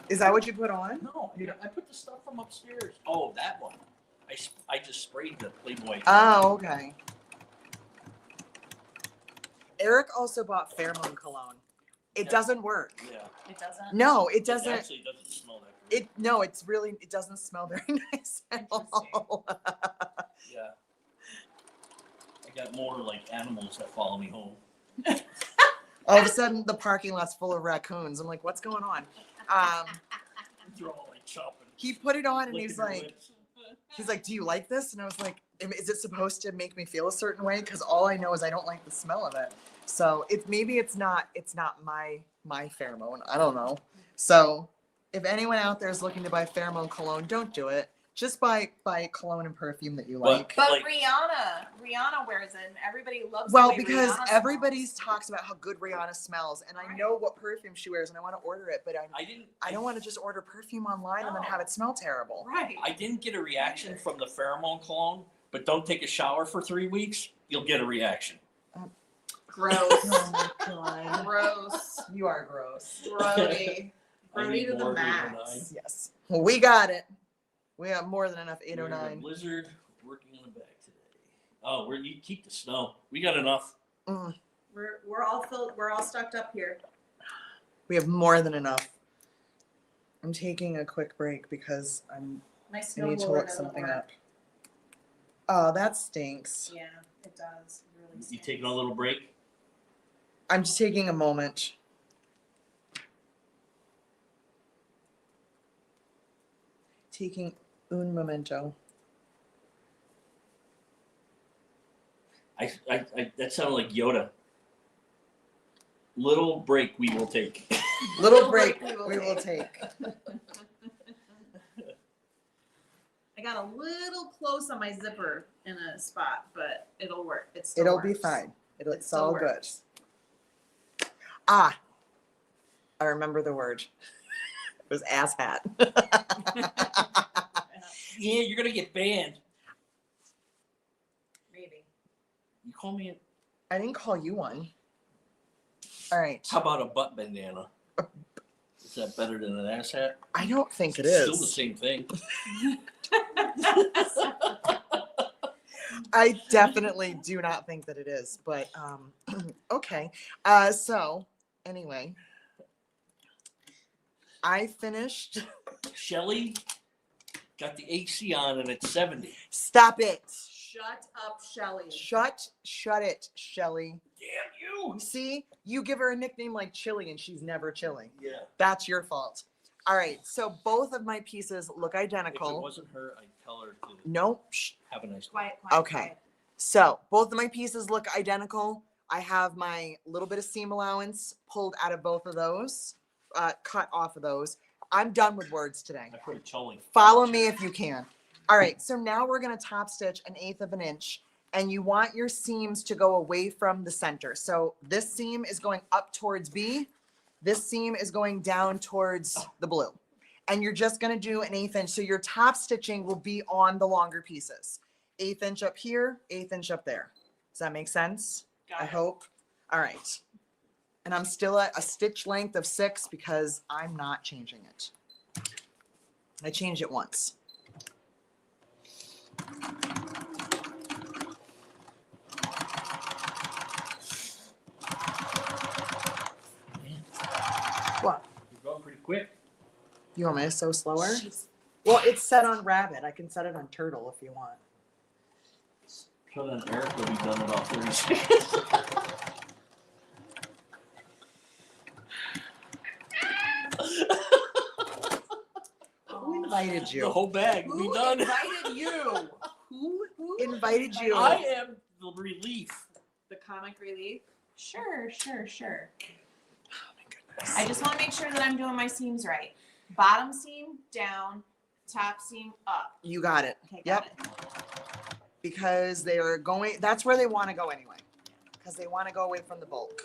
Is that what you put on? No, I put the stuff from upstairs. Oh, that one. I just sprayed the Playboy. Oh, okay. Eric also bought pheromone cologne. It Yeah. doesn't work. Yeah. It doesn't? No, it It doesn't. actually doesn't smell that good. It doesn't smell very nice at all. Yeah. I got more like animals that follow me home. All of a sudden, the parking lot's full of raccoons. I'm like, what's going on? They're all like chopping. He put it on and licking he's their like, lips. do you like this? And I was like, is it supposed to make me feel a certain way? Because all I know is I don't like the smell of it. So maybe it's not my pheromone. I don't know. So if anyone out there is looking to buy pheromone cologne, don't do it. Just buy cologne and perfume that you like. But Like- Rihanna wears it and everybody loves Well, the way because Rihanna everybody smells. talks about how good Rihanna smells, and I Right. know what perfume she wears, and I want to order it, but I don't want to just order perfume online and then have it smell terrible. Right. I didn't get a reaction from the pheromone cologne, but don't take a shower for 3 weeks. You'll get a reaction. Gross. Oh my God. Gross. You are gross. Grody. I Grody need to the more max. 809. Yes. Well, we got it. We got more than enough We're in a 809. blizzard, working on the bag today. Oh, you keep the snow. We got enough. Mm, We're all filled. We're all stocked up here. we have more than enough. I'm taking a quick break because My I snowblower need to look doesn't something work. up. Oh, that stinks. Yeah, it does. It really You stinks. taking a little break? I'm just taking a moment. Taking un momento. I That sounded like Yoda. Little break we will take. Little break we will take. I got a little close on my zipper in a spot, but it'll work. It'll be fine. It's still all works. good. Ah, I remember the word. It was ass hat. Yeah, you're gonna get banned. Maybe. You call me. I didn't call you one. All right. How about a butt bandana? Is that better than an ass hat? I don't think it Still the is. same thing. I definitely do not think that it is, but okay. So anyway, I finished. Shelly got the AC on and it's 70. Stop it. Shut up, Shelly. Shut it, Shelly. Damn you! See, you give her a nickname like Chili and she's never chilling. Yeah. That's your fault. All right, so both of my pieces look If it identical. wasn't her, I'd tell her to Nope. Shh. have a nice day. Quiet. Okay. Quiet. So both of my pieces look identical. I have my little bit of seam allowance pulled out of both of those, cut off of those. I'm done with words today. I put a towing. Follow me if you can. All right, so now we're gonna top stitch 1/8 of an inch, and you want your seams to go away from the center. So this seam is going up towards B. This seam is going down towards the blue. And you're just gonna do 1/8 inch. So your top stitching will be on the longer pieces. 1/8 inch up here, 1/8 inch up there. Does that make sense? Got I it. hope. All right. And I'm still at a stitch length of 6 because I'm not changing it. I changed it once. What? You're going pretty quick. You want me to sew slower? Jeez. Well, it's set on rabbit. I can set it on turtle if you want. Put on Eric, will be done in about 30 seconds. Who invited The you? whole bag will be Who done. invited you? Who invited you? I am the relief. The comic relief? Sure. Oh my goodness. I just want to make sure that I'm doing my seams right. Bottom seam down, top seam up. You got it. Okay, Yep. got it. Because they are going, that's where they want to go anyway. Because they want to go away from the bulk.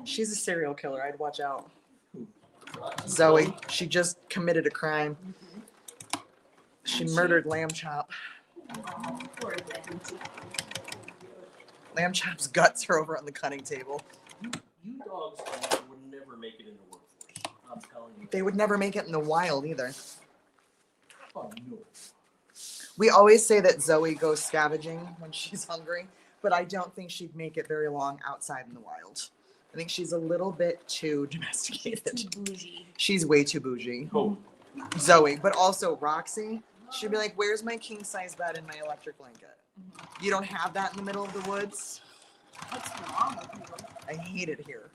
She's a serial killer. I'd watch out. Zoe, she just committed a crime. She murdered Lamb Chop. Lamb Chop's guts are over on the cutting table. You dogs would never make it in the workforce. I'm telling you. They would never make it in the wild either. Oh, no. We always say that Zoe goes scavenging when she's hungry, but I don't think she'd make it very long outside in the wild. I think she's a little bit too domesticated. Too bougie. She's way too bougie. Who? Zoe, but also Roxy. She'd be like, "Where's my king size bed and my electric blanket? You don't have that in the middle of the woods?" What's wrong with you? I hate it here.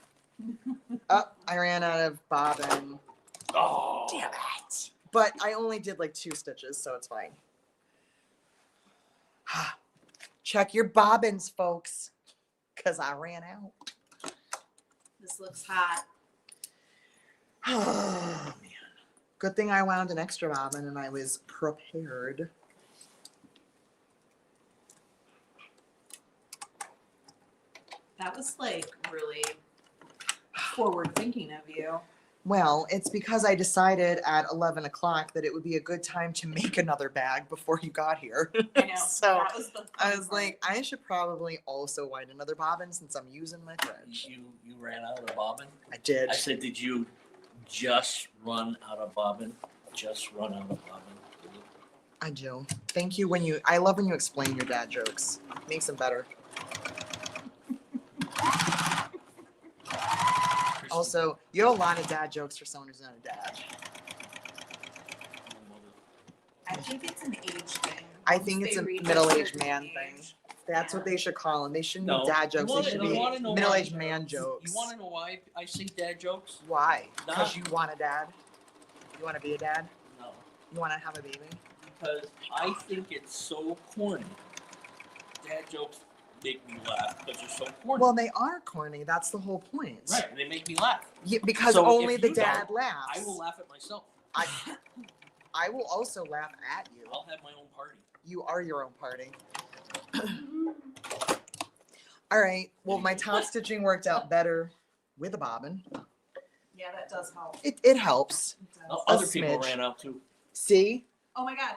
Oh, I ran out of bobbin. Oh. Damn it. But I only did like 2 stitches, so it's fine. Check your bobbins, folks, because I ran out. This looks hot. Oh, man. Good thing I wound an extra bobbin and I was prepared. That was like really forward thinking of you. Well, it's because I decided at 11 o'clock that it would be a good time to make another bag before you got here. I know. So that was the I fun was part. like, I should probably also wind another bobbin since I'm using my fridge. You ran out of bobbin? I did. I said, did you just run out of bobbin? Just run out of bobbin. I do. Thank you I love when you explain your dad jokes. Makes them better. Also, you have a lot of dad jokes for someone who's not a dad. I think it's an age thing. I Once think it's they a reach middle-aged certain man age. thing. That's what they should call them. They shouldn't No. be dad jokes. You They wanna- should you be wanna know why? middle-aged man jokes. You want to know why I say dad jokes? Why? Because Not- you want a dad? You want to be a dad? No. You want to have a baby? because I think it's so corny. Dad jokes make me laugh because they're so corny. Well, they are corny. That's the whole point. Right, they make me laugh. Yeah, because So only if the you dad don't, laughs. I will laugh at myself. I will also laugh at you. I'll have my own party. You are your own party. All right. Well, my top stitching worked out better with a bobbin. Yeah, that does help. It helps. It does. Other people smidge. ran out too. See? Oh my God.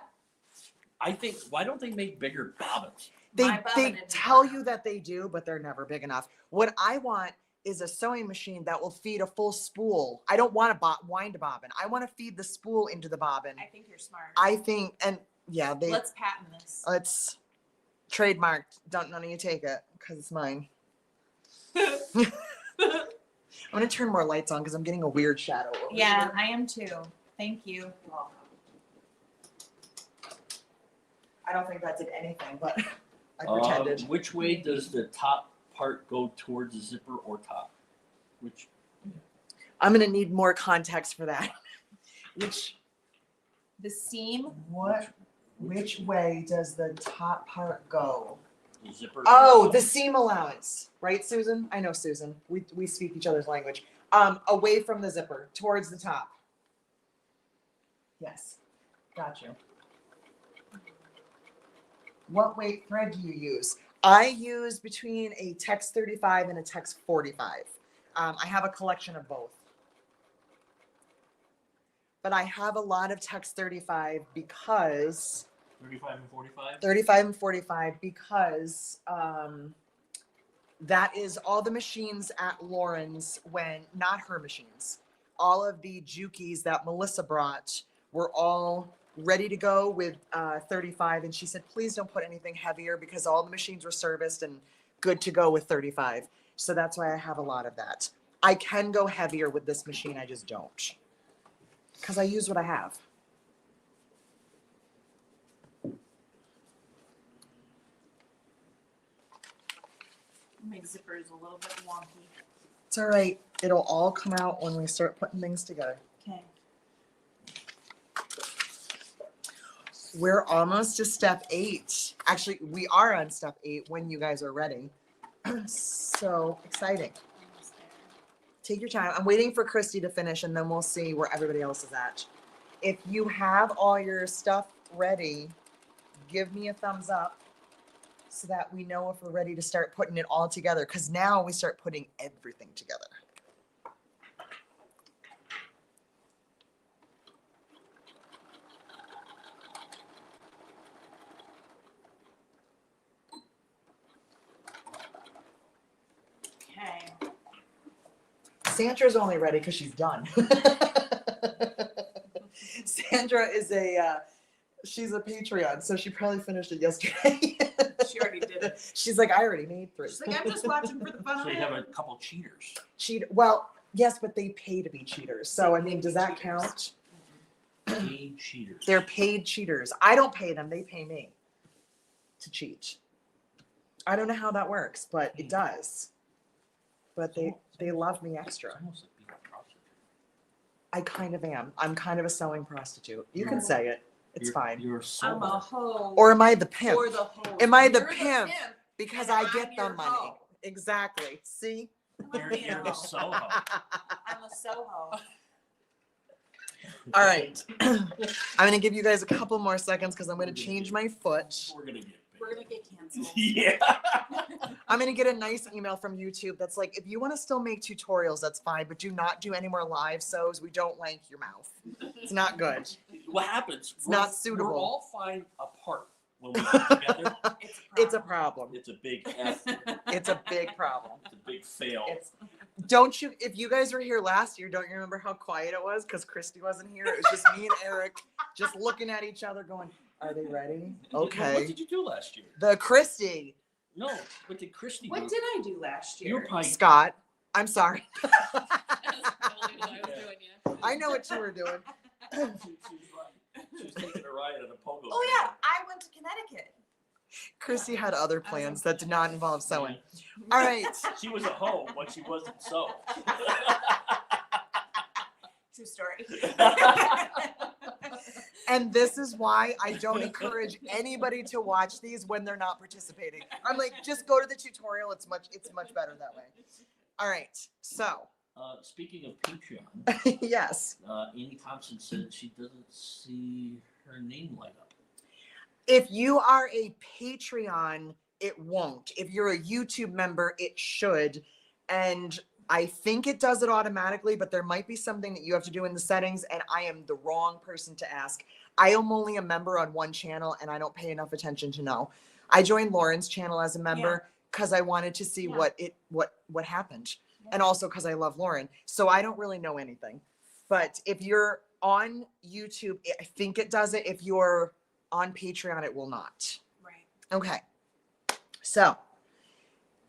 I think, why don't they make bigger bobbins? They My bobbin is tell big you that they do, but they're never big enough. What I want is a sewing machine that will feed a full spool. I don't want a wind bobbin. I want to feed the spool into the bobbin. I think you're smart. I think, and yeah, Let's patent this. it's trademarked. Don't none of you take it because it's mine. I'm gonna turn more lights on because I'm getting a weird shadow. over Yeah, here. I am too. Thank you. I don't think that did anything, but I pretended. Which way does the top part go towards the zipper or top? Which, I'm gonna need more context for that. The seam. Which way does the top part go? the zipper? Oh, the seam allowance, right, Susan? I know Susan. We speak each other's language. Away from the zipper, towards the top. Yes, got you. What weight thread do you use? I use between a Tex 35 and a Tex 45. I have a collection of both. But I have a lot of Tex 35 because 35 and 45? 35 and 45 because that is all the machines at Lauren's when, not her machines. All of the Jukies that Melissa brought were all ready to go with 35. And she said, please don't put anything heavier because all the machines were serviced and good to go with 35. So that's why I have a lot of that. I can go heavier with this machine, I just don't. Because I use what I have. My zipper is a little bit wonky. It's all right. It'll all come out when we start putting things together. Okay. We're almost to step 8. Actually, we are on step 8 when you guys are ready. So exciting. Almost there. Take your time. I'm waiting for Christy to finish and then we'll see where everybody else is at. If you have all your stuff ready, give me a thumbs up so that we know if we're ready to start putting it all together. Because now we start putting everything together. Okay. Sandra's only ready because she's done. Sandra is she's a Patreon, so she probably finished it yesterday. She already did it. She's like, I already made 3. She's like, I'm just watching for the fun So of you it. have a couple cheaters. Well, yes, but they pay to be cheaters. So, I mean, does that count? Paid cheaters. They're paid cheaters. I don't pay them. They pay me to cheat. I don't know how that works, but it does. But they love me extra. It's almost like being a prostitute. I kind of am. I'm kind of a sewing prostitute. You can say it. It's fine. You're so I'm a hoe. Or am I the pimp? For the hoe. Am I the You're pimp? Because I and get I'm the your money. hoe. Exactly. See? You're a Soho. I'm a Soho. All right. I'm going to give you guys a couple more seconds because I'm going to change my foot. We're gonna get paid. We're gonna get canceled. Yeah. I'm going to get a nice email from YouTube that's like, if you want to still make tutorials, that's fine, but do not do any more live sews. We don't like your mouth. It's not good. What happens? It's not suitable. We're all fine apart when we get together. It's a problem. It's a big F. It's a big problem. It's a big fail. Don't you, if you guys were here last year, don't you remember how quiet it was? Because Christy wasn't here. It was just me and Eric just looking at each other going, are they ready? What Okay. did you do last year? The Christy, No, what did Christy do? What did I do last You were year? probably Scott, I'm sorry. That's totally what I was doing, yeah. I know what you were doing. she was taking a ride on a pogo. Oh yeah, I went to Connecticut. Christy had other I was plans on that did not involve Yeah. sewing. All right. She was a hoe, but she wasn't so. True story. And this is why I don't encourage anybody to watch these when they're not participating. I'm like, just go to the tutorial. It's much better that way. All right. So, Speaking of Patreon, yes. Amy Thompson said she doesn't see her name light up. If you are a Patreon, it won't. If you're a YouTube member, it should. And I think it does it automatically, but there might be something that you have to do in the settings, and I am the wrong person to ask. I am only a member on one channel, and I don't pay enough attention to know. I joined Lauren's channel as a member because I wanted to see what happened, and also because I love Lauren. So I don't really know anything. But if you're on YouTube, I think it does it. If you're on Patreon, it will not. Right. Okay. So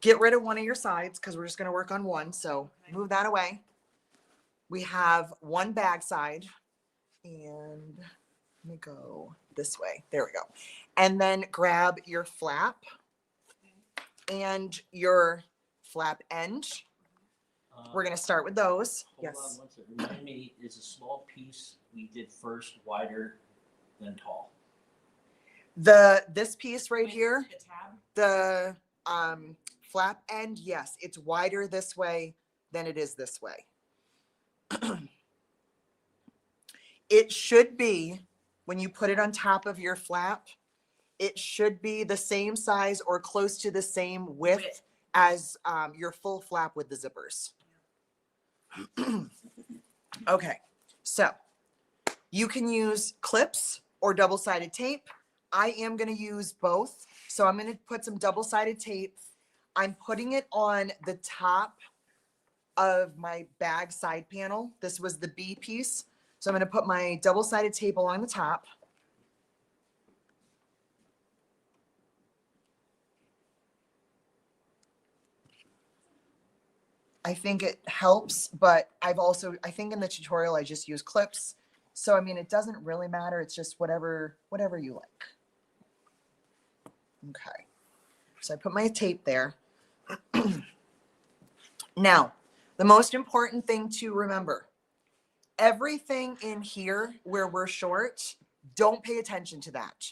get rid of one of your sides because we're just going to work on one. So move that away. We have one bag side, and let me go this way. There we go. And then grab your flap and your flap end. We're going to start with those. Hold on one second. Remind me, is a small piece we did first wider than tall? This piece right here, The tab. the flap end, yes, it's wider this way than it is this way. It should be, when you put it on top of your flap, it should be the same size or close to the same width as your full flap with the zippers. Okay, so you can use clips or double-sided tape. I am going to use both. So I'm going to put some double-sided tape. I'm putting it on the top of my bag side panel. This was the B piece. So I'm going to put my double-sided tape along the top. I think it helps, but I think in the tutorial I just use clips. So, I mean, it doesn't really matter. It's just whatever you like. Okay. So I put my tape there. Now, the most important thing to remember, everything in here where we're short, don't pay attention to that.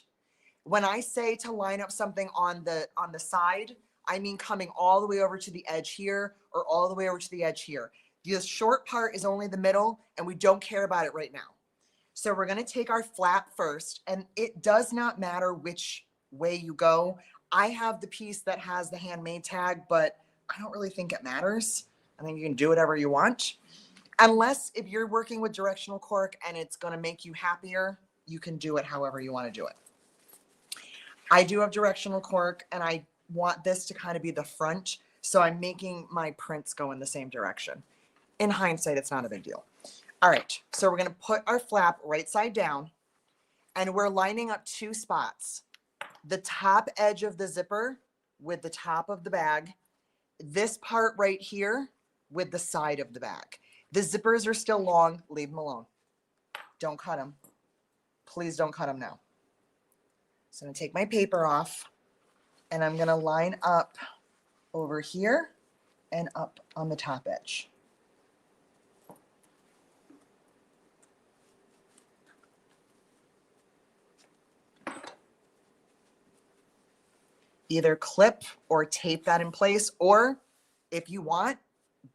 When I say to line up something on the side, I mean coming all the way over to the edge here or all the way over to the edge here. The short part is only the middle, and we don't care about it right now. So we're going to take our flap first, and it does not matter which way you go. I have the piece that has the handmade tag, but I don't really think it matters. I think you can do whatever you want. Unless if you're working with directional cork and it's going to make you happier, you can do it however you want to do it. I do have directional cork, and I want this to kind of be the front, so I'm making my prints go in the same direction. In hindsight, it's not a big deal. All right, so we're going to put our flap right side down, and we're lining up two spots. The top edge of the zipper with the top of the bag, this part right here with the side of the bag. The zippers are still long, leave them alone. Don't cut them. Please don't cut them now. So I'm going to take my paper off, and I'm going to line up over here and up on the top edge. Either clip or tape that in place, or if you want,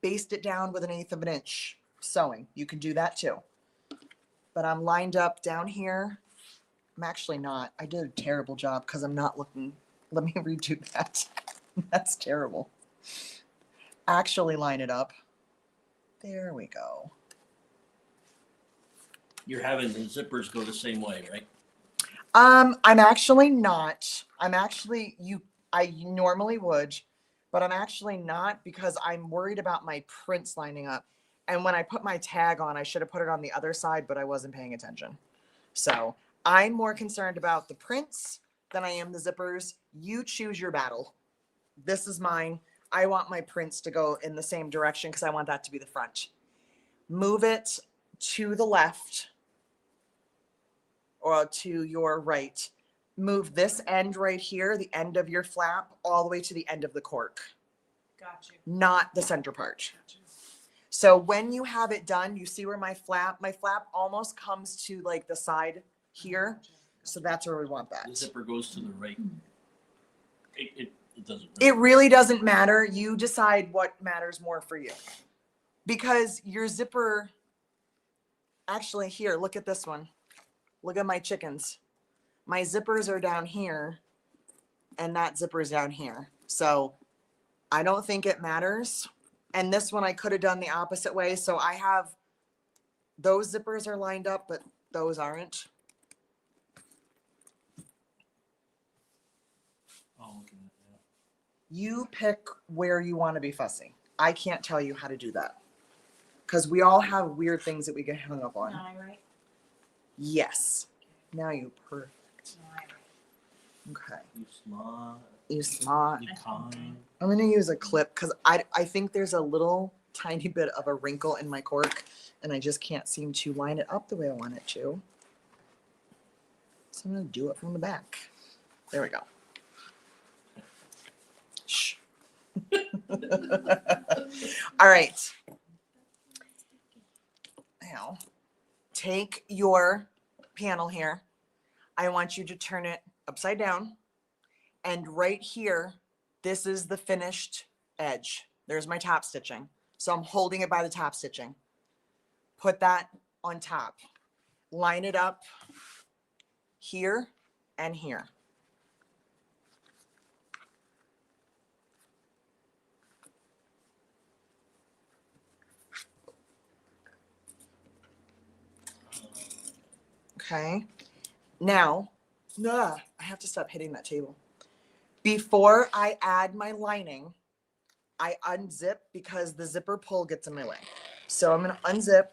baste it down with 1/8 of an inch sewing. You can do that too. But I'm lined up down here. I'm actually not. I did a terrible job because I'm not looking. Let me redo that. That's terrible. Actually line it up. There we go. You're having the zippers go the same way, right? I'm actually not. I normally would, but I'm actually not because I'm worried about my prints lining up. And when I put my tag on, I should have put it on the other side, but I wasn't paying attention. So I'm more concerned about the prints than I am the zippers. You choose your battle. This is mine. I want my prints to go in the same direction because I want that to be the front. Move it to the left or to your right. Move this end right here, the end of your flap, all the way to the end of the cork, Got you. not the center part. Got you. So when you have it done, you see where my flap almost comes to like the side here. So that's where we want The that. zipper goes to the right. It doesn't. It really doesn't matter. You decide what matters more for you. Because your zipper, actually here, look at this one. Look at my chickens. My zippers are down here and that zipper's down here. So I don't think it matters. And this one I could have done the opposite way. So I have, those zippers are lined up, but those aren't. Oh, looking at that. You pick where you want to be fussy. I can't tell you how to do that. Because we all have weird things that we get hung up on. Am I right? Yes. Now you perfect. Am I right? Okay. You smart. You smart. You kind. I'm gonna use a clip because I think there's a little tiny bit of a wrinkle in my cork and I just can't seem to line it up the way I want it to. So I'm gonna do it from the back. There we go. Shh. All right. Now, take your panel here. I want you to turn it upside down. And right here, this is the finished edge. There's my top stitching. So I'm holding it by the top stitching. Put that on top. Line it up here and here. Okay. Now, I have to stop hitting that table. Before I add my lining, I unzip because the zipper pull gets in my way. So I'm going to unzip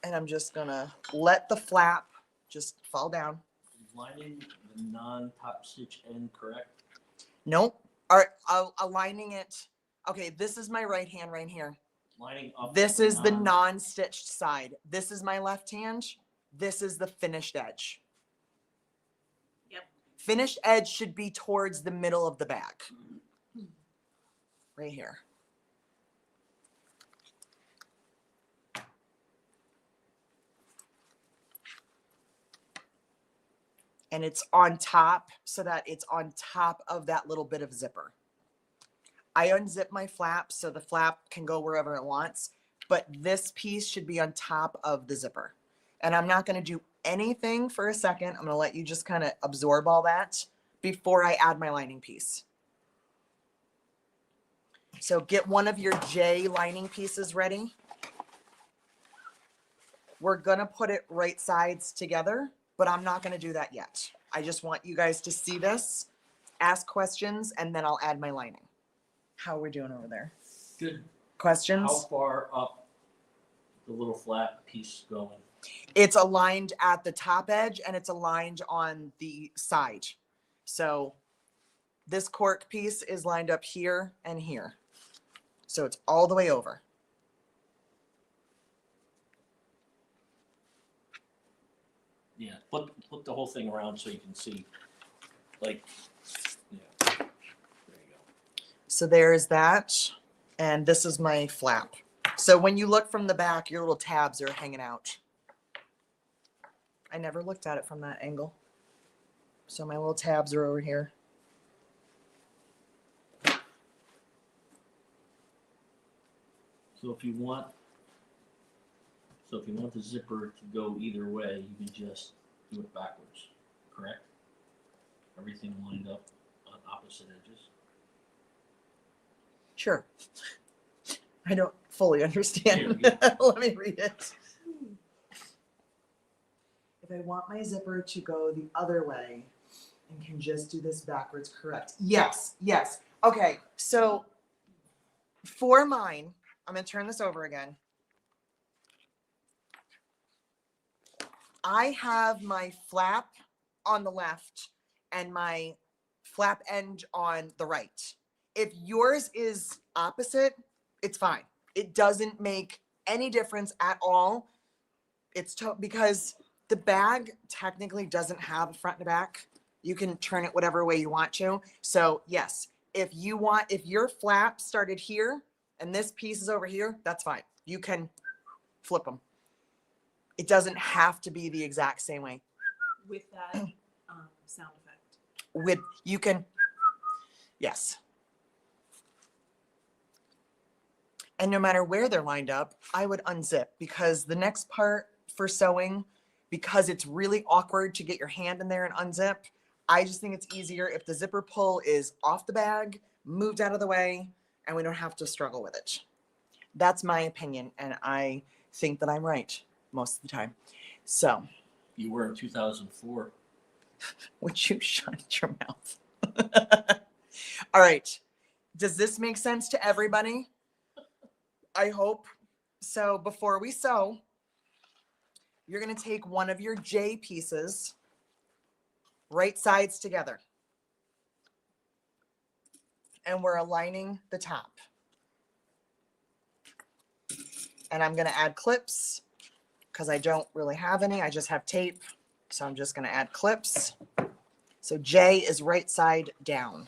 and I'm just going to let the flap just fall down. Lining the non-top stitch end, correct? Nope. Or aligning it. Okay, this is my right hand right here. Lining up. This is the non-stitched side. This is my left hand. This is the finished edge. Yep. Finished edge should be towards the middle of the back. Right here. And it's on top so that it's on top of that little bit of zipper. I unzip my flap so the flap can go wherever it wants, but this piece should be on top of the zipper. And I'm not going to do anything for a second. I'm going to let you just kind of absorb all that before I add my lining piece. So get one of your J lining pieces ready. We're going to put it right sides together, but I'm not going to do that yet. I just want you guys to see this, ask questions, and then I'll add my lining. How are we doing over there? Good. Questions? How far up the little flat piece going? It's aligned at the top edge and it's aligned on the side. So this cork piece is lined up here and here. So it's all the way over. Yeah, flip the whole thing around so you can see, like, yeah. There you go. So there's that. And this is my flap. So when you look from the back, your little tabs are hanging out. I never looked at it from that angle. So my little tabs are over here. So if you want the zipper to go either way, you can just do it backwards, correct? Everything lined up on opposite edges. Sure. I don't fully understand. Here, Let me read it. If I want my zipper to go the other way and can just do this backwards, correct? Yes, yes. Okay, so for mine, I'm going to turn this over again. I have my flap on the left and my flap end on the right. If yours is opposite, it's fine. It doesn't make any difference at all. It's because the bag technically doesn't have a front and a back. You can turn it whatever way you want to. So yes, if your flap started here and this piece is over here, that's fine. You can flip them. It doesn't have to be the exact same way. With that sound effect. With you can, yes. And no matter where they're lined up, I would unzip, because the next part for sewing, because it's really awkward to get your hand in there and unzip, I just think it's easier if the zipper pull is off the bag, moved out of the way, and we don't have to struggle with it. That's my opinion, and I think that I'm right most of the time. So, You were in 2004. would you shut your mouth? All right. Does this make sense to everybody? I hope. So before we sew, you're going to take one of your J pieces, right sides together. And we're aligning the top. And I'm going to add clips because I don't really have any. I just have tape. So I'm just going to add clips. So J is right side down,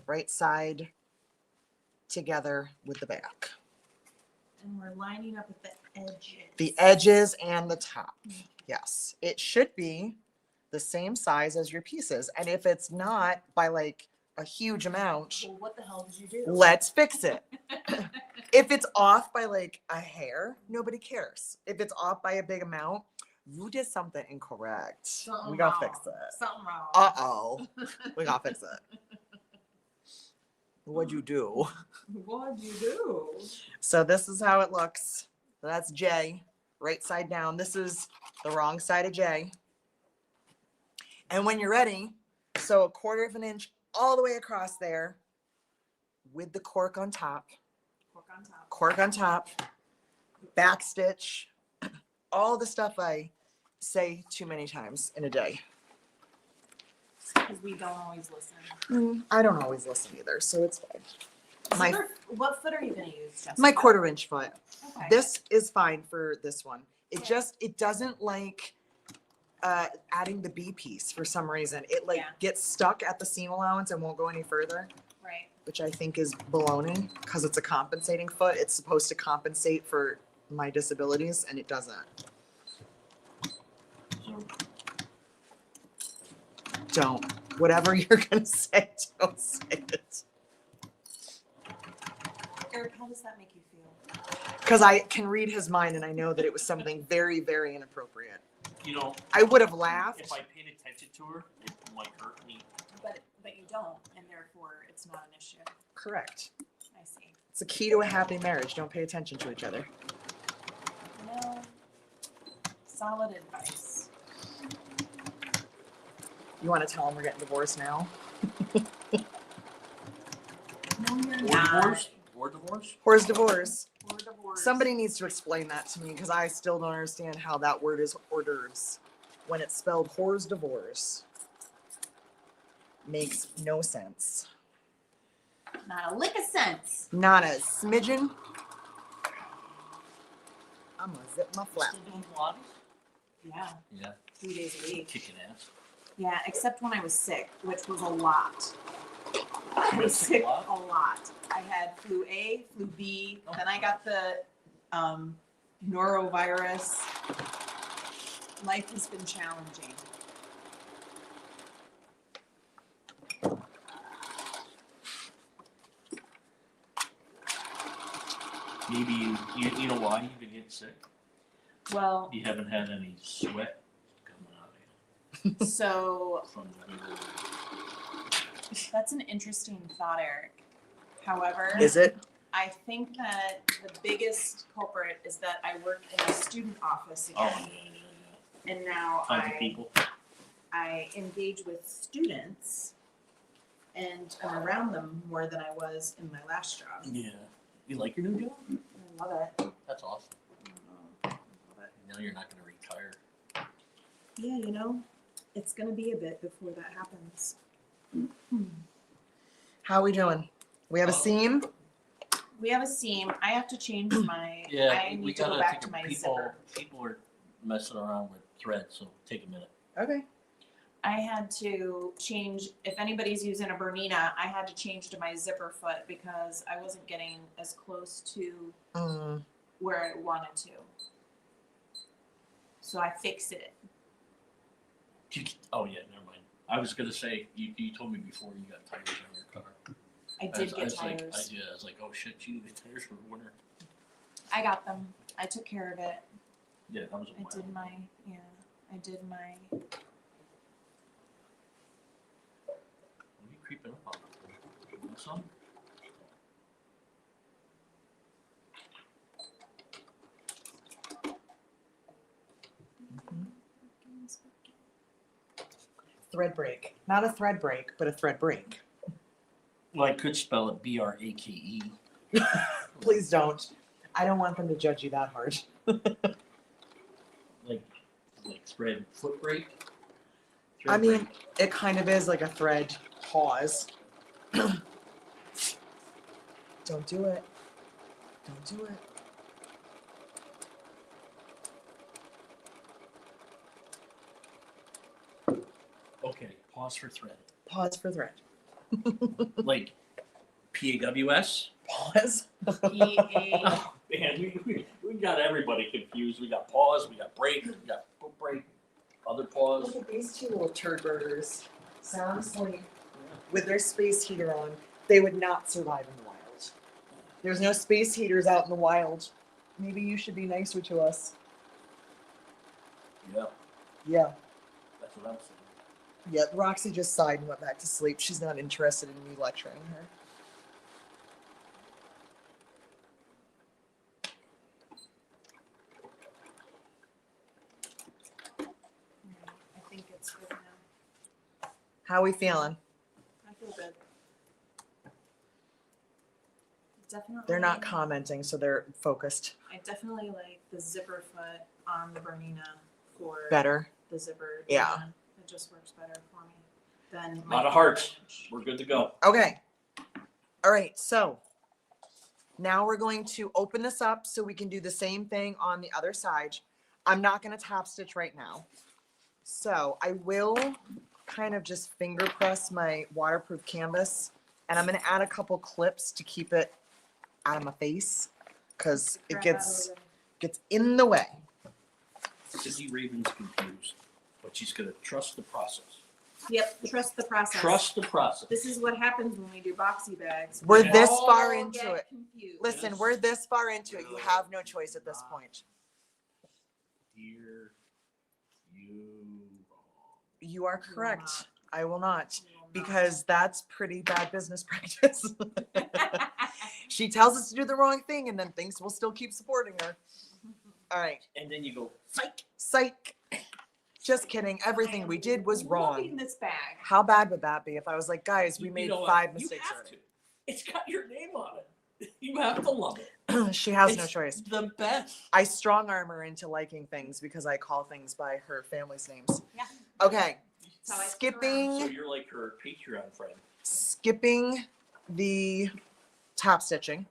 right side together with the back. And we're lining up with the edges. The edges and the top. Yes. It should be the same size as your pieces. And if it's not by like a huge amount, Well, what the hell did you do? let's fix it. If it's off by like a hair, nobody cares. If it's off by a big amount, you did something incorrect. Something We gotta wrong. fix it. Something wrong. Uh-oh. We gotta fix it. What'd you do? What'd you do? So this is how it looks. So that's J, right side down. This is the wrong side of J. And when you're ready, sew 1/4 of an inch all the way across there with the cork on top. Cork on top. Cork on top, back stitch, all the stuff I say too many times in a day. Because we don't always listen. I don't always listen either, so it's fine. My- What foot are you going to use, Jessica? My 1/4 inch foot. Okay. This is fine for this one. It Yeah. just, it doesn't like adding the B piece for some reason. It like Yeah. gets stuck at the seam allowance and won't go any further, Right. which I think is baloney because it's a compensating foot. It's supposed to compensate for my disabilities and it doesn't. So Don't. Whatever you're gonna say, don't say it. Eric, how does that make you feel? Because I can read his mind and I know that it was something very, very inappropriate. you know, I would have laughed. if I paid attention to her, it might hurt me. But you don't, and therefore it's not an issue. Correct. I see. It's the key to a happy marriage. Don't pay attention to each other. No. Solid advice. You want to tell him we're getting divorced now? No, you're Or not. divorce? Or divorce? Where's divorce? We're divorced. Somebody needs to explain that to me because I still don't understand how that word is hors d'oeuvres when it's spelled hors divorce. Makes no sense. Not a lick of sense. Not a smidgen. I'm gonna zip my flap. Still doing Pilates? Yeah, Yeah, 3 days a week. kicking ass. Yeah, except when I was sick, which was a lot. I You were was sick sick a lot? a lot. I had flu A, flu B, Oh. then I got the norovirus. Life has been challenging. Maybe you know why you've been getting sick? Well, You haven't had any sweat coming out of you so from the liver. that's an interesting thought, Eric. However, Is it? I think that the biggest culprit is that I work in a student office Oh, again, and now tons of people. I engage with students and I'm around them more than I was in my last job. Yeah. You like your new job? I love it. That's awesome. I love it. Now you're not going to retire. Yeah, you know, it's gonna be a bit before that happens. How we doing? We have a seam. We have a seam. I have to change my. Yeah, I we need to go gotta back take to a my people. zipper. People are messing around with threads, so take a minute. Okay. I had to change. If anybody's using a Bernina, I had to change to my zipper foot because I wasn't getting as close to where I wanted to. so I fixed it. Oh yeah, never mind. I was gonna say you told me before you got tires on your car. I I did get was like, tires. I was like, oh shit, you need the tires for the winter. I got them. I took care of it. Yeah, that was a I while. did my, yeah, I did my, What are you creeping up on? You want some? Thread break. Not a thread break, but a thread break. Well, I could spell it BRAKE. Please don't. I don't want them to judge you that hard. Like thread foot break. I Thread mean, break. it kind of is like a thread pause. Don't do it. Don't do it. Okay, pause for thread. Pause for thread. Like PAWS. Pause. PA. Oh, man, we got everybody confused. We got pause, we got break, we got foot break, other pause. Look at these two little turd burgers. Sound asleep. With their space heater on, they would not survive in the wild. There's no space heaters out in the wild. Maybe you should be nicer to us. Yeah, Yeah. that's what I'm saying. Yeah, Roxy just sighed and went back to sleep. She's not interested in me lecturing her. I think it's good now. How we feeling? I feel good. Definitely. They're not commenting, so they're focused. I definitely like the zipper foot on the Bernina for Better. the zipper. Yeah. It just works better for me than A lot of hearts. We're good to go. Okay. All right, so now we're going to open this up so we can do the same thing on the other side. I'm not going to top stitch right now. So I will kind of just finger press my waterproof canvas, and I'm going to add a couple clips to keep it out of my face because it gets in the way. Sydney Raven's confused, but she's gonna trust the process. Yep, trust the process. Trust the process. This is what happens when we do boxy bags. We're We this all far into get it. confused. Listen, Yes. we're this far into it. You have no choice at this point. Dear you. You are will correct. not. I will not, We will not. because that's pretty bad business practice. She tells us to do the wrong thing and then thinks we'll still keep supporting her. All right. And then you go, psych. Psych. Just kidding. Everything we did was wrong. Loving this bag. How bad would that be if I was like, guys, we You made know what? 5 You mistakes have to. It's got your name on it. You have to love it. already? She has no It's choice. The best. I strong arm her into liking things because I call things by her family's names. Yeah. Okay. That's how I stick Skipping. So you're like her Patreon friend. Skipping the top stitching.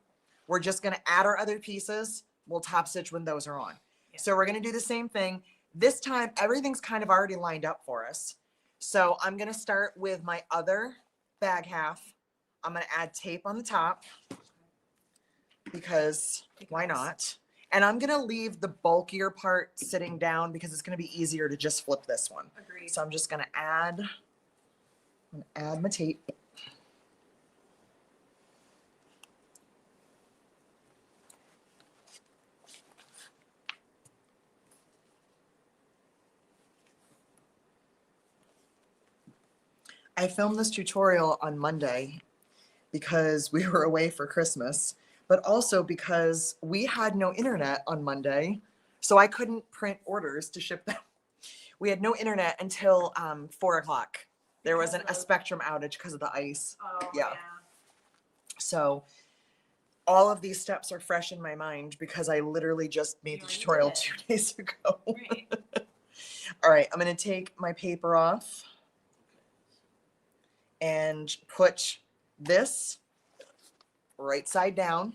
We're just going to add our other pieces. We'll top stitch when those are on. Yeah. So we're going to do the same thing. This time, everything's kind of already lined up for us. So I'm going to start with my other bag half. I'm going to add tape on the top because why not? And I'm going to leave the bulkier part sitting down because it's going to be easier to just flip this one. Agreed. So I'm just going to add my tape. I filmed this tutorial on Monday because we were away for Christmas, but also because we had no internet on Monday, so I couldn't print orders to ship them. We had no internet until 4 o'clock. There was a Spectrum outage because of the ice. Oh, Yeah. yeah. So all of these steps are fresh in my mind because I literally just made the already tutorial did it. 2 days ago. Right. All right, I'm going to take my paper off and put this right side down,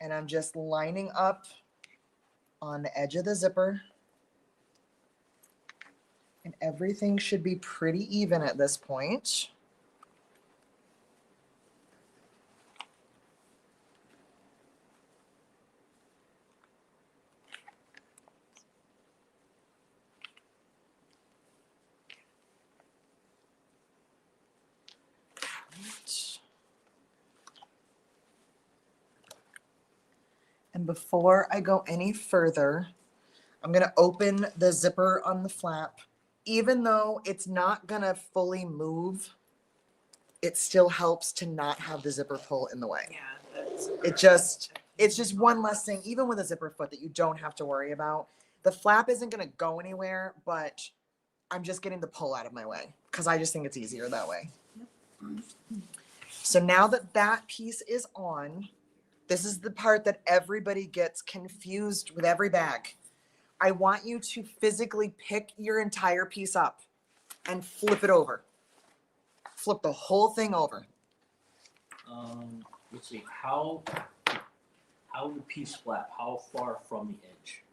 and I'm just lining up on the edge of the zipper, and everything should be pretty even at this point. And before I go any further, I'm gonna open the zipper on the flap. Even though it's not gonna fully move, it still helps to not have the zipper pull in the way. Yeah. It's just one less thing, even with a zipper foot, that you don't have to worry about. The flap isn't gonna go anywhere, but I'm just getting the pull out of my way because I just think it's easier that way. So now that that piece is on, this is the part that everybody gets confused with every bag. I want you to physically pick your entire piece up and flip it over. Flip the whole thing over. Let's see, how the piece flap, how far from the edge?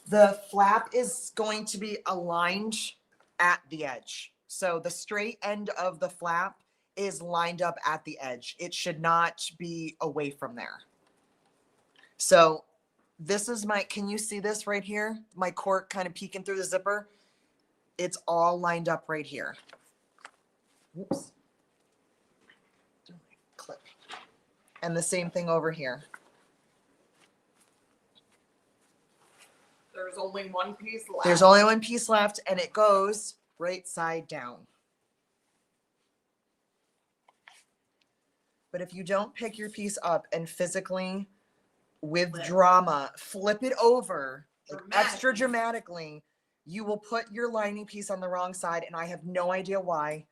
The flap is going to be aligned at the edge. So the straight end of the flap is lined up at the edge. It should not be away from there. So this is my, can you see this right here? My cork kind of peeking through the zipper. It's all lined up right here. Whoops. Clip. And the same thing over here. There's only one piece left. There's only one piece left and it goes right side down. But if you don't pick your piece up and physically, with drama, flip it over like extra dramatically, you will put your lining piece on the wrong side, and I have no idea why.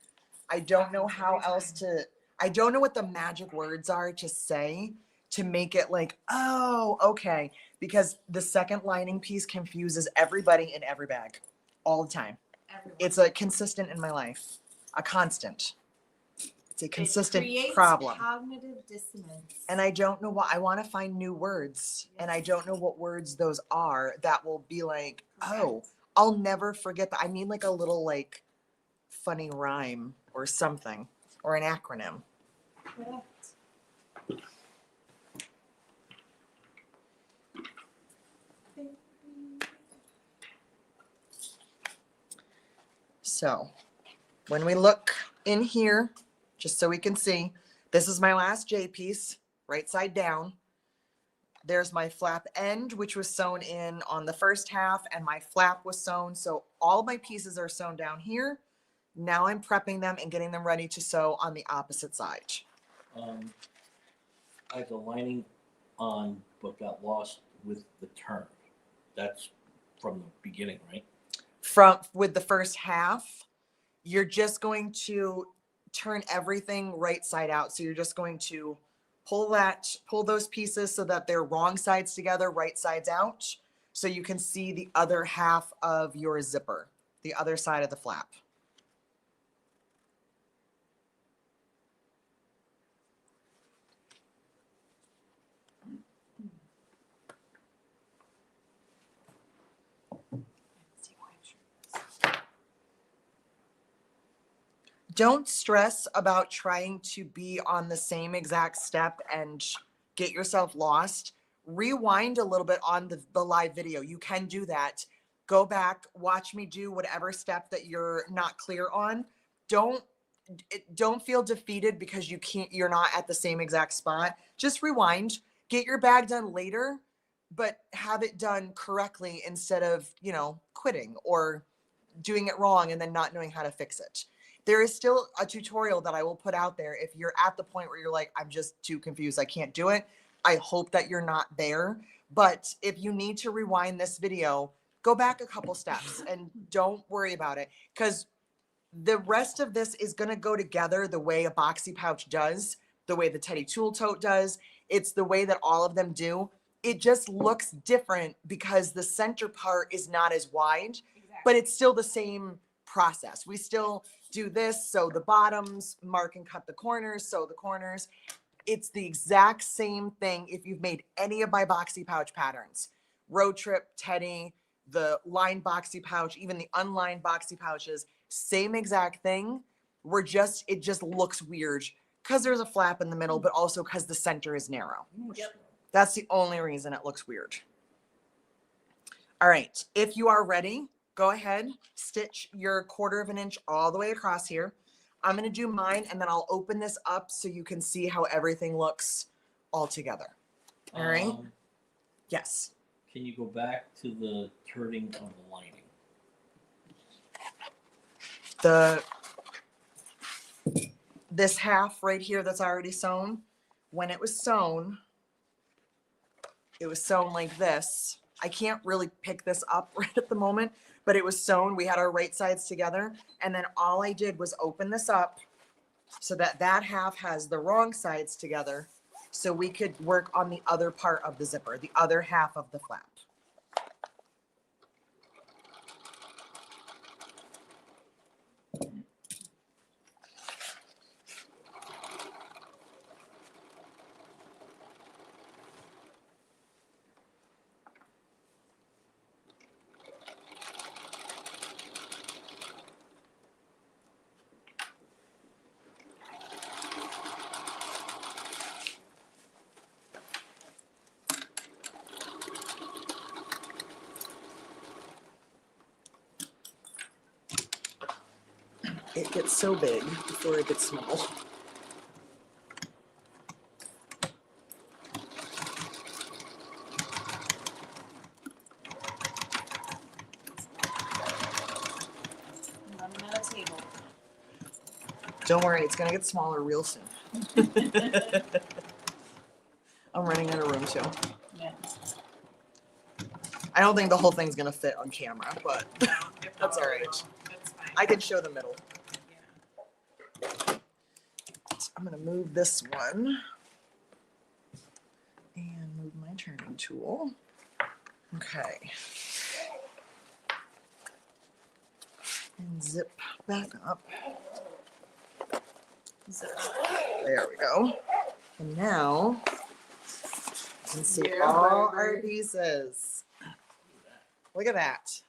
I don't know how else to, I don't know what the magic words are to say to make it like, oh, okay. Because the second lining piece confuses everybody in every bag all the time. Everyone. It's a consistent in my life, a constant. It's a consistent It creates problem. Cognitive dissonance. And I don't know why. I want to find new words, and I don't know what words those are that will be like, oh, I'll never forget that. I need like a little like funny rhyme or something, or an acronym. Correct. So when we look in here, just so we can see, this is my last J piece, right side down. There's my flap end, which was sewn in on the first half, and my flap was sewn. So all my pieces are sewn down here. Now I'm prepping them and getting them ready to sew on the opposite side. I have the lining on, but got lost with the turn. That's from the beginning, right? With the first half, you're just going to turn everything right side out. So you're just going to pull those pieces so that they're wrong sides together, right sides out. So you can see the other half of your zipper, the other side of the flap. Don't stress about trying to be on the same exact step and get yourself lost. Rewind a little bit on the live video. You can do that. Go back, watch me do whatever step that you're not clear on. Don't feel defeated because you're not at the same exact spot. Just rewind, get your bag done later, but have it done correctly instead of, quitting or doing it wrong and then not knowing how to fix it. There is still a tutorial that I will put out there if you're at the point where you're like, I'm just too confused, I can't do it. I hope that you're not there. But if you need to rewind this video, go back a couple steps and don't worry about it, because the rest of this is going to go together the way a boxy pouch does, the way the Teddy Tool Tote does. It's the way that all of them do. It just looks different because the center part is not as wide, but it's still the same process. We still do this, sew the bottoms, mark and cut the corners, sew the corners. It's the exact same thing if you've made any of my boxy pouch patterns. Road Trip, Teddy, the lined boxy pouch, even the unlined boxy pouches, same exact thing. It just looks weird because there's a flap in the middle, but also because the center is narrow. Yep. That's the only reason it looks weird. All right, if you are ready, go ahead, stitch your 1/4 inch all the way across here. I'm gonna do mine and then I'll open this up so you can see how everything looks all together. All right? Yes. Can you go back to the turning of the lining? This half right here that's already sewn, when it was sewn like this. I can't really pick this up right at the moment, but it was sewn. We had our right sides together. And then all I did was open this up so that that half has the wrong sides together so we could work on the other part of the zipper, the other half of the flap. It gets so big before it gets small. Running out of table. Don't worry, it's gonna get smaller real soon. I'm running out of room too. Yeah. I don't think the whole thing's gonna fit on camera, but No, it That's all probably right. won't. That's fine. I can show the middle. Yeah. I'm gonna move this one and move my turning tool. Okay. And zip back up. Zip. There we go. And now you can see Yeah, all baby. our pieces. Look at that.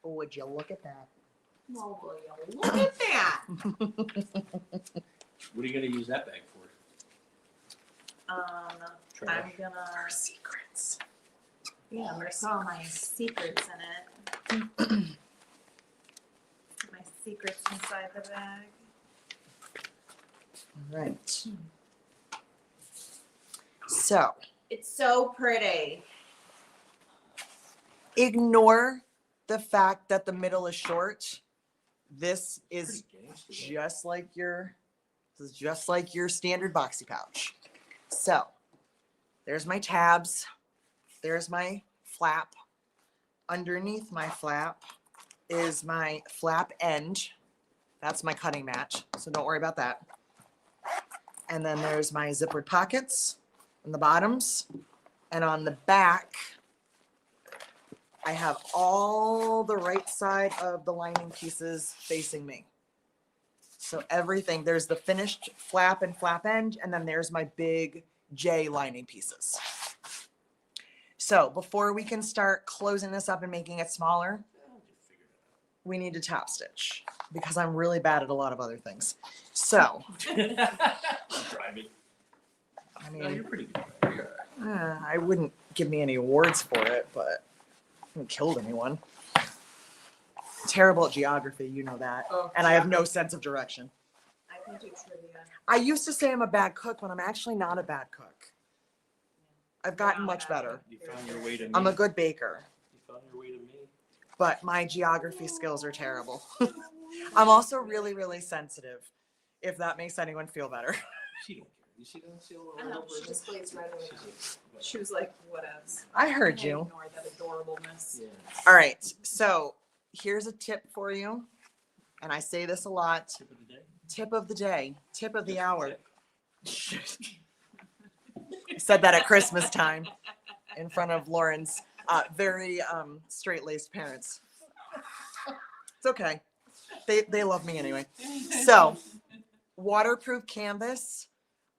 Would you look at that? Well, will you look at that? What are you gonna use that bag for? I'm Trash? gonna, Our secrets. yeah, there's all my secrets in it. My secrets inside the bag. All right. So It's so pretty. ignore the fact that the middle is short. This is Pretty gangster. just like your standard boxy pouch. So there's my tabs. There's my flap. Underneath my flap is my flap end. That's my cutting mat, so don't worry about that. And then there's my zippered pockets on the bottoms. And on the back, I have all the right side of the lining pieces facing me. So everything, there's the finished flap and flap end, and then there's my big J lining pieces. So before we can start closing this up and making it smaller, we need to top stitch because I'm really bad at a lot of other things. So, Driving. I No, you're mean, pretty good. I wouldn't give me any awards for it, but I haven't killed anyone. Terrible at geography, you know that. Oh, And I have no sense of direction. I can do trivia. I used to say I'm a bad cook when I'm actually not a bad cook. I've gotten much better. You found your way to me. I'm a good baker, You found your way to me. but my geography skills are terrible. I'm also really, really sensitive, if that makes anyone feel better. She don't care. You see that? See a little I red know, over she there? just plays right away. She's like, She was like, whatevs. I heard I you. Ignore that adorableness. yeah. All right, so here's a tip for you, and I say this a lot. Tip of the day. Tip of the day, tip of the Just hour. tip. I said that at Christmas time in front of Lauren's very straight-laced parents. It's okay. They love me anyway. So, waterproof canvas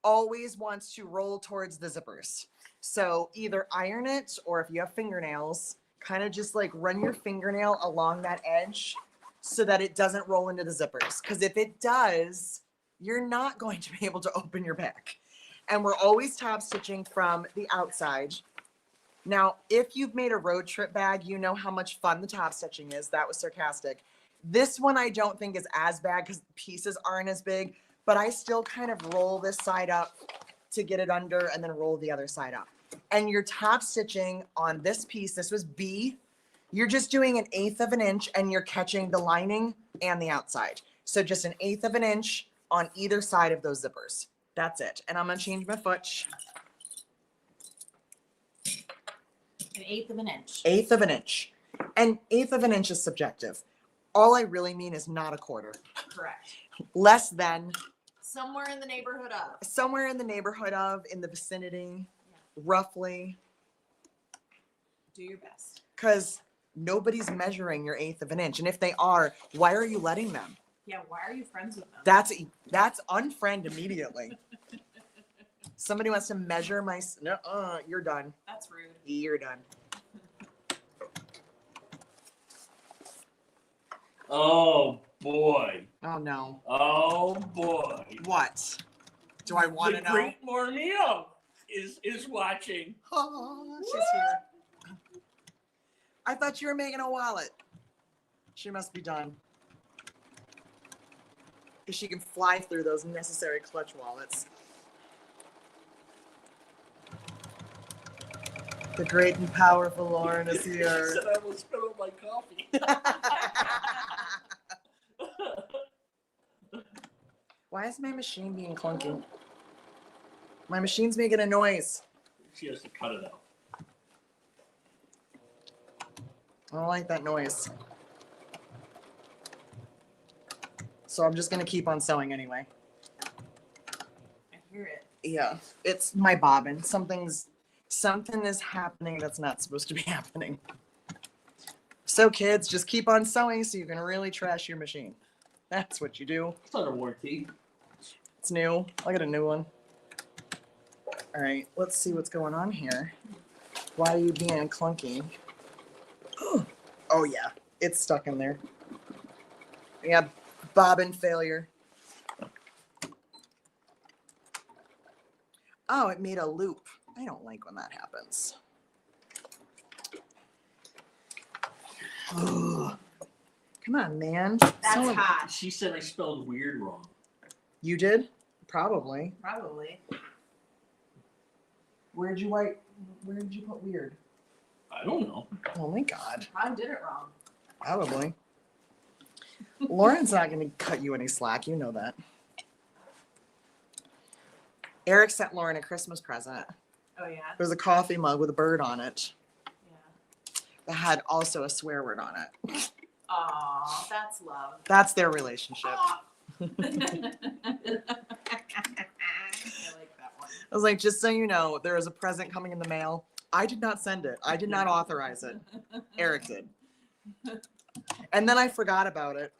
always wants to roll towards the zippers. So either iron it, or if you have fingernails, kind of just like run your fingernail along that edge so that it doesn't roll into the zippers. Because if it does, you're not going to be able to open your back. And we're always top stitching from the outside. Now, if you've made a road trip bag, you know how much fun the top stitching is. That was sarcastic. This one I don't think is as bad because the pieces aren't as big, but I still kind of roll this side up to get it under and then roll the other side up. And your top stitching on this piece, this was B, you're just doing 1/8 of an inch and you're catching the lining and the outside. So just 1/8 of an inch on either side of those zippers. That's it. And I'm gonna change my foot. 1/8 of an inch. 1/8 of an inch. And 1/8 of an inch is subjective. All I really mean is not a quarter. Correct. Less than, Somewhere in the neighborhood of. somewhere in the neighborhood of, in the vicinity, roughly. Do your best. Because nobody's measuring your 1/8 of an inch. And if they are, why are you letting them? Yeah, why are you friends with them? That's unfriend immediately. Somebody wants to measure my, no, you're done. That's rude. You're done. Oh, boy. Oh no. Oh, boy. What? Do I want to The know? great Morneo is watching. Oh, she's here. I thought you were making a wallet. She must be done. Because she can fly through those necessary clutch wallets. The great and powerful Lauren is here. Said I almost spilled my coffee. Why is my machine being clunky? My machine's making a noise. She has to cut it out. I don't like that noise. So I'm just gonna keep on sewing anyway. I hear it. Yeah, it's my bobbin. Something is happening that's not supposed to be happening. So kids, just keep on sewing so you can really trash your machine. That's what you do. It's under warranty. It's new. I'll get a new one. All right, let's see what's going on here. Why are you being clunky? Oh yeah, it's stuck in there. Yeah, bobbin failure. Oh, it made a loop. I don't like when that happens. Ugh. Come on, man. That's Someone- hot. She said I spelled weird wrong. You did? Probably. Probably. Where'd you write? Where did you put weird? I don't know. Oh my God. Probably did it wrong. Probably. Lauren's not going to cut you any slack. You know that. Eric sent Lauren a Christmas present. Oh yeah. It was a coffee mug with a bird on it Yeah. that had also a swear word on it. Aw, that's love. That's their relationship. Aw. I like that one. I was like, just so you know, there is a present coming in the mail. I did not send it. I did not authorize it. Eric did. And then I forgot about it.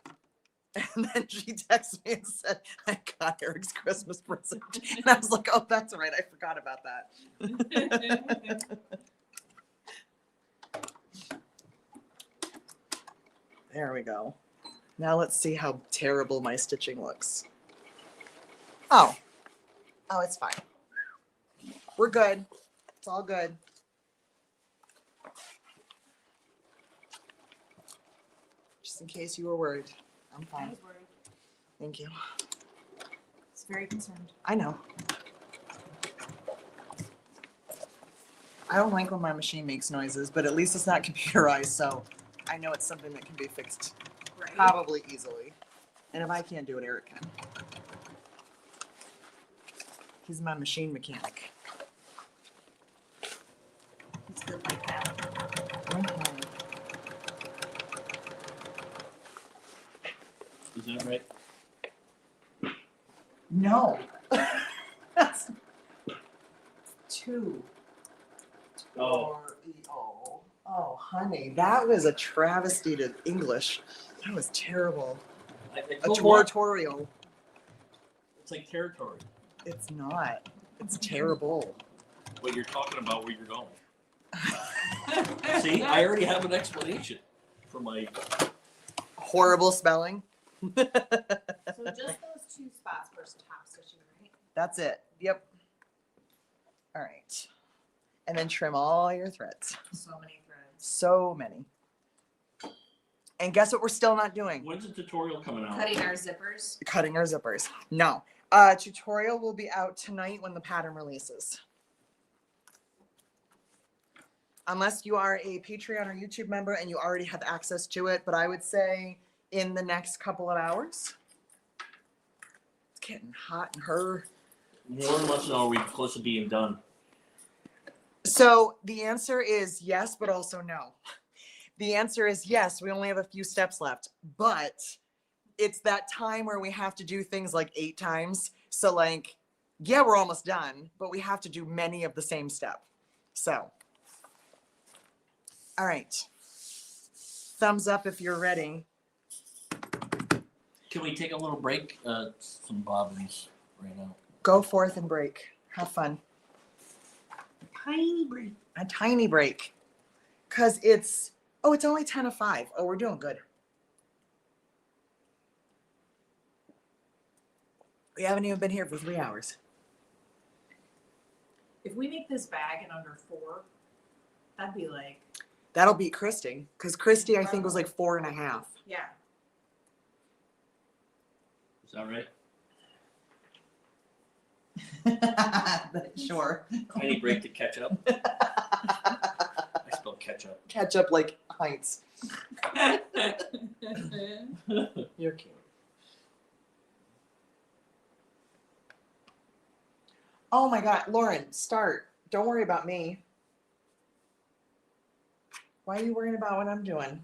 And then she texted me and said, I got Eric's Christmas present. And I was like, oh, that's right. I forgot about that. There we go. Now let's see how terrible my stitching looks. Oh. Oh, it's fine. We're good. It's all good. Just in case you were worried. I'm I fine. was worried. Thank you. It's very concerned. I know. I don't like when my machine makes noises, but at least it's not computerized, so I know it's something that can be fixed Right. probably easily. And if I can't do it, Eric can. He's my machine mechanic. It's good like that. Mhm. Is that right? No. That's 2. Oh. R-E-O. Oh, honey, that was a travesty to English. That was terrible. I A told Mark, tutorial. it's like territory. It's not. It's terrible. What you're talking about, where you're going. See, I already have an explanation for my. Horrible spelling. So just those 2 spots for top stitching, right? That's it. Yep. All right. And then trim all your threads. So many threads. So many. And guess what we're still not doing? When's the tutorial coming out? Cutting our zippers. Cutting our zippers. No. Tutorial will be out tonight when the pattern releases. Unless you are a Patreon or YouTube member and you already have access to it, but I would say in the next couple of hours. It's getting hot in her. Warren wants to know, are we close to being done? So the answer is yes, but also no. The answer is yes, we only have a few steps left, but it's that time where we have to do things like 8 times. So like, yeah, we're almost done, but we have to do many of the same step. So, all right. Thumbs up if you're ready. Can we take a little break? Some bobbins right now. Go forth and break. Have fun. Tiny break. A tiny break. Cause it's only 10 to 5. Oh, we're doing good. We haven't even been here for 3 hours. If we make this bag in under 4, that'd be like, That'll beat Christy. Cause Christy, I think, was like 4.5. yeah. Is that right? Sure. Tiny break to catch up. I spelled catch up. Catch up like Heinz. You're cute. Oh my God, Lauren, start. Don't worry about me. Why are you worrying about what I'm doing?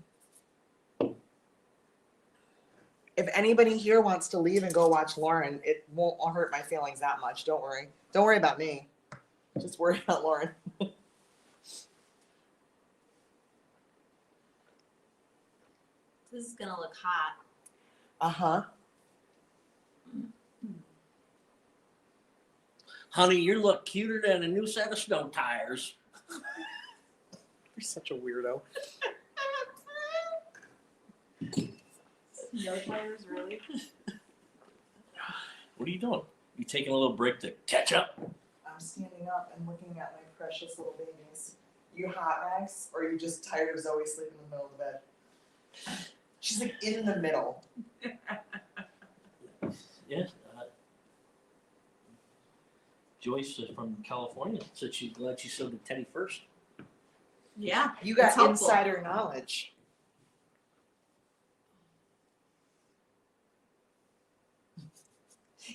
If anybody here wants to leave and go watch Lauren, it won't hurt my feelings that much. Don't worry. Don't worry about me. Just worry about Lauren. This is gonna look hot. Uh-huh. Honey, you look cuter than a new set of snow tires. You're such a weirdo. No tires, really? What are you doing? You taking a little break to catch up? I'm standing up and looking at my precious little babies. You hot, Max? Or are you just tired of Zoe sleeping in the middle of the bed? She's like in the middle. Yes. Joyce from California said she's glad she sewed the Teddy first. Yeah. You got It's helpful. insider knowledge.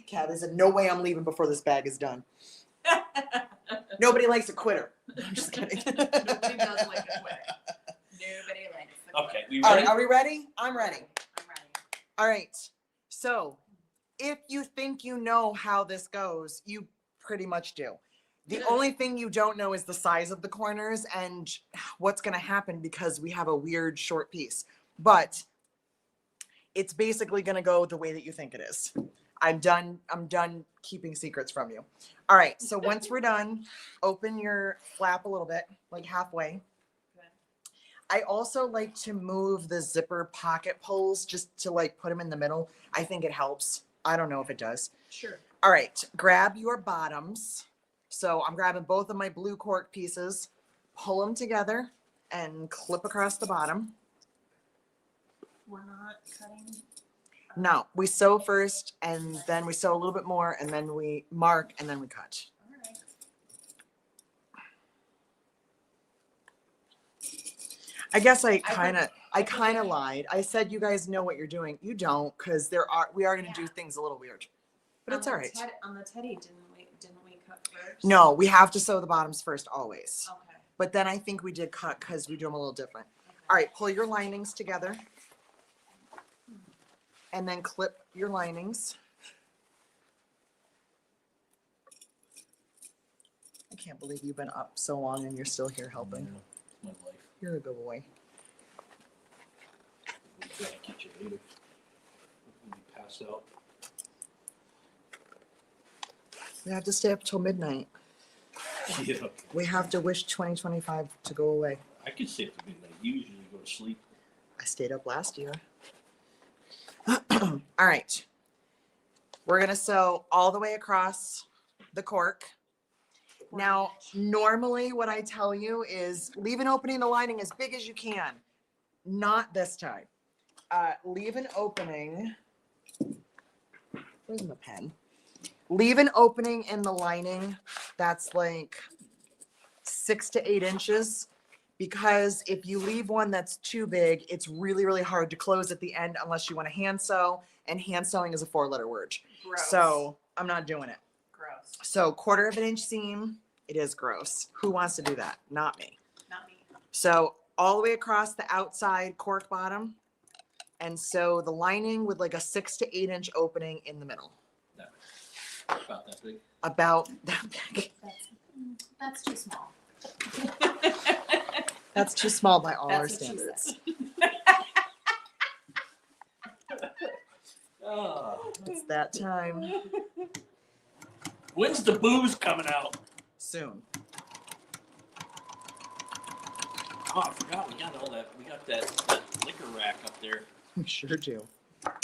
Kat, there's no way I'm leaving before this bag is done. Nobody likes a quitter. I'm just kidding. Nobody does like a quitter. Nobody likes a quitter. Okay, we All ready? right, are we ready? I'm ready. I'm ready. All right. So, if you think you know how this goes, you pretty much do. The only thing you don't know is the size of the corners and what's going to happen because we have a weird short piece. But it's basically going to go the way that you think it is. I'm done keeping secrets from you. All right. So once we're done, open your flap a little bit, like halfway. Okay. I also like to move the zipper pocket pulls just to like put them in the middle. I think it helps. I don't know if it does. Sure. All right, grab your bottoms. So I'm grabbing both of my blue cork pieces, pull them together and clip across the bottom. We're not cutting. No, we sew first and then we sew a little bit more and then we mark and then we cut. All right. I guess I kind of lied. I said you guys know what you're doing. You don't, because we are going to do things a little weird. But it's all right. On the teddy, didn't we cut first? No, we have to sew the bottoms first always. Okay. But then I think we did cut because we do them a little different. Okay. All right, pull your linings together. And then clip your linings. I can't believe you've been up so long and you're still here helping. Yeah, my life. You're a good boy. We'll try to catch you later. We'll be passed out. We have to stay up till midnight. Yeah, We have to wish 2025 to go away. I could stay up to midnight. You usually go to sleep. I stayed up last year. All right. We're going to sew all the way across the cork. Now, normally what I tell you is leave an opening in the lining as big as you can. Not this time. leave an opening. Where's my pen? Leave an opening in the lining that's like 6 to 8 inches, because if you leave one that's too big, it's really, really hard to close at the end unless you want to hand sew, and hand sewing is a 4-letter word. Gross. So I'm not doing it. Gross. So 1/4 inch seam, it is gross. Who wants to do that? Not me. Not me. So all the way across the outside cork bottom, and sew the lining with like a 6 to 8 inch opening in the middle. About that big. About that big. That's too small. That's too small by all our That's what she standards. Oh. It's that time When's the booze coming out? soon. Oh, I forgot we got all that. We got that liquor rack up there. We sure do. Liquor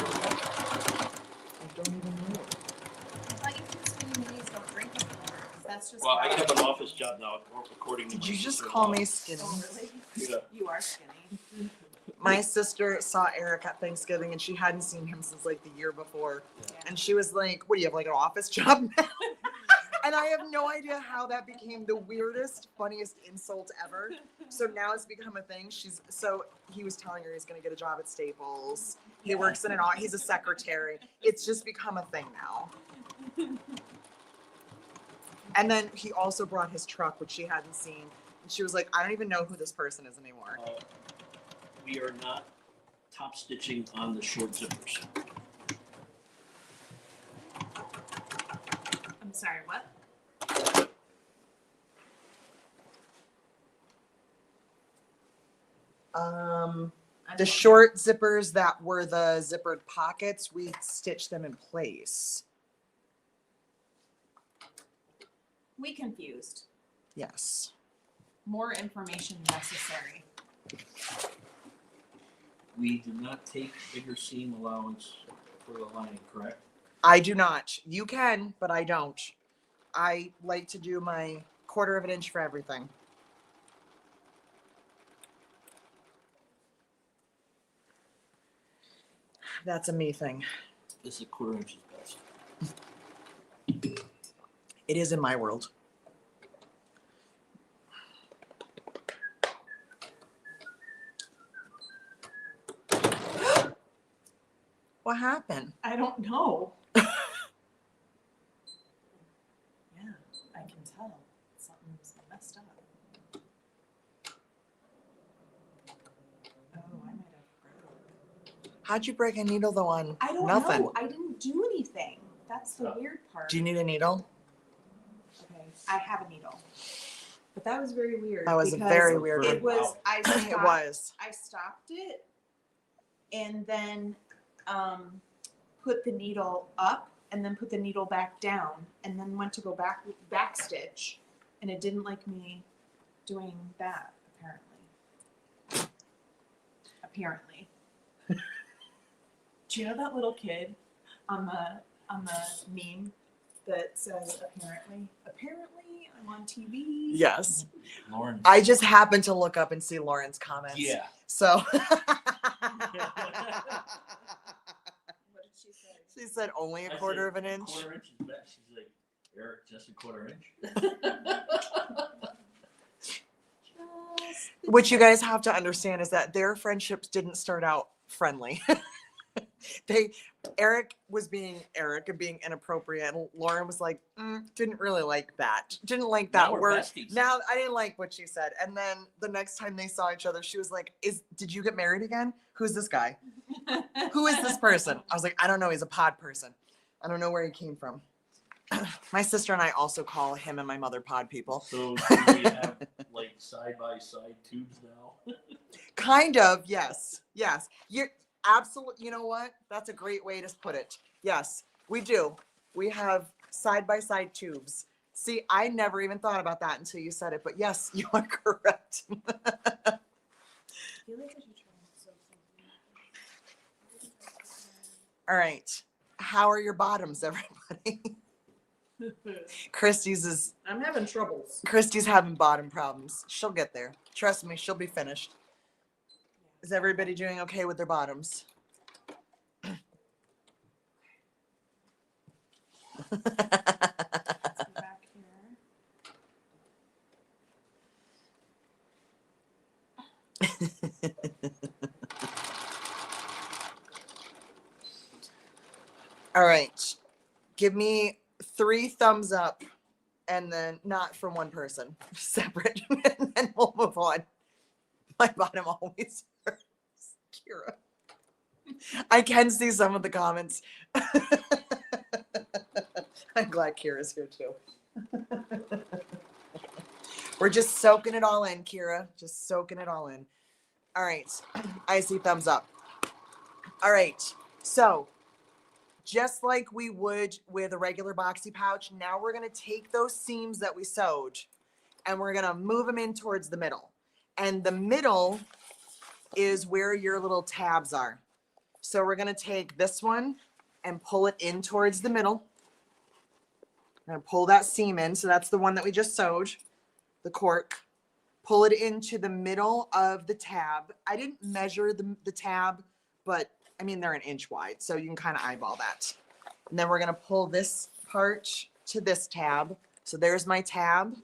rack. I don't even know. I thought you just skinny minis don't drink anymore. 'Cause That's just. Well, I gross. have an office job now, according to Did my you just sister-in-law. call me skinny? Oh, really? Yeah. You are skinny. My sister saw Eric at Thanksgiving and she hadn't seen him since like the year before. Yeah. And she was like, what do you have, like an office job now? And I have no idea how that became the weirdest, funniest insult ever. So now it's become a thing. He was telling her he's gonna get a job at Staples. He works in he's a secretary. It's just become a thing now. And then he also brought his truck, which she hadn't seen. And she was like, I don't even know who this person is anymore. We are not top stitching on the short zippers. I'm sorry, what? The short zippers that were the zippered pockets, we stitched them in place. We confused. Yes. More information necessary. We did not take bigger seam allowance for the lining, correct? I do not. You can, but I don't. I like to do my 1/4 inch for everything. That's a me thing. This is 1/4 inch is best. It is in my world. What happened? I don't know. Yeah, I can tell. Something's messed up. Oh, I might have. How'd you break a needle though on I don't nothing? know. I didn't do anything. That's the weird part. Do you need a needle? Okay, I have a needle. But that was very weird. That was because very weird. It was. Wow. I stopped, It was. I stopped it, and then put the needle up, and then put the needle back down, and then went to go back stitch, and it didn't like me doing that. Apparently. Do you know that little kid on the meme that says apparently? Apparently, I'm on TV. Yes. Lauren. I just happened to look up and see Lauren's comments. Yeah. So What did she say? she said only a I 1/4 said, of an inch. 1/4 inch is best. She's like, Eric, just a 1/4 inch. What you guys have to understand is that their friendships didn't start out friendly. Eric was being Eric and being inappropriate. And Lauren was like, didn't really like that. Didn't like that Now we're word. besties. Now I didn't like what she said. And then the next time they saw each other, she was like, did you get married again? Who's this guy? Who is this person? I was like, I don't know. He's a pod person. I don't know where he came from. My sister and I also call him and my mother pod people. So do we have like side by side tubes now? Kind of, yes. Yes. You're absolutely, you know what? That's a great way to put it. Yes, we do. We have side by side tubes. See, I never even thought about that until you said it, but yes, you are correct. I feel like I should try and sew something. All right. How are your bottoms, everybody? Christy's I'm having troubles. having bottom problems. She'll get there. Trust me, she'll be finished. Is everybody doing okay with their bottoms? Let's go back here. All right. Give me 3 thumbs up and then not from one person, separate, and then we'll move on. My bottom always hurts. Kira. I can see some of the comments. I'm glad Kira's here too. We're just soaking it all in, Kira. Just soaking it all in. All right. I see thumbs up. All right. So, just like we would with a regular boxy pouch, now we're going to take those seams that we sewed and we're going to move them in towards the middle. And the middle is where your little tabs are. So we're going to take this one and pull it in towards the middle. I'm going to pull that seam in. So that's the one that we just sewed, the cork. Pull it into the middle of the tab. I didn't measure the tab, but I mean, they're an inch wide, so you can kind of eyeball that. And then we're going to pull this part to this tab. So there's my tab.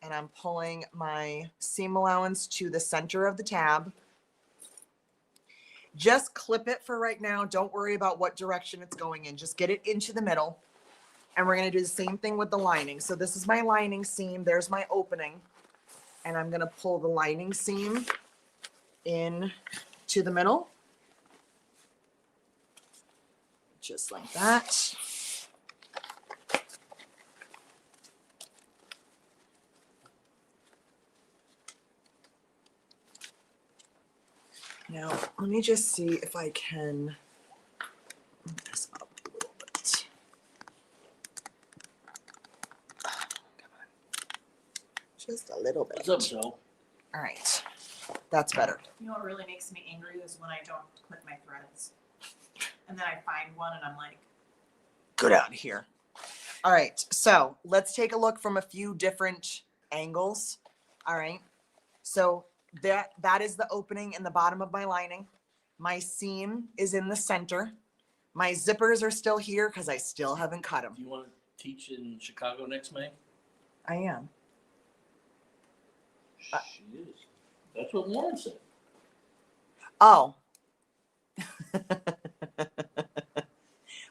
And I'm pulling my seam allowance to the center of the tab. Just clip it for right now. Don't worry about what direction it's going in. Just get it into the middle. And we're going to do the same thing with the lining. So this is my lining seam. There's my opening. And I'm going to pull the lining seam in to the middle. Just like that. Now, let me just see if I can move this up a little bit. Come on. Just a little bit. What's up, Joe? All right. That's better. You know what really makes me angry is when I don't clip my threads. And then I find one and I'm like, Get out of here. All right. So let's take a look from a few different angles. All right. So that is the opening in the bottom of my lining. My seam is in the center. My zippers are still here because I still haven't cut them. Do you want to teach in Chicago next May? I am. She is. That's what Lauren said. Oh.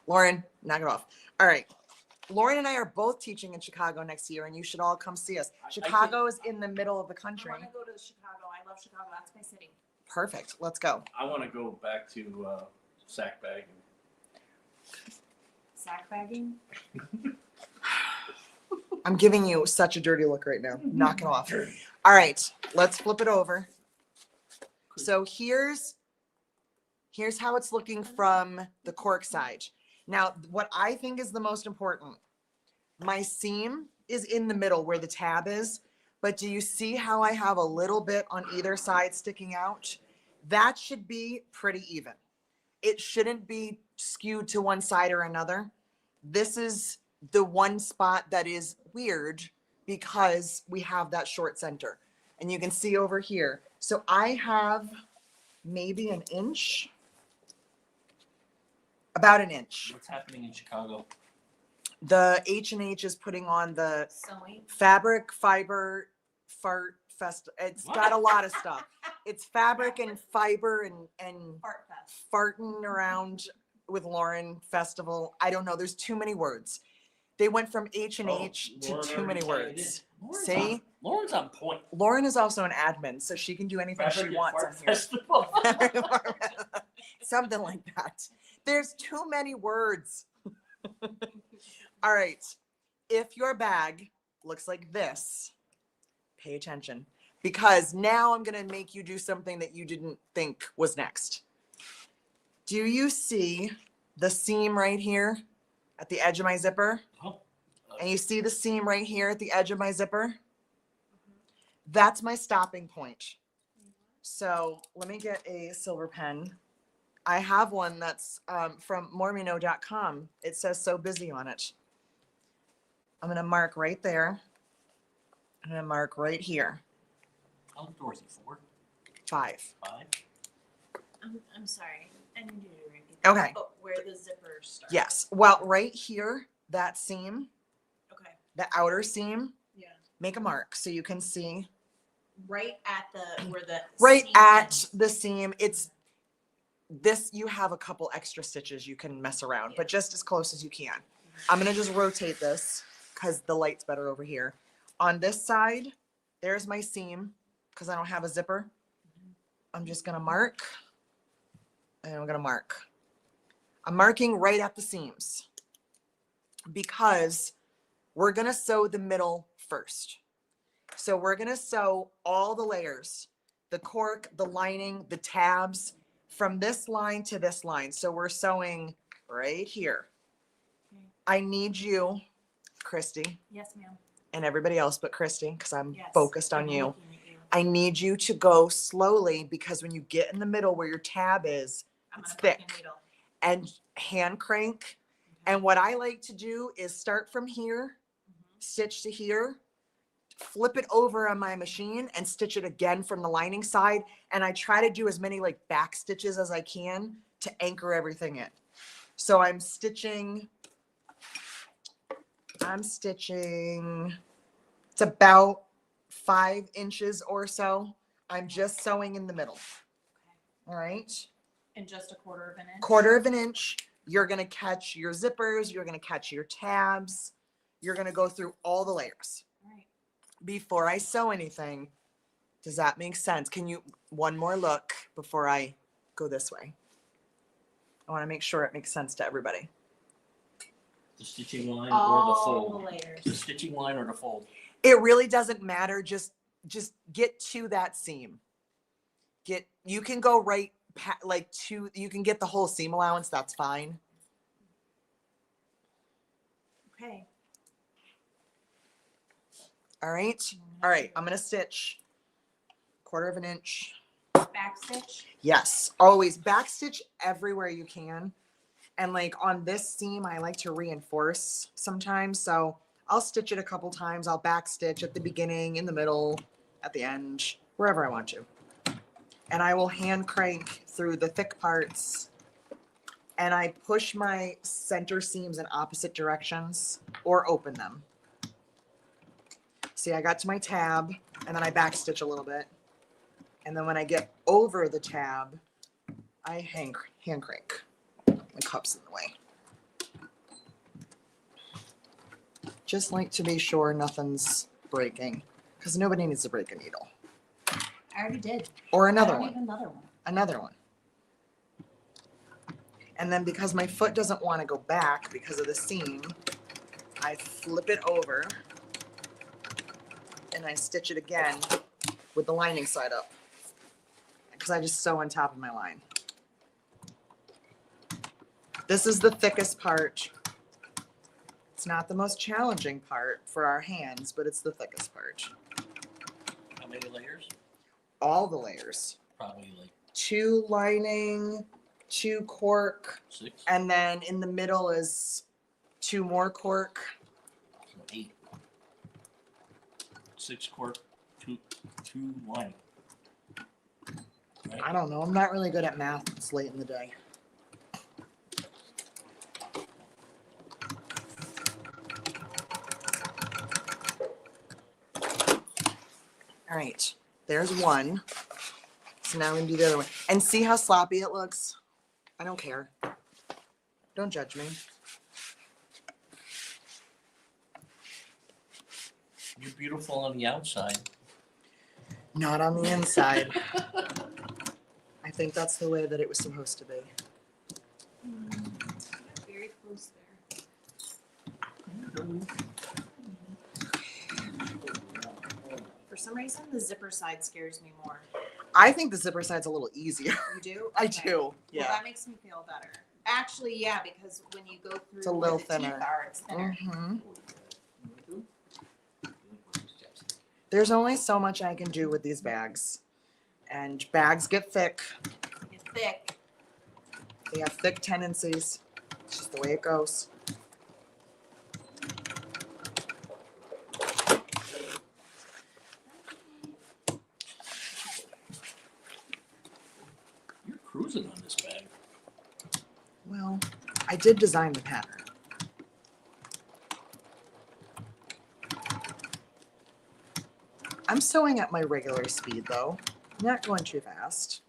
Lauren, knock it off. All right. Lauren and I are both teaching in Chicago next year, and you should all come see us. Chicago is in the middle of the I country. want to go to Chicago. I love Chicago. That's my city. Perfect. Let's go. I want to go back to sack bagging. Sack bagging. I'm giving you such a dirty look right now. Knock it off. All right. Let's flip it over. So here's how it's looking from the cork side. Now, what I think is the most important, my seam is in the middle where the tab is, but do you see how I have a little bit on either side sticking out? That should be pretty even. It shouldn't be skewed to one side or another. This is the one spot that is weird because we have that short center. And you can see over here. So I have maybe an inch. About an inch. What's happening in Chicago? The H&H is putting on the Sewing. fabric fiber fart fest. It's got a lot of stuff. It's fabric and fiber and Fart fest. farting around with Lauren festival. I don't know. There's too many words. They went from H&H to Lauren too many already tied it words. in. Lauren's See? on- Lauren's on point. Lauren is also an admin, so she can do anything Fabric she and wants Fart on here. Festival. Something like that. There's too many words. All right. If your bag looks like this, pay attention, because now I'm going to make you do something that you didn't think was next. Do you see the seam right here at the edge of my zipper? Oh, And you see the seam right here at the edge of my zipper? That's my stopping point. So let me get a silver pen. I have one that's from mormino.com. It says "so busy" on it. I'm going to mark right there. I'm going to mark right here. How many Dorothy? 4? 5. 5? I'm sorry. I need you to repeat that. Okay. Oh, where the zipper starts. Yes. Well, right here, that seam, Okay. the outer seam, Yeah. make a mark so you can see. Right at the where the Right seam at ends. the seam, it's this, you have a couple extra stitches you can mess around, but just as close as you can. I'm gonna just rotate this because the light's better over here. On this side, there's my seam because I don't have a zipper. I'm just gonna mark, and I'm gonna mark. I'm marking right at the seams because we're gonna sew the middle first. So we're gonna sew all the layers, the cork, the lining, the tabs, from this line to this line. So we're sewing right here. I need you, Christy, Yes, ma'am. and everybody else but Christy, because I'm Yes. focused on I'm you. looking at you. I need you to go slowly because when you get in the middle where your tab is, I'm it's gonna break thick. a needle. And hand crank. Okay. And what I like to do is start from here, Mhm. stitch to here, flip it over on my machine and stitch it again from the lining side. And I try to do as many like back stitches as I can to anchor everything in. So I'm stitching, it's about 5 inches or so. I'm just sewing in the middle. Okay. All right. And just a quarter of an inch. Quarter of an inch. You're going to catch your zippers. You're going to catch your tabs. You're going to go through all the layers. All right. Before I sew anything, does that make sense? Can you, one more look before I go this way? I want to make sure it makes sense to everybody. The stitching line or the All fold? the layers. The stitching line or the fold? It really doesn't matter. Just get to that seam. You can go right you can get the whole seam allowance. That's fine. Okay. All right. All right. I'm going to stitch quarter of an inch. Back stitch. Yes. Always backstitch everywhere you can. And like on this seam, I like to reinforce sometimes. So I'll stitch it a couple times. I'll backstitch at the beginning, in the middle, at the end, wherever I want to. And I will hand crank through the thick parts. And I push my center seams in opposite directions or open them. See, I got to my tab and then I backstitch a little bit. And then when I get over the tab, I hand crank. My cup's in the way. Just like to be sure nothing's breaking, because nobody needs to break a needle. I already did. Or I another don't one. need another one. Another one. And then because my foot doesn't want to go back because of the seam, I flip it over and I stitch it again with the lining side up. Because I just sew on top of my line. This is the thickest part. It's not the most challenging part for our hands, but it's the thickest part. How many layers? All the layers. Probably like 2 lining, 2 cork, 6, and then in the middle is 2 more cork. so 8. 6 cork, 2 line. Right? I don't know. I'm not really good at math. It's late in the day. All right. There's one. So now I'm going to do the other one. And see how sloppy it looks? I don't care. Don't judge me. You're beautiful on the outside. Not on the inside. I think that's the way that it was supposed to be. Very close there. For some reason, the zipper side scares me more. I think the zipper side's a little easier. You do? I Okay. do. Well, Yeah. that makes me feel better. Actually, yeah, because when you go through It's a where little the thinner. teeth are, it's thinner. Mhm. There's only so much I can do with these bags. And bags get thick. It's thick. They have thick tendencies. It's just the way it goes. You're cruising I did design the pattern. I'm sewing at my regular speed though, not going too fast.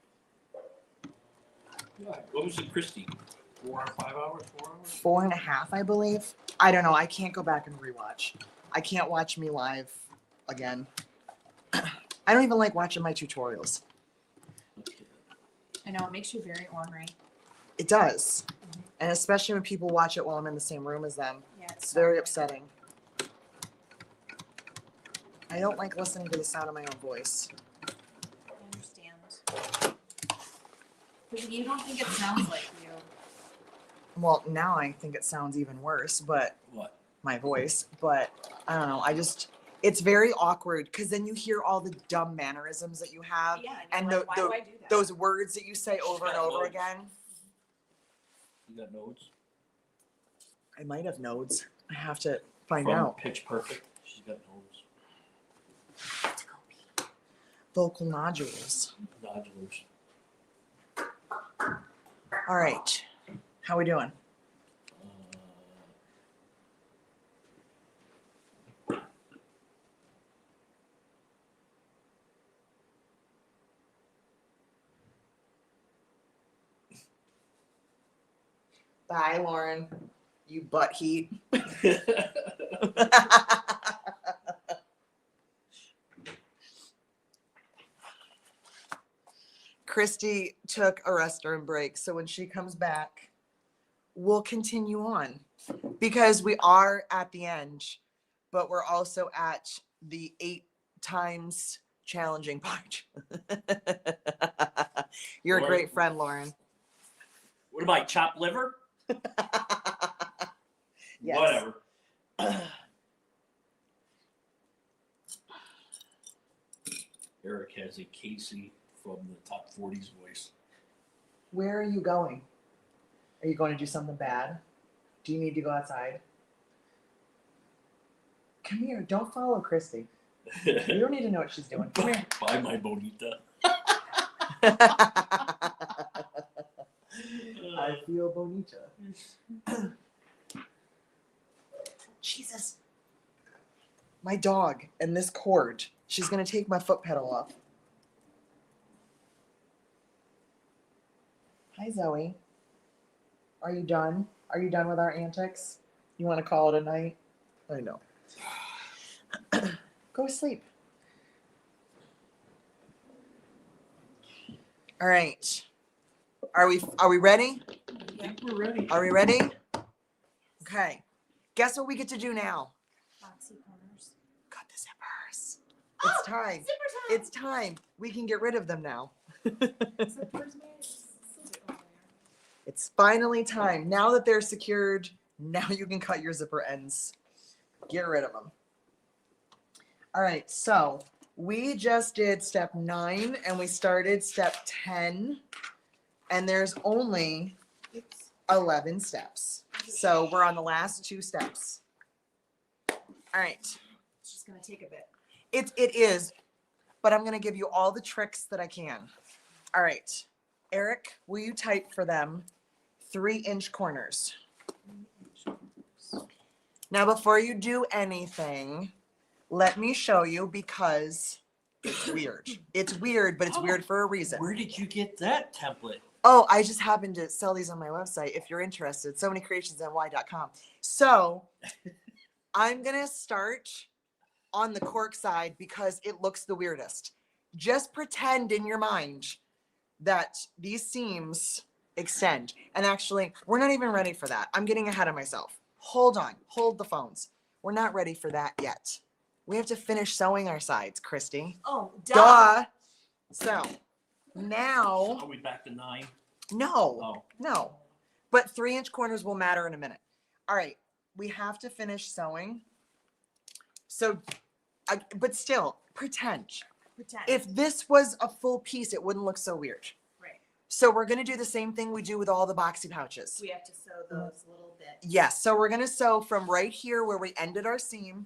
What was it, Christie? 4 or 5 hours? 4 hours? 4.5, I believe. I don't know. I can't go back and rewatch. I can't watch me live again. I don't even like watching my tutorials. Okay. I know, it makes you very ornery. It does. And especially when people watch it while I'm in the same room as them. Yeah, It's very upsetting. I don't like listening to the sound of my own voice. I understand. Because you don't think it sounds like you. Well, now I think it sounds even worse, but What? my voice, but I don't know. It's very awkward because then you hear all the dumb mannerisms that you have Yeah, and you're like, why do I do that? those words that you say over and over Notes. again. You got notes? I might have nodes. I have to find From out. Pitch Perfect. She's got notes. Vocal nodules. Nodulars. All right. How we doing? Bye, Lauren. You butt heat. Christy took a restroom break, so when she comes back, we'll continue on because we are at the end, but we're also at the 8 times challenging part. You're a Lauren. great friend, Lauren. What am I, chopped liver? Yes. Whatever. Eric has a Casey from the Top 40s voice. Where are you going? Are you going to do something bad? Do you need to go outside? Come here. Don't follow Christy. You don't need to know what she's doing. Come here. Bye, my bonita. I feel bonita. Jesus. My dog and this cord. She's going to take my foot pedal off. Hi, Zoe. Are you done? Are you done with our antics? You want to call it a night? I know. Go sleep. All right. Are we ready? I think we're ready. Are we ready? Okay. Guess what we get to do now? Boxy corners. Cut the zippers. It's time. Zipper time! It's time. We can get rid of them now. Zippers made scissors over there. It's finally time. Now that they're secured, now you can cut your zipper ends. Get rid of them. All right, so we just did step 9 and we started step 10, and there's only 11 steps. So we're on the last 2 steps. All right. It's just gonna take a bit. It is, but I'm gonna give you all the tricks that I can. All right, Eric, will you type for them 3-inch corners? Now, before you do anything, let me show you because it's weird. It's weird, but it's weird for a reason. Where did you get that template? Oh, I just happened to sell these on my website if you're interested. So many creationsny.com. So I'm going to start on the cork side because it looks the weirdest. Just pretend in your mind that these seams extend. And actually, we're not even ready for that. I'm getting ahead of myself. Hold on. Hold the phones. We're not ready for that yet. We have to finish sewing our sides, Christy. Oh, Duh. So now, Are we back to 9? no, Oh. no. But 3-inch corners will matter in a minute. All right. We have to finish sewing. So, but still, pretend. Pretend. If this was a full piece, it wouldn't look so weird. Right. So we're going to do the same thing we do with all the boxy pouches. We have to sew those little bits. Yes. So we're going to sew from right here where we ended our seam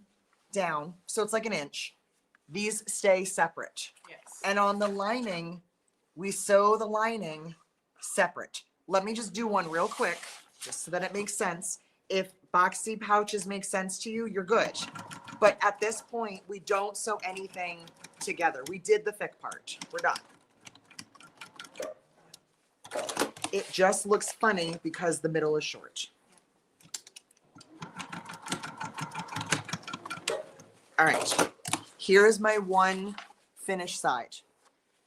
down. So it's like an inch. These stay separate. Yes. And on the lining, we sew the lining separate. Let me just do one real quick. just so that it makes sense. If boxy pouches make sense to you, you're good. But at this point, we don't sew anything together. We did the thick part. We're done. It just looks funny because the middle is short. All right, here is my one finished side.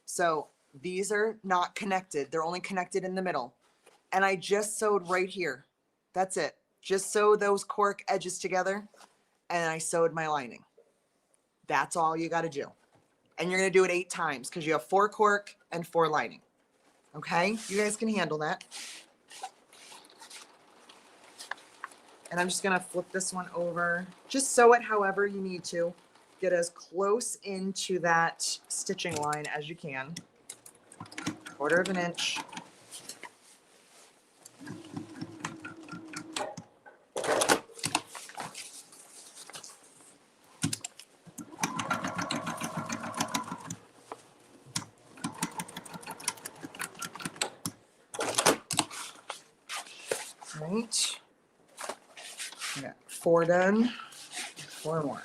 So these are not connected. They're only connected in the middle. And I just sewed right here. That's it. Just sew those cork edges together and I sewed my lining. That's all you got to do. And you're going to do it 8 times because you have 4 cork and 4 lining. Okay, you guys can handle that. And I'm just gonna flip this one over. Just sew it however you need to. Get as close into that stitching line as you can. 1/4 of an inch. All right. I got 4 done. 4 more.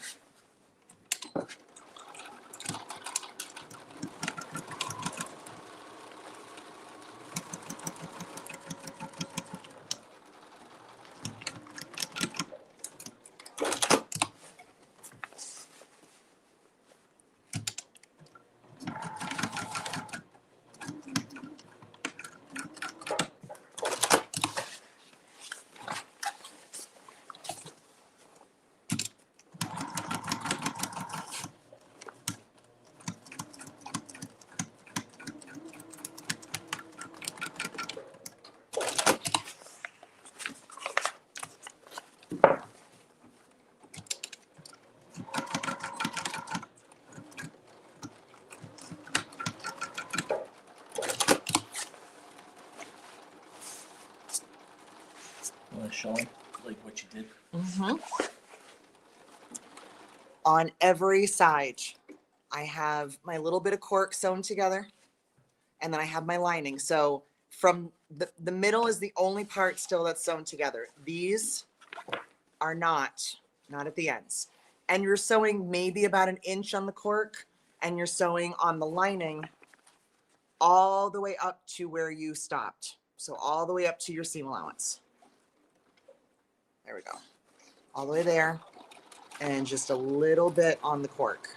Want to show them like what you did? Mm-hmm. On every side, I have my little bit of cork sewn together, and then I have my lining. So from the middle is the only part still that's sewn together. These are not at the ends. And you're sewing maybe about 1 inch on the cork, and you're sewing on the lining all the way up to where you stopped. So all the way up to your seam allowance. There we go. All the way there. And just a little bit on the cork.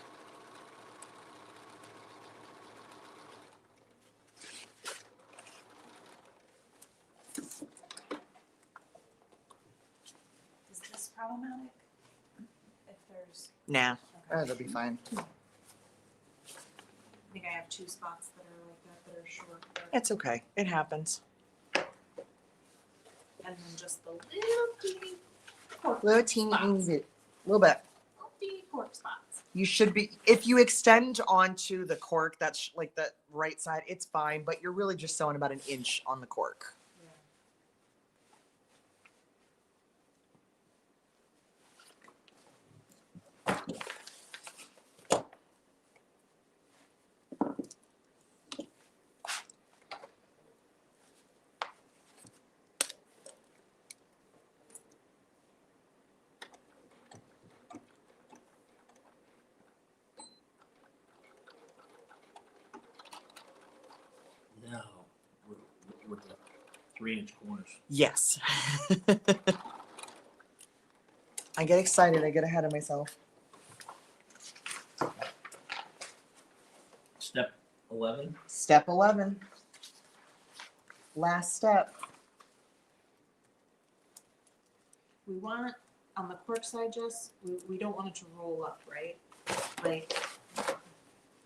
Is this problematic? If there's, Nah, okay. that'll be fine. I think I have 2 spots that are like that are short. But, It's okay. It happens. and then just the little teeny cork Little teeny, spots. bit. Little bit. Little teeny cork spots. You should be, if you extend onto the cork, that's like the right side, it's fine, but you're really just sewing about 1 inch on the cork. Yeah. No, with the 3-inch corners. Yes. I get excited. I get ahead of myself. Step 11. Step 11. Last step. We want on the cork side, Jess, we don't want it to roll up, right? Like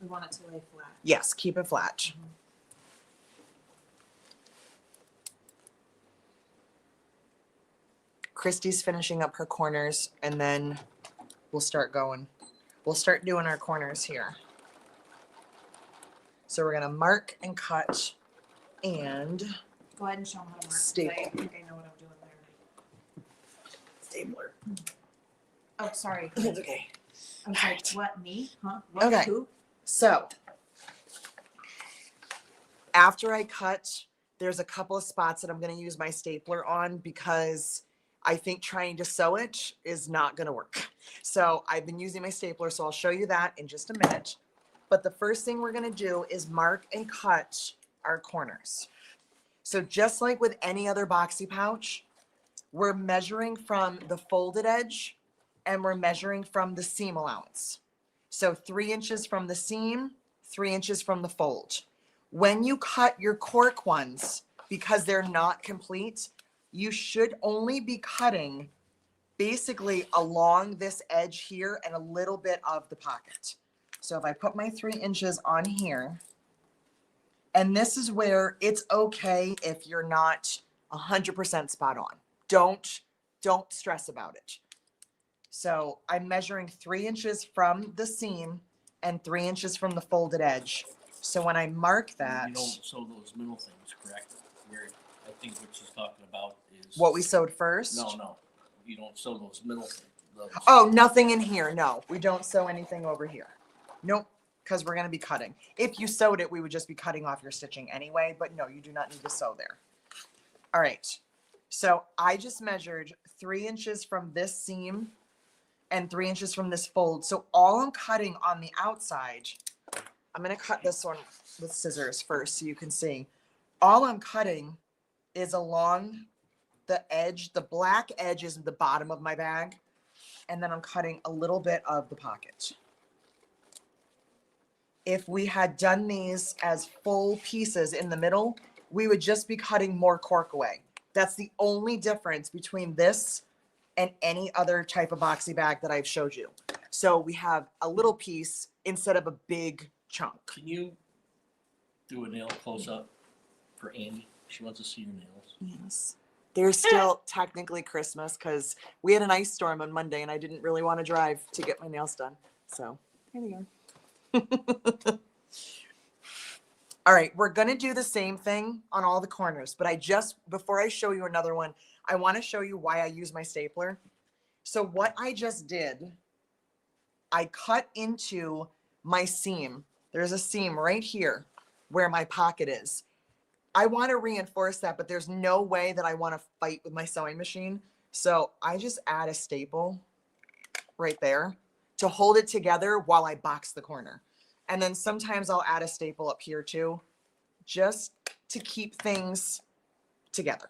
we want it to lay flat. Yes, keep it flat. Christy's finishing up her corners, and then we'll start going. We'll start doing our corners here. So we're gonna mark and cut and Go ahead and show them how to mark. 'Cause Staple. I think I know what I'm doing there. stapler. Oh, sorry. It's okay. I'm sorry. Alright. What, me? Huh? What, Okay. who? So after I cut there's a couple of spots that I'm going to use my stapler on because I think trying to sew it is not going to work. So I've been using my stapler, so I'll show you that in just a minute. But the first thing we're going to do is mark and cut our corners. So just like with any other boxy pouch, we're measuring from the folded edge and we're measuring from the seam allowance. So 3 inches from the seam, 3 inches from the fold. When you cut your cork ones, because they're not complete, you should only be cutting basically along this edge here and a little bit of the pocket. So if I put my 3 inches on here, and this is where it's okay if you're not 100% spot on. Don't stress about it. So I'm measuring 3 inches from the seam and 3 inches from the folded edge. So when I mark that, You don't sew those middle things, correct? Where I think what she's talking about is. what we sewed first. No, you don't sew those middle things. Those- Oh, nothing in here. No, we don't sew anything over here. Nope, because we're going to be cutting. If you sewed it, we would just be cutting off your stitching anyway, but no, you do not need to sew there. All right. So I just measured 3 inches from this seam and 3 inches from this fold. So all I'm cutting on the outside, I'm going to cut this one with scissors first so you can see. All I'm cutting is along the edge. The black edge is the bottom of my bag. And then I'm cutting a little bit of the pocket. If we had done these as full pieces in the middle, we would just be cutting more cork away. That's the only difference between this and any other type of boxy bag that I've showed you. So we have a little piece instead of a big chunk. Can you do a nail close up for Andy? She wants to see your nails. Yes. There's still technically Christmas because we had an ice storm on Monday and I didn't really want to drive to get my nails done. So here we go. All right, we're going to do the same thing on all the corners, but before I show you another one, I want to show you why I use my stapler. So what I just did, I cut into my seam. There's a seam right here where my pocket is. I want to reinforce that, but there's no way that I want to fight with my sewing machine. So I just add a staple right there to hold it together while I box the corner. And then sometimes I'll add a staple up here too, just to keep things together.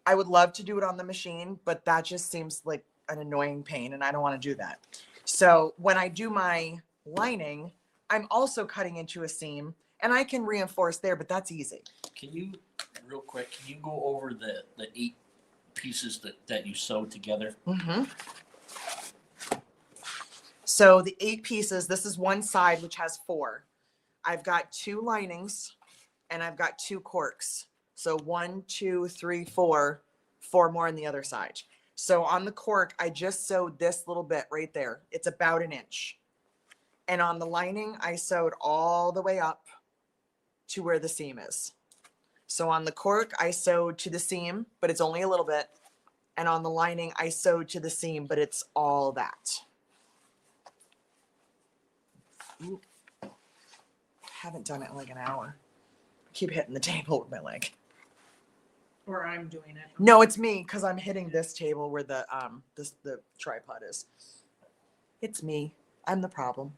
I would love to do it on the machine, but that just seems like an annoying pain and I don't want to do that. So when I do my lining, I'm also cutting into a seam and I can reinforce there, but that's easy. Can you, real quick, can you go over the 8 pieces that you sewed together? Mm-hmm. So the 8 pieces, this is one side, which has 4. I've got 2 linings and I've got 2 corks. So 1, 2, 3, 4, 4 more on the other side. So on the cork, I just sewed this little bit right there. It's about 1 inch. And on the lining, I sewed all the way up to where the seam is. So on the cork, I sewed to the seam, but it's only a little bit. And on the lining, I sewed to the seam, but it's all that. Ooh. Haven't done it in like an hour. Keep hitting the table with my leg. Or I'm doing it. No, it's me because I'm hitting this table where the the tripod is. It's me. I'm the problem.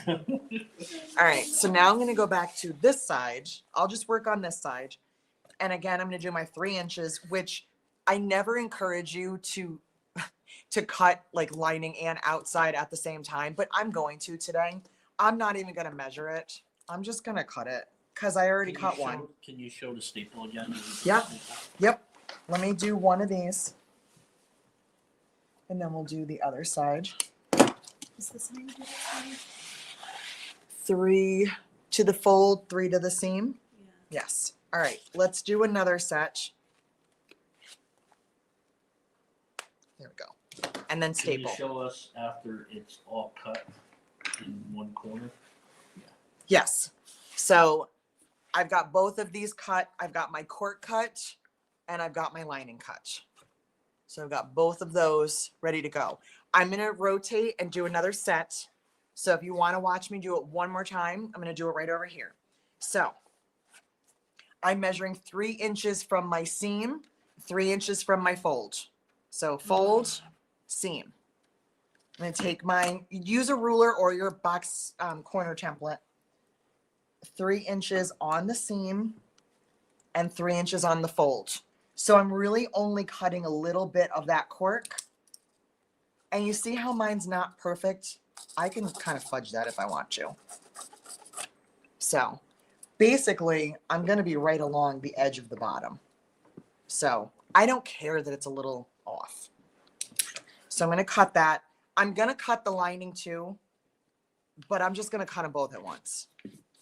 All right, so now I'm going to go back to this side. I'll just work on this side. And again, I'm going to do my 3 inches, which I never encourage you to cut like lining and outside at the same time, but I'm going to today. I'm not even going to measure it. I'm just going to cut it because I already cut one. Can you show the staple again? Yep. Yep. Let me do one of these. And then we'll do the other side. Is this how you do this one? 3 to the fold, 3 to the seam. Yeah. Yes. All right, let's do another set. There we go. And then Can you staple. show us after it's all cut in one corner? Yes. So I've got both of these cut. I've got my cork cut and I've got my lining cut. So I've got both of those ready to go. I'm going to rotate and do another set. So if you want to watch me do it one more time, I'm going to do it right over here. So I'm measuring 3 inches from my seam, 3 inches from my fold. So fold, seam. I'm gonna take mine, use a ruler or your box corner template. 3 inches on the seam and 3 inches on the fold. So I'm really only cutting a little bit of that cork. And you see how mine's not perfect? I can kind of fudge that if I want to. So basically, I'm gonna be right along the edge of the bottom. So I don't care that it's a little off. So I'm gonna cut that. I'm gonna cut the lining too, but I'm just gonna cut them both at once.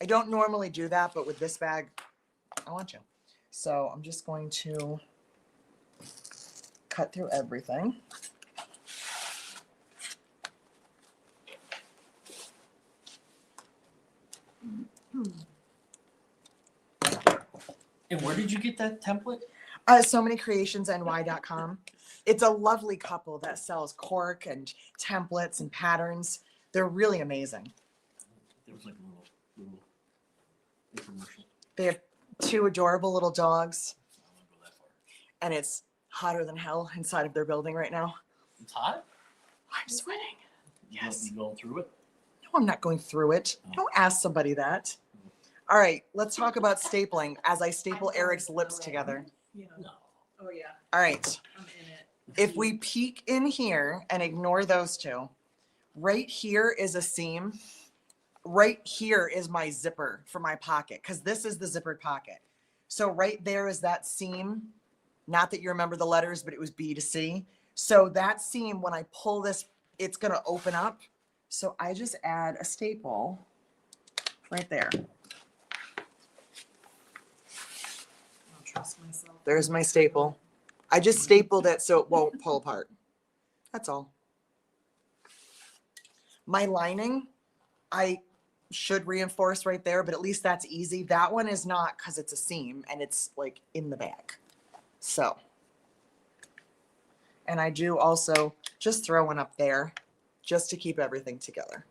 I don't normally do that, but with this bag, I want to. So I'm just going to cut through everything. And where did you get that template? So many creationsny.com. It's a lovely couple that sells cork and templates and patterns. They're really amazing. There was like a little infomercial. They have 2 adorable little dogs, I don't want to go that far. and it's hotter than hell inside of their building right now. It's hot? I'm sweating. Yes. You going through it? No, I'm not going through it. Don't ask somebody that. All right, let's talk about stapling as I staple Eric's lips together. Yeah. No. Oh yeah, All right, I'm in it. if we peek in here and ignore those 2, right here is a seam. Right here is my zipper for my pocket, because this is the zippered pocket. So right there is that seam. Not that you remember the letters, but it was B to C. So that seam, when I pull this, it's gonna open up. So I just add a staple right there. I don't trust myself. There's my staple. I just stapled it so it won't pull apart. That's all. My lining, I should reinforce right there, but at least that's easy. That one is not, because it's a seam and it's like in the bag. So, and I do also just throw one up there just to keep everything together.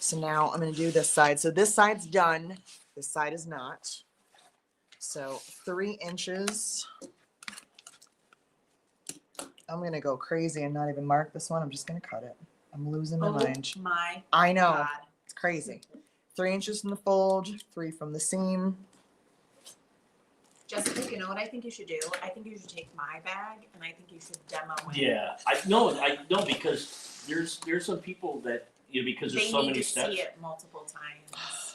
So now I'm going to do this side. So this side's done. This side is not. So 3 inches. I'm going to go crazy and not even mark this one. I'm just going to cut it. I'm losing my mind. My I know. God. It's crazy. 3 inches from the fold, 3 from the seam. Jessica, you know what I think you should do? I think you should take my bag and I think you should demo it. Yeah, I know because there's some people that because there's They so need many to steps. see it multiple times.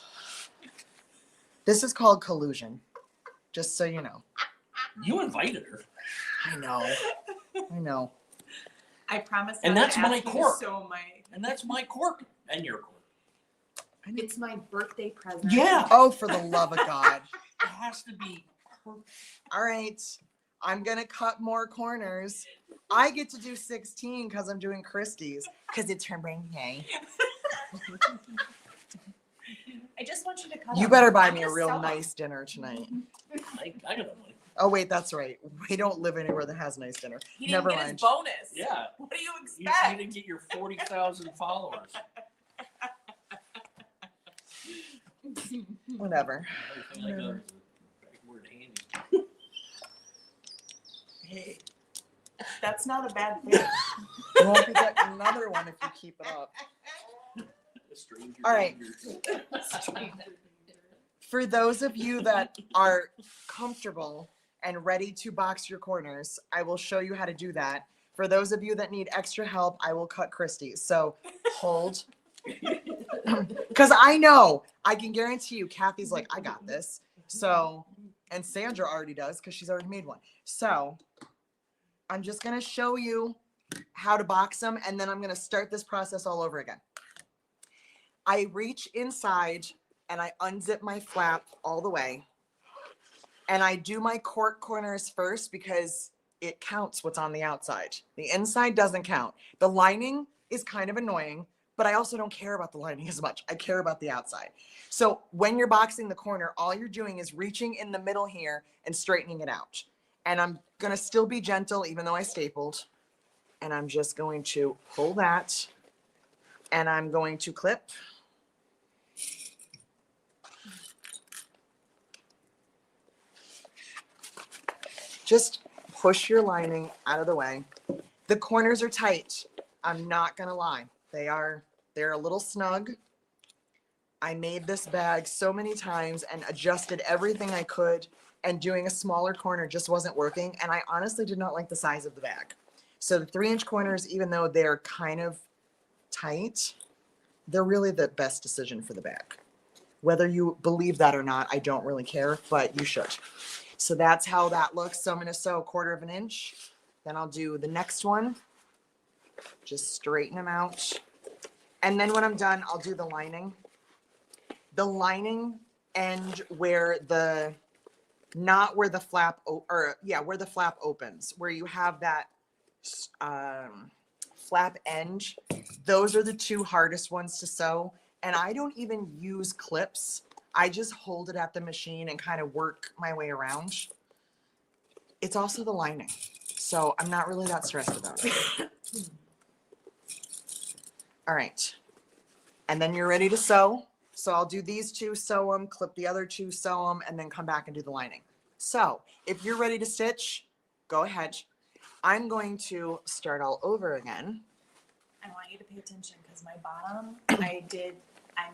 This is called collusion, just so you know. You invited her. I know. I know. I promise. And not that's to my ask you, cork. So my. And that's my cork and your cork. It's my birthday present. Yeah. Oh, for the love of God. It has to be perfect. All right. I'm going to cut more corners. I get to do 16 because I'm doing Christie's because it's her birthday. I just want you to cut. You them. better buy I'm me a gonna real sell them. nice dinner tonight. I got money. Oh, wait, that's right. We don't live anywhere that has nice dinner. He didn't Never get mind. his bonus. Yeah. What do you You expect? didn't get your 40,000 followers. Whatever. Everything I got is a backward handy. Hey, That's not a bad thing. you won't be getting another one if you keep it up. A stranger All right. danger. For those of you that are comfortable and ready to box your corners, I will show you how to do that. For those of you that need extra help, I will cut Christie's. So hold. Because I know, I can guarantee you, Kathy's like, I got this. So, and Sandra already does because she's already made one. So, I'm just going to show you how to box them, and then I'm going to start this process all over again. I reach inside and I unzip my flap all the way. And I do my cork corners first because it counts what's on the outside. The inside doesn't count. The lining is kind of annoying, but I also don't care about the lining as much. I care about the outside. So when you're boxing the corner, all you're doing is reaching in the middle here and straightening it out. And I'm going to still be gentle, even though I stapled. And I'm just going to pull that. And I'm going to clip. just push your lining out of the way. The corners are tight. I'm not gonna lie. They're a little snug. I made this bag so many times and adjusted everything I could, and doing a smaller corner just wasn't working. And I honestly did not like the size of the bag. So the 3-inch corners, even though they're kind of tight, they're really the best decision for the bag. Whether you believe that or not, I don't really care, but you should. So that's how that looks. So I'm gonna sew 1/4 inch. Then I'll do the next one. Just straighten them out. And then when I'm done, I'll do the lining. The lining end where the, not where the flap, where the flap opens, where you have that flap end. Those are the 2 hardest ones to sew. And I don't even use clips. I just hold it at the machine and kind of work my way around. It's also the lining. So I'm not really that stressed about it. All right. And then you're ready to sew. So I'll do these 2, sew them, clip the other 2, sew them, and then come back and do the lining. So if you're ready to stitch, go ahead. I'm going to start all over again. I want you to pay attention because my bottom, I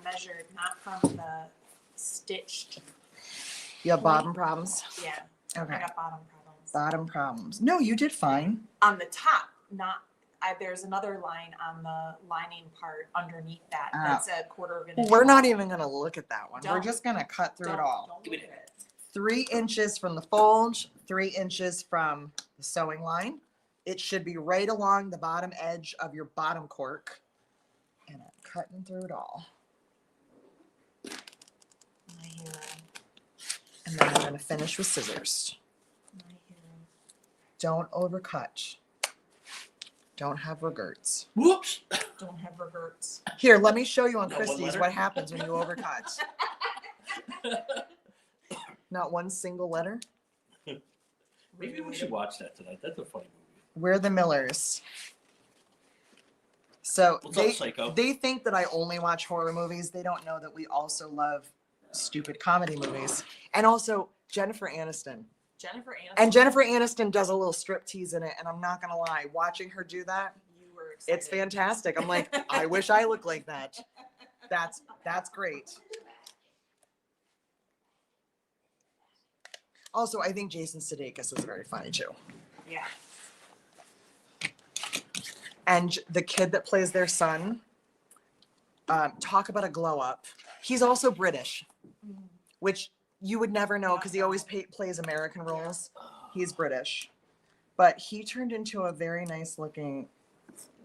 measured not from the stitched. You have bottom problems? Yeah, Okay. I got bottom problems. Bottom problems. No, you did fine. On the top, there's another line on the lining part underneath that. That's a 1/4 inch. We're not even going to look at that one. We're Don't. just going to cut through it all. Don't look at it. 3 inches from the fold, 3 inches from the sewing line. It should be right along the bottom edge of your bottom cork. And I'm cutting through it all. My hero. And then I'm going to finish with scissors. My hero. Don't overcut. Don't have regrets. Whoops. Don't have reverts. Here, let me show you on Not one Christie's letter? what happens when you overcut. Not one single letter. Maybe we should watch that tonight. That's a funny movie. We're the Millers. So What's up, Psycho? they think that I only watch horror movies. They don't know that we also love stupid comedy movies. And also Jennifer Aniston. Jennifer Aniston. And Jennifer Aniston does a little striptease in it. And I'm not going to lie, watching her do that, You were excited. it's fantastic. I'm like, I wish I looked like that. That's great. Also, I think Jason Sudeikis is very funny too. Yeah. And the kid that plays their son, talk about a glow up. He's also British, which you would never know because he always plays American roles. He's British, but he turned into a very nice looking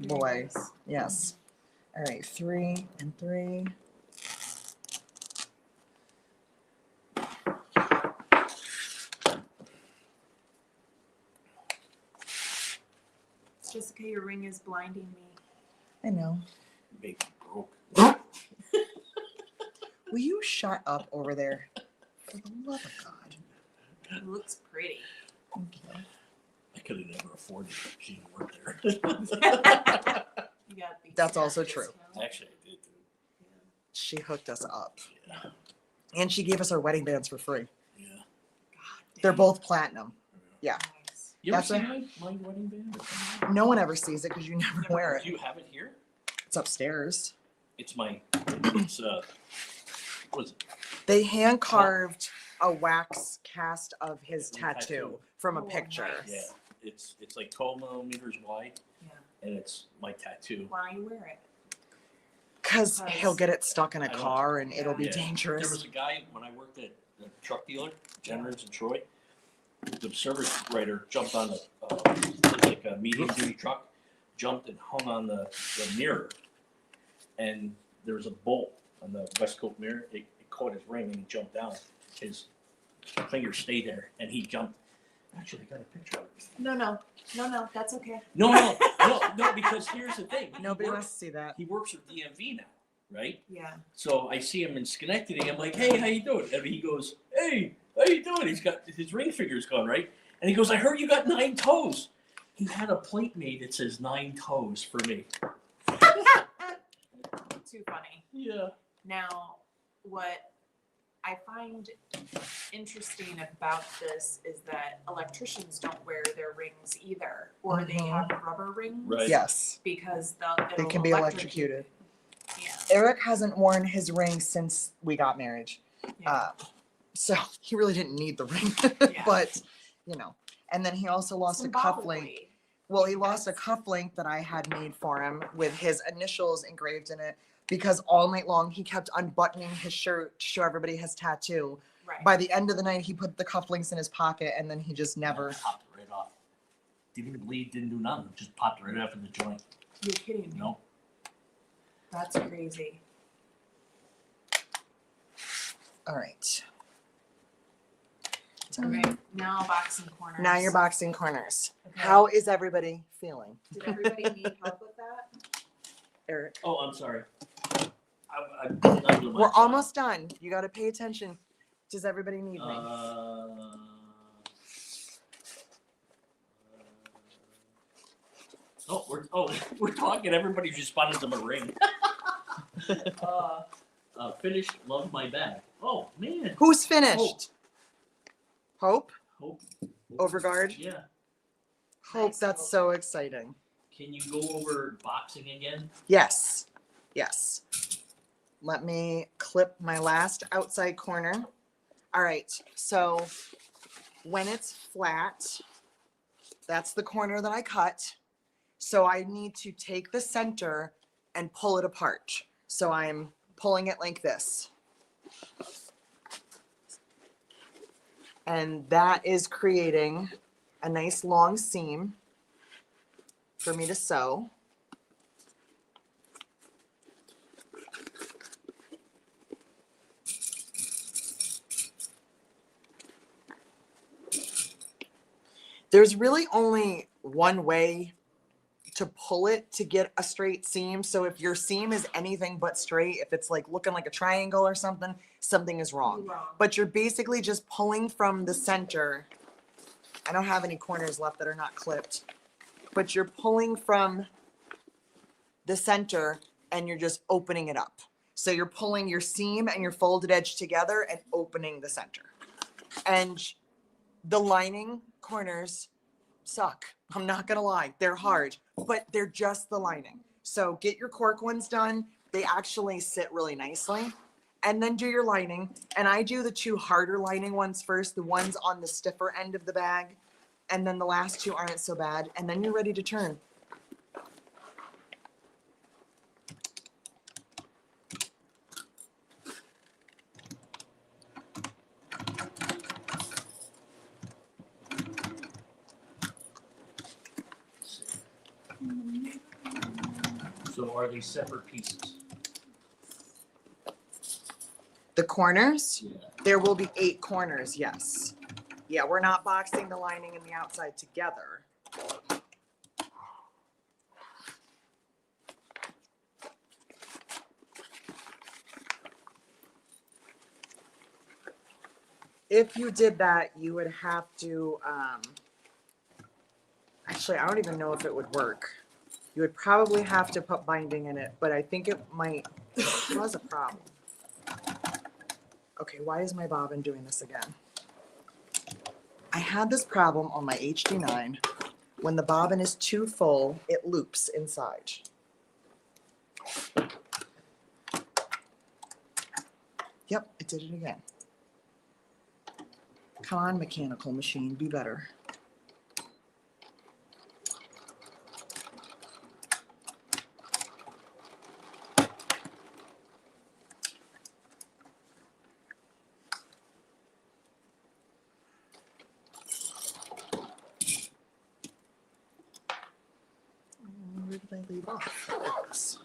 boy. Yes. All right, 3 and 3. Jessica, your ring is blinding me. I know. Baby broke. Will you shut up over there? For the love of God. It looks pretty. Thank you. I could have never afforded it. She didn't work there. You gotta be That's also serious, true. you know? Actually, I did. She hooked us up. Yeah. And she gave us our wedding bands for free. Yeah. God They're damn. both platinum. Yeah. Nice. You ever That's seen my wedding band? or something? No one ever sees it because you never wear Do it. you have it here? It's upstairs. It's what is it? They hand carved a wax cast of his Yeah, tattoo from a Oh, picture. nice. Yeah. It's like 12 millimeters wide, Yeah. and it's my tattoo. Why you wear it? Because he'll get it stuck in a I don't- car and it'll be Yeah. There dangerous. was a guy when I worked at the truck dealer, Jenner's in Troy. The service writer jumped on like a medium duty truck, jumped and hung on the mirror, and there was a bolt on the West Coast mirror. It caught his ring and he jumped down. His finger stayed there, and he jumped. Actually, I got a picture of it. No, that's okay. No, because here's the thing. Nobody wants to see that. He works with DMV now, right? Yeah. So I see him in Schenectady. I'm like, hey, how you doing? And he goes, hey, how you doing? He's got his ring finger's gone, right? And he goes, I heard you got 9 toes. He had a plate made that says 9 toes for me. Too funny. Yeah. Now, what I find interesting about this is that electricians don't wear their rings either, or they Mhm. have rubber rings. Right. Yes, Because they can be electrocuted. Yeah. Eric hasn't worn his ring since we got married. Yeah. So he really didn't need the ring, Yeah. but you know. And then he also lost a cufflink. Symbolically. Well, he lost a cufflink that I had made for him with his initials engraved in it because all night long he kept unbuttoning his shirt to show everybody his tattoo. Right. By the end of the night, he put the cufflinks in his pocket and then he just never. Popped it right off. Didn't even bleed, didn't do nothing, just popped right off in the joint. You're kidding me. No. That's crazy. All right. Okay, now boxing corners. Now you're boxing corners. Okay. How is everybody feeling? Did everybody need help with that? Eric? Oh, I'm sorry. I'm under my We're job. almost done. You got to pay attention. Does everybody need me? We're talking. Everybody's responding to my ring. Finished. Love my bag. Oh man. Who's finished? Hope? Hope. Overguard? Yeah. Hope, Nice, that's Hope. so exciting. Can you go over boxing again? Yes. Yes. Let me clip my last outside corner. All right. So when it's flat, that's the corner that I cut. So I need to take the center and pull it apart. So I'm pulling it like this. And that is creating a nice long seam for me to sew. There's really only one way to pull it to get a straight seam. So if your seam is anything but straight, if it's like looking like a triangle or something, something is wrong. But you're basically just pulling from the center. I don't have any corners left that are not clipped, but you're pulling from the center and you're just opening it up. So you're pulling your seam and your folded edge together and opening the center. And the lining corners suck. I'm not gonna lie, they're hard, but they're just the lining. So get your cork ones done. They actually sit really nicely. And then do your lining. And I do the two harder lining ones first, the ones on the stiffer end of the bag. And then the last two aren't so bad. And then you're ready to turn. So are they separate pieces? The corners, Yeah. there will be 8 corners, yes. Yeah, we're not boxing the lining and the outside together. If you did that, you would have to, actually, I don't even know if it would work. You would probably have to put binding in it, but I think it might cause a problem. Okay, why is my bobbin doing this again? I had this problem on my HD9. When the bobbin is too full, it loops inside. Yep, it did it again. Come on, mechanical machine, be better. Where did I leave off? Oops.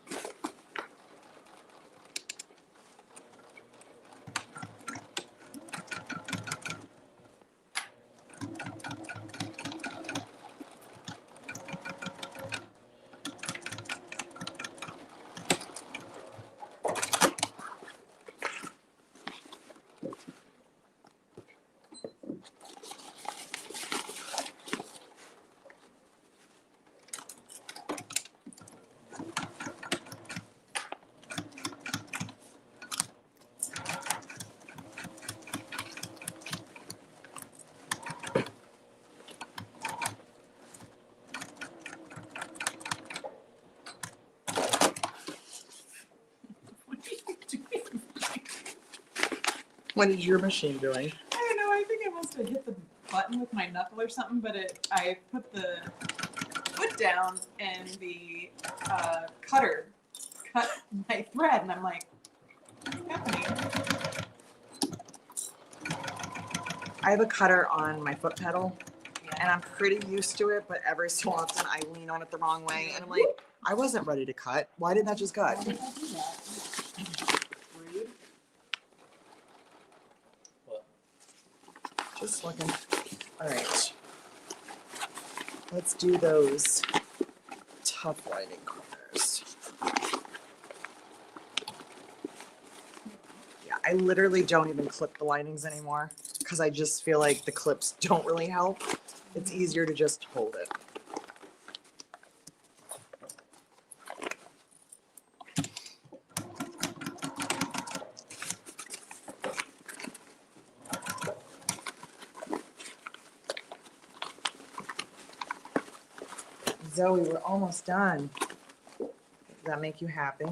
What is your machine doing? I don't know. I think I must have hit the button with my knuckle or something, but I put the foot down and the cutter cut my thread, and I'm like, what's happening? I have a cutter on my foot pedal, and I'm pretty used to it, but every so often I lean on it the wrong way, and I'm like, I wasn't ready to cut. Why did that just cut? Why did I do that? Rude. Just looking. All right. Let's do those tough lining corners. Yeah, I literally don't even clip the linings anymore because I just feel like the clips don't really help. It's easier to just hold it. Zoe, we're almost done. Does that make you happy?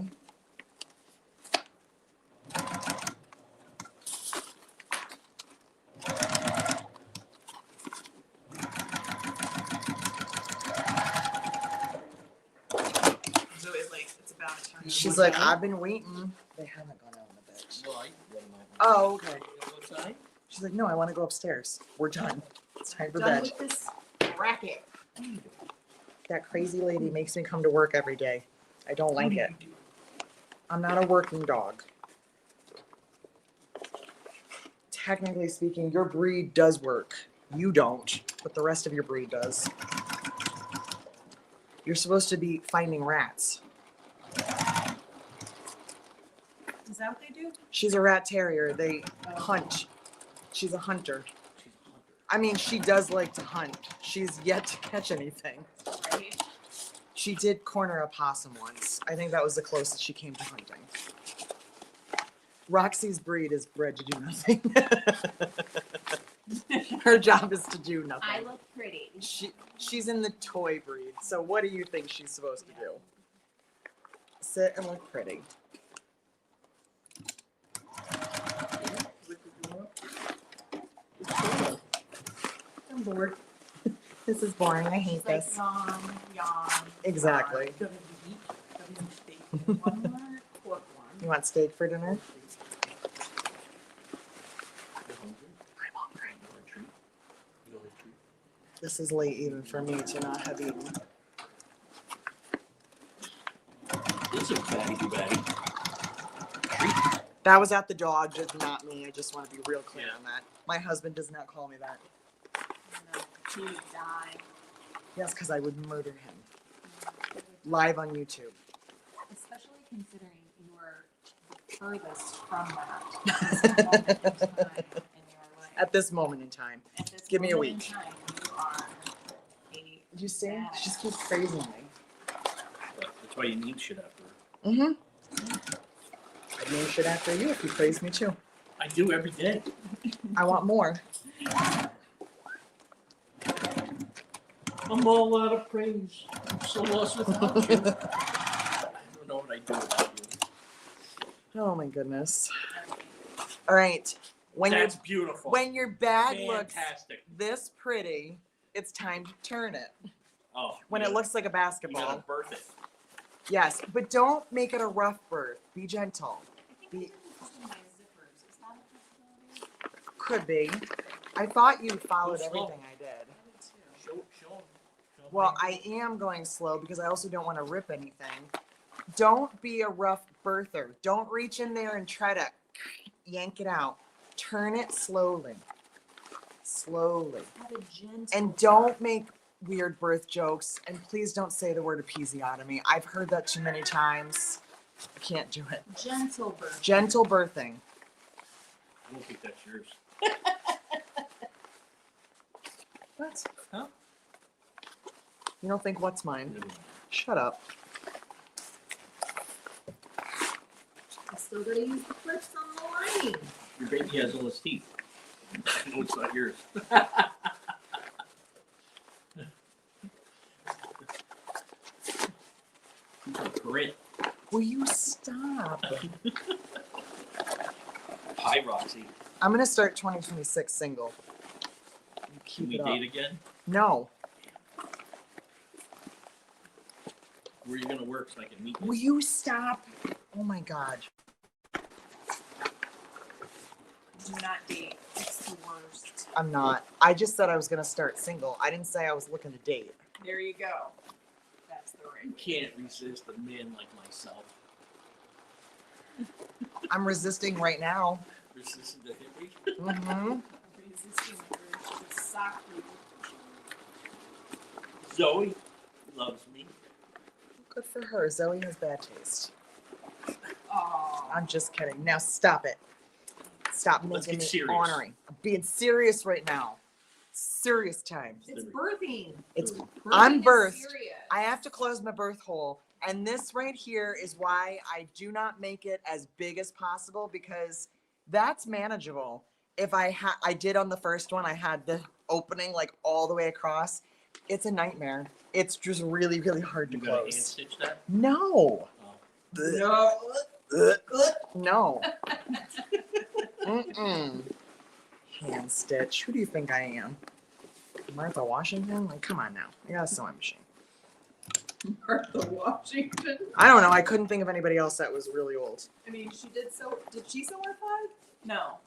Zoe's like, it's about to turn. She's like, I've been waiting. They haven't gone out in a bit. Well, what am I? Oh, okay. What's that? She's like, no, I want to go upstairs. We're done. It's time for Done bed. with this racket. That crazy lady makes me come to work every day. I don't like it. I'm not a working dog. Technically speaking, your breed does work. You don't, but the rest of your breed does. You're supposed to be finding rats. Is that what they do? She's a rat terrier. They hunt. She's a hunter. She's a hunter. I mean, she does like to hunt. She's yet to catch anything. Right. She did corner a possum once. I think that was the closest she came to hunting. Roxy's breed is bred to do nothing. Her job is to do nothing. I look pretty. She's in the toy breed. So what do you think she's supposed to do? Sit and look pretty. I'm bored. This is boring. I hate She's like, this. yawn. Exactly. One more pork You one. want steak for dinner? I'm hungry. This is late even for me to not have eaten. This is a fatty batty. That was at the dog, just not me. I just want to be real clear Yeah. on that. My husband does not call me that. No, he would die. Yes, because I would murder him. Live on YouTube. Especially considering you were the furthest from that at this moment in time in your life. At this moment in time. At this give me a moment in week. time, you are a Did you see? badass. She just keeps praising me. That's why you need shit after. Mm-hmm. I'd name shit after you if you praise me too. I do every day. I want more. I'm all out of praise. I'm so lost without you. I don't know what I'd do without you. Oh my goodness. All right. That's beautiful. When your bag looks fantastic. this pretty, it's time to turn it. Oh, When you it looks like a gotta, you basketball. gotta birth it. Yes, but don't make it a rough birth. Be gentle. I think we can system by zippers. Is that a possibility? Could be. I thought you followed Go slow. everything I did. I would too. Show 'em Well, how I am going slow because I also don't want to rip anything. Don't be a rough birther. Don't reach in there and try to yank it out. Turn it slowly. Slowly. Have a gentle And don't make weird birth jokes. And please don't say the word episiotomy. I've heard that too many times. I can't do it. gentle birth. Gentle birthing. I don't think that's yours. What? Huh? You don't think what's mine? Never mind. Shut up. I still gotta use the clips on the lining. Your baby has all his teeth. No, it's not yours. Grit. Will you stop? Hi, Roxy. I'm gonna start 2026 single. Can Keep we it up. date again? No. Where are you gonna work so I can meet you? Will you stop? Oh my God. Do not date. It's the worst. I'm not. I just said I was gonna start single. I didn't say I was looking to date. There you go. That's the right. You can't resist a man like myself. I'm resisting right now. Resisting the hippie. Mm-hmm. Resisting the urge to sock you. Zoe loves me. Good for her. Zoe has bad taste. Oh. I'm just kidding. Now stop it. Stop Let's making get me serious. honoring. I'm being serious right now. Serious time. It's birthing. It's Birthing I'm is birthed. serious. I have to close my birth hole. And this right here is why I do not make it as big as possible, because that's manageable. If I did on the first one, I had the opening like all the way across. It's a nightmare. It's just really, really hard to You gotta hand close. stitch that? No. Oh. No. No. Mm-mm. Hand stitch. Who do you think I am? Martha Washington? Like, come on now. I got a sewing machine. Martha Washington. I don't know. I couldn't think of anybody else that was really old. I mean, she did sew. Did she sew her five? No.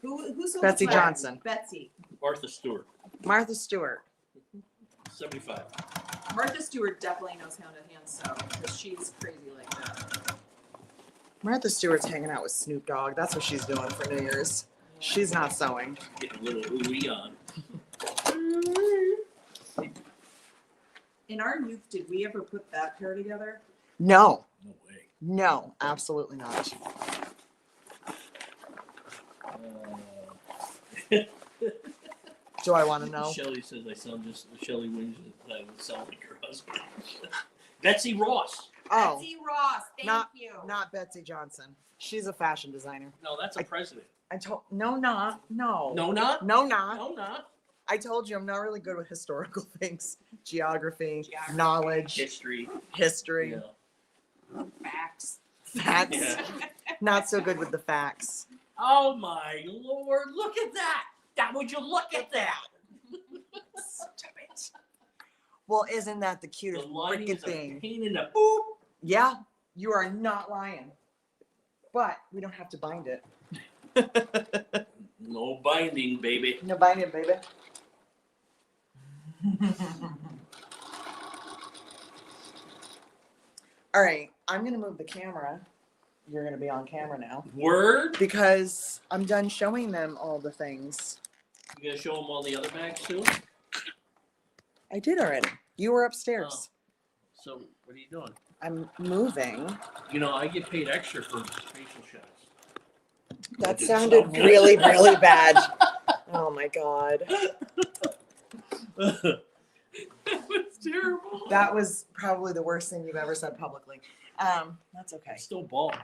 Who sewed Betsy five? Johnson. Betsy. Martha Stewart, Martha Stewart. 75. Martha Stewart definitely knows how to hand sew because she's crazy like that. Martha Stewart's hanging out with Snoop Dogg. That's what she's doing for New Year's. She's not sewing. Getting a little ooey on. In our youth, did we ever put that pair together? No. No way. No, absolutely not. Do I want to know? Shelly says I sound just. Shelly wins that I would sound like her husband. Betsy Ross. Oh, Betsy Ross. Thank not- you. not Betsy Johnson. She's a fashion designer. No, that's a president. I told no, not no, No, not. no, not. No, not. I told you I'm not really good with historical things, geography, Geography. knowledge, History. history, Yeah. Facts. facts. Yeah. Not so good with the facts. Oh my lord! Look at that. That would you look at that? Stop it. Well, isn't that the The cutest lining freaking is a thing? pain in the boop. Yeah, you are not lying. But we don't have to bind it. No binding, baby. No binding, baby. All right, I'm gonna move the camera. You're gonna be on camera now Word. because I'm done showing them all the things. You gonna show them all the other bags too? I did already. You were upstairs. So what are you doing? I'm moving. You know, I get paid extra for facial shots. That did sounded sound good. really, really bad. Oh my god. That was terrible. That was probably the worst thing you've ever said publicly. That's okay. I'm still bald.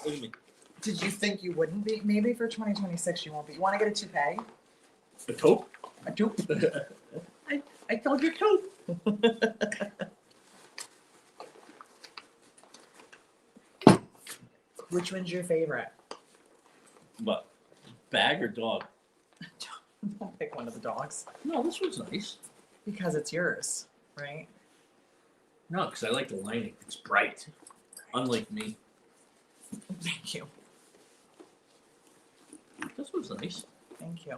Look at me. Did you think you wouldn't be? Maybe for 2026 you won't be. You want to get a toupee? A taupe? A toupee? I told you taupe. Which one's your favorite? What? Bag or dog? I'll pick one of the dogs No, this one's nice. because it's yours, right? No, because I like the lining. It's bright. Unlike me. Thank you. This one's nice. Thank you.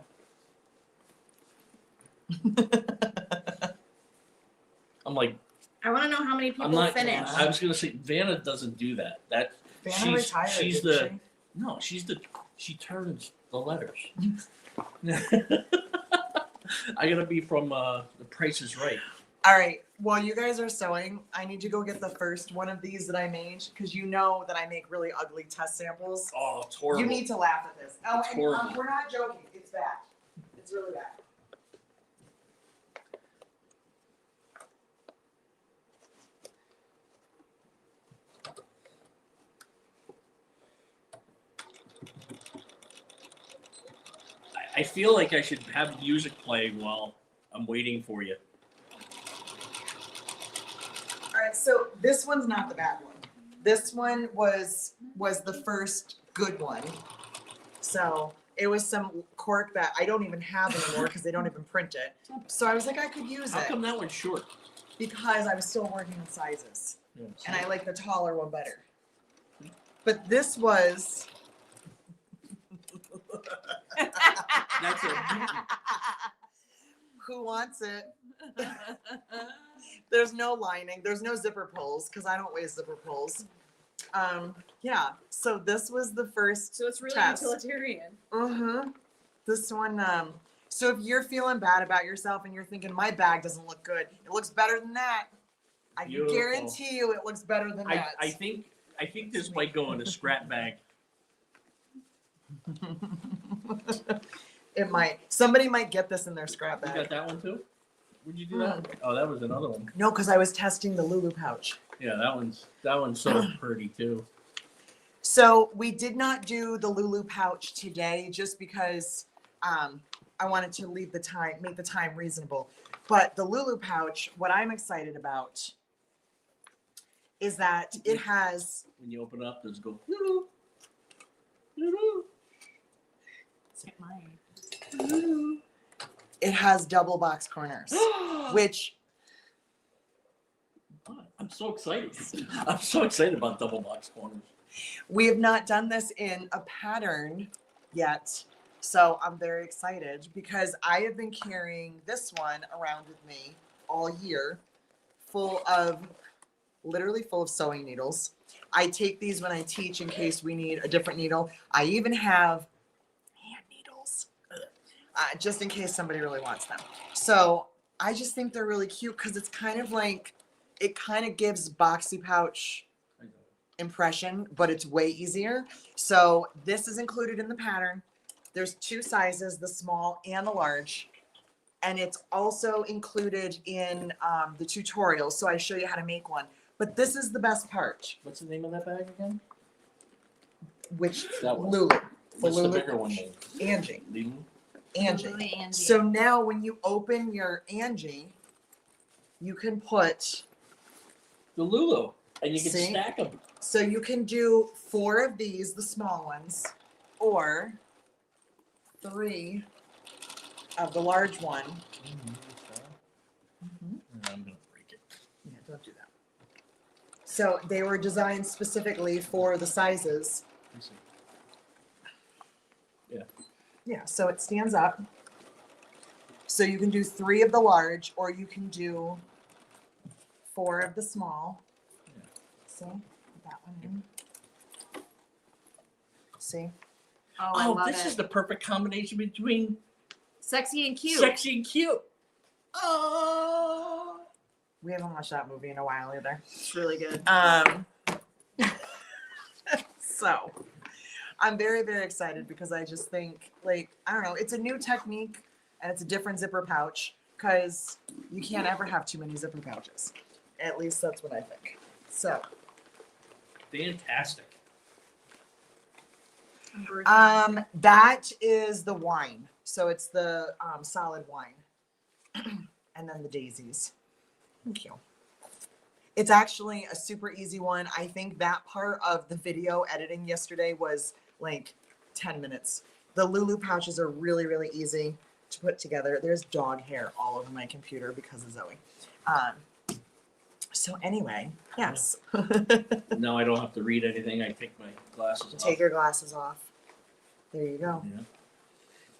I'm like, I want to know how many people I'm not. finish. I was gonna say Vanna doesn't do that. That Vanna retired, she's didn't the no. She turns the letters. I gotta be from The Price is Right. All right. While you guys are sewing, I need to go get the first one of these that I made because you know that I make really ugly test samples. Oh, it's horrible. You need to laugh at this. Oh, It's and, horrible. we're not joking. It's bad. It's really bad. I feel like I should have music playing while I'm waiting for you. All right, so this one's not the bad one. This one was the first good one. So It was some cork that I don't even have anymore because they don't even print it. So I was like, I could use How it come that one's short? because I was still working in sizes. Yeah, And I like the taller one better. But this was. That's a Who wants it? There's no lining. There's no zipper pulls because I don't waste zipper pulls. Yeah. So this was the first. So it's really Test. utilitarian. This one. So if you're feeling bad about yourself and you're thinking my bag doesn't look good, it looks better than that. I can Beautiful. guarantee you it looks better than that. I think this might go in a scrap bag. It might. Somebody might get this in their scrap You bag. got that one too? Would you do that? Oh, that was another one. No, because I was testing the Lulu pouch. Yeah, that one's so pretty too. So we did not do the Lulu pouch today just because I wanted to make the time reasonable. But the Lulu pouch, what I'm excited about is that it has. When you open it up, does it go? Doo-doo. Doo-doo. Mine. It has double box corners, which I'm so excited. I'm so excited about double box corners. we have not done this in a pattern yet. So I'm very excited because I have been carrying this one around with me all year, literally full of sewing needles. I take these when I teach in case we need a different needle. I even have hand needles, just in case somebody really wants them. So I just think they're really cute because it's kind of like, it kind of gives boxy pouch impression, but it's way easier. So this is included in the pattern. There's two sizes, the small and the large. And it's also included in the tutorial. So I show you how to make one. But this is the best part. What's the name of that bag again? Which That one. Lulu. What's the Lulu. bigger one named? Angie. Lulu? Angie. Lily Angie. So now when you open your Angie, you can put, The Lulu. And you can See? stack them. so you can do 4 of these, the small ones, or 3 of the large one. I'm gonna break it. Yeah, don't do that. So they were designed specifically for the sizes. Let me see. Yeah, so it stands up. So you can do 3 of the large, or you can do 4 of the small. Yeah. See, put that one in. See, Oh, I love this it. is the perfect combination between Sexy and cute. sexy and cute. Oh. we haven't watched that movie in a while either. It's really good. So I'm very, very excited because I just think, like, I don't know, it's a new technique and it's a different zipper pouch because you can't ever have too many zipper pouches. At least that's what I think. So, Fantastic. that is the wine. So it's the solid wine. And then the daisies. Thank you. It's actually a super easy one. I think that part of the video editing yesterday was like 10 minutes. The Lulu pouches are really, really easy to put together. There's dog hair all over my computer because of Zoe. So anyway, yes. Now I don't have to read anything. I take my glasses off. Take your glasses off. There you go. Yeah.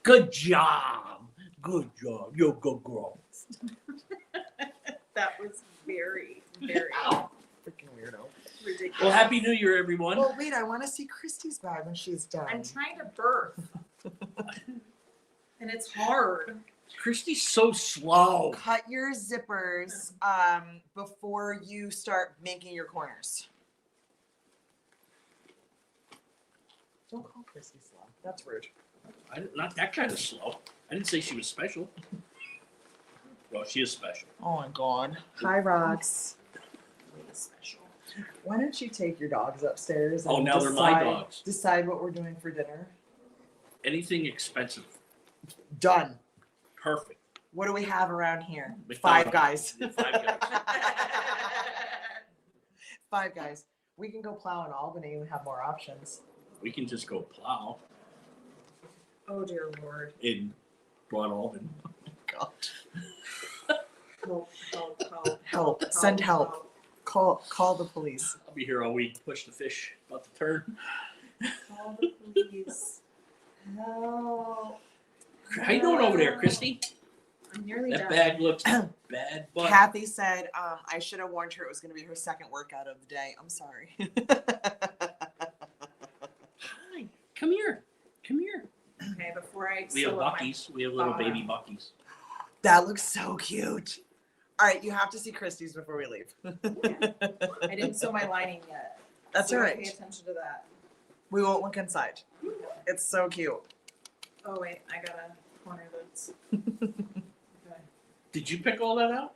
Good job. Good job. You're a good girl. That was very, very Freaking weirdo. ridiculous. Well, Happy New Year, everyone. Well, wait, I want to see Christy's bag when she's done. I'm trying to birth. And it's hard. Christy's so slow. Cut your zippers before you start making your corners. Don't call Christy slow. That's rude. Not that kind of slow. I didn't say she was special. Well, she is special. Oh my god. Hi, Rox. Really special. Why don't you take your dogs upstairs? Oh, and now they're my dogs. Decide what we're doing for dinner. Anything expensive. Done. Perfect. What do we have around here? McDonald's. 5 guys. 5 guys. 5 guys. We can go plow in Albany and have more options. We can just go plow. Oh dear Lord. in Broad Almond. God. Help. Help. Send help. Call the police. I'll be here all week. Push the fish. About to turn. Call the police. Help. How you doing over there, Christy? I'm nearly That done. bag looks bad, but Kathy said I should have warned her it was going to be her second workout of the day. I'm sorry. hi, come here. Come here. Okay, before I We have sew up my- Buckies. We have little baby Buckies. That looks so cute. All right, you have to see Christie's before we leave. I didn't sew my lining yet. That's so all Pay right. attention to that. We won't look inside. It's so cute. Oh wait, I gotta corner this. Okay. Did you pick all that out?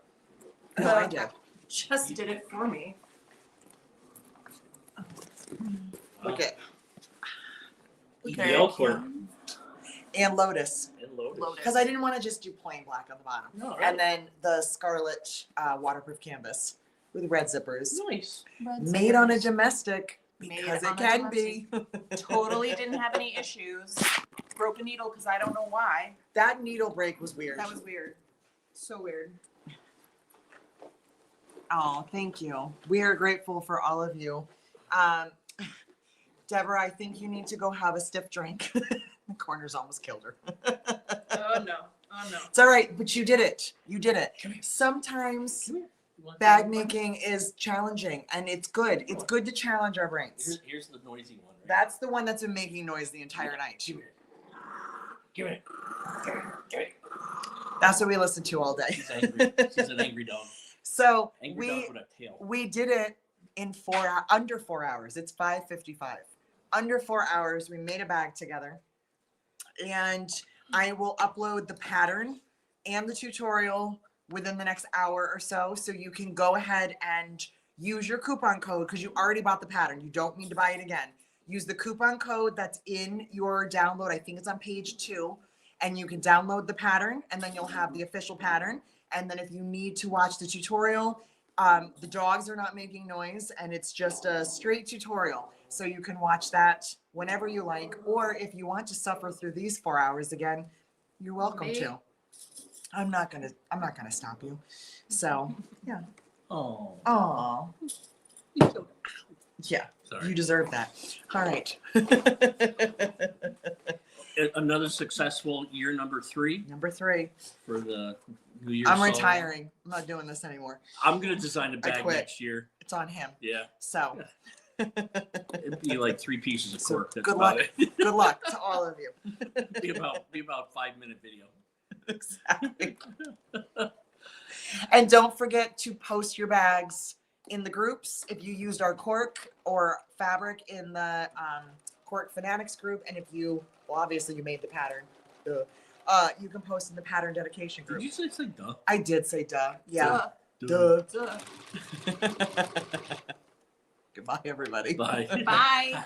No, I did. Just did it for me. Okay. Okay. Yelp or And Lotus. and Lotus. Because I didn't want to just do plain black on the bottom. No, right. And then the scarlet waterproof canvas with red zippers. Nice. Made on a domestic Made because on it a can be. Totally didn't have any issues. Broke a needle because I don't know why. That needle break was weird. That was weird. So weird. Oh, thank you. We are grateful for all of you. Deborah, I think you need to go have a stiff drink. The corners almost killed her. Oh no. Oh no. It's all right, but you did it. You did it. Come here. Sometimes Come here. You want bag that one? making is challenging, and it's good. It's good to challenge our brains. Here's the noisy one. Right? That's the one that's been making noise the entire night. Give it. Give it. Give it. That's what we listen to all day. She's angry. She's an angry dog. So Angry dog with a tail. we did it in under 4 hours. It's 5:55. Under 4 hours, we made a bag together, and I will upload the pattern and the tutorial within the next hour or so. So you can go ahead and use your coupon code because you already bought the pattern. You don't need to buy it again. Use the coupon code that's in your download. I think it's on page 2, and you can download the pattern, and then you'll have the official pattern. And then if you need to watch the tutorial, the dogs are not making noise, and it's just a straight tutorial. So you can watch that whenever you like, or if you want to suffer through these 4 hours again, you're welcome Me? to. I'm not gonna stop you. So yeah. Oh. Oh yeah, Sorry. you deserve that. All right. Another successful year number 3 Number 3. for the New Year's. I'm solo. retiring. I'm not doing this anymore. I'm gonna design a I bag quit. next year. It's on him. Yeah. So It'd be like 3 pieces of So, cork. That's good about luck. it. good luck to all of you. be about 5-minute video. Exactly. And don't forget to post your bags in the groups if you used our cork or fabric in the Cork Fanatics group. And if you, well, obviously you made the pattern. You can post in the pattern dedication Did group. you say duh? I did say duh. Yeah. Duh. Duh. Duh. Goodbye, everybody. Bye. Bye.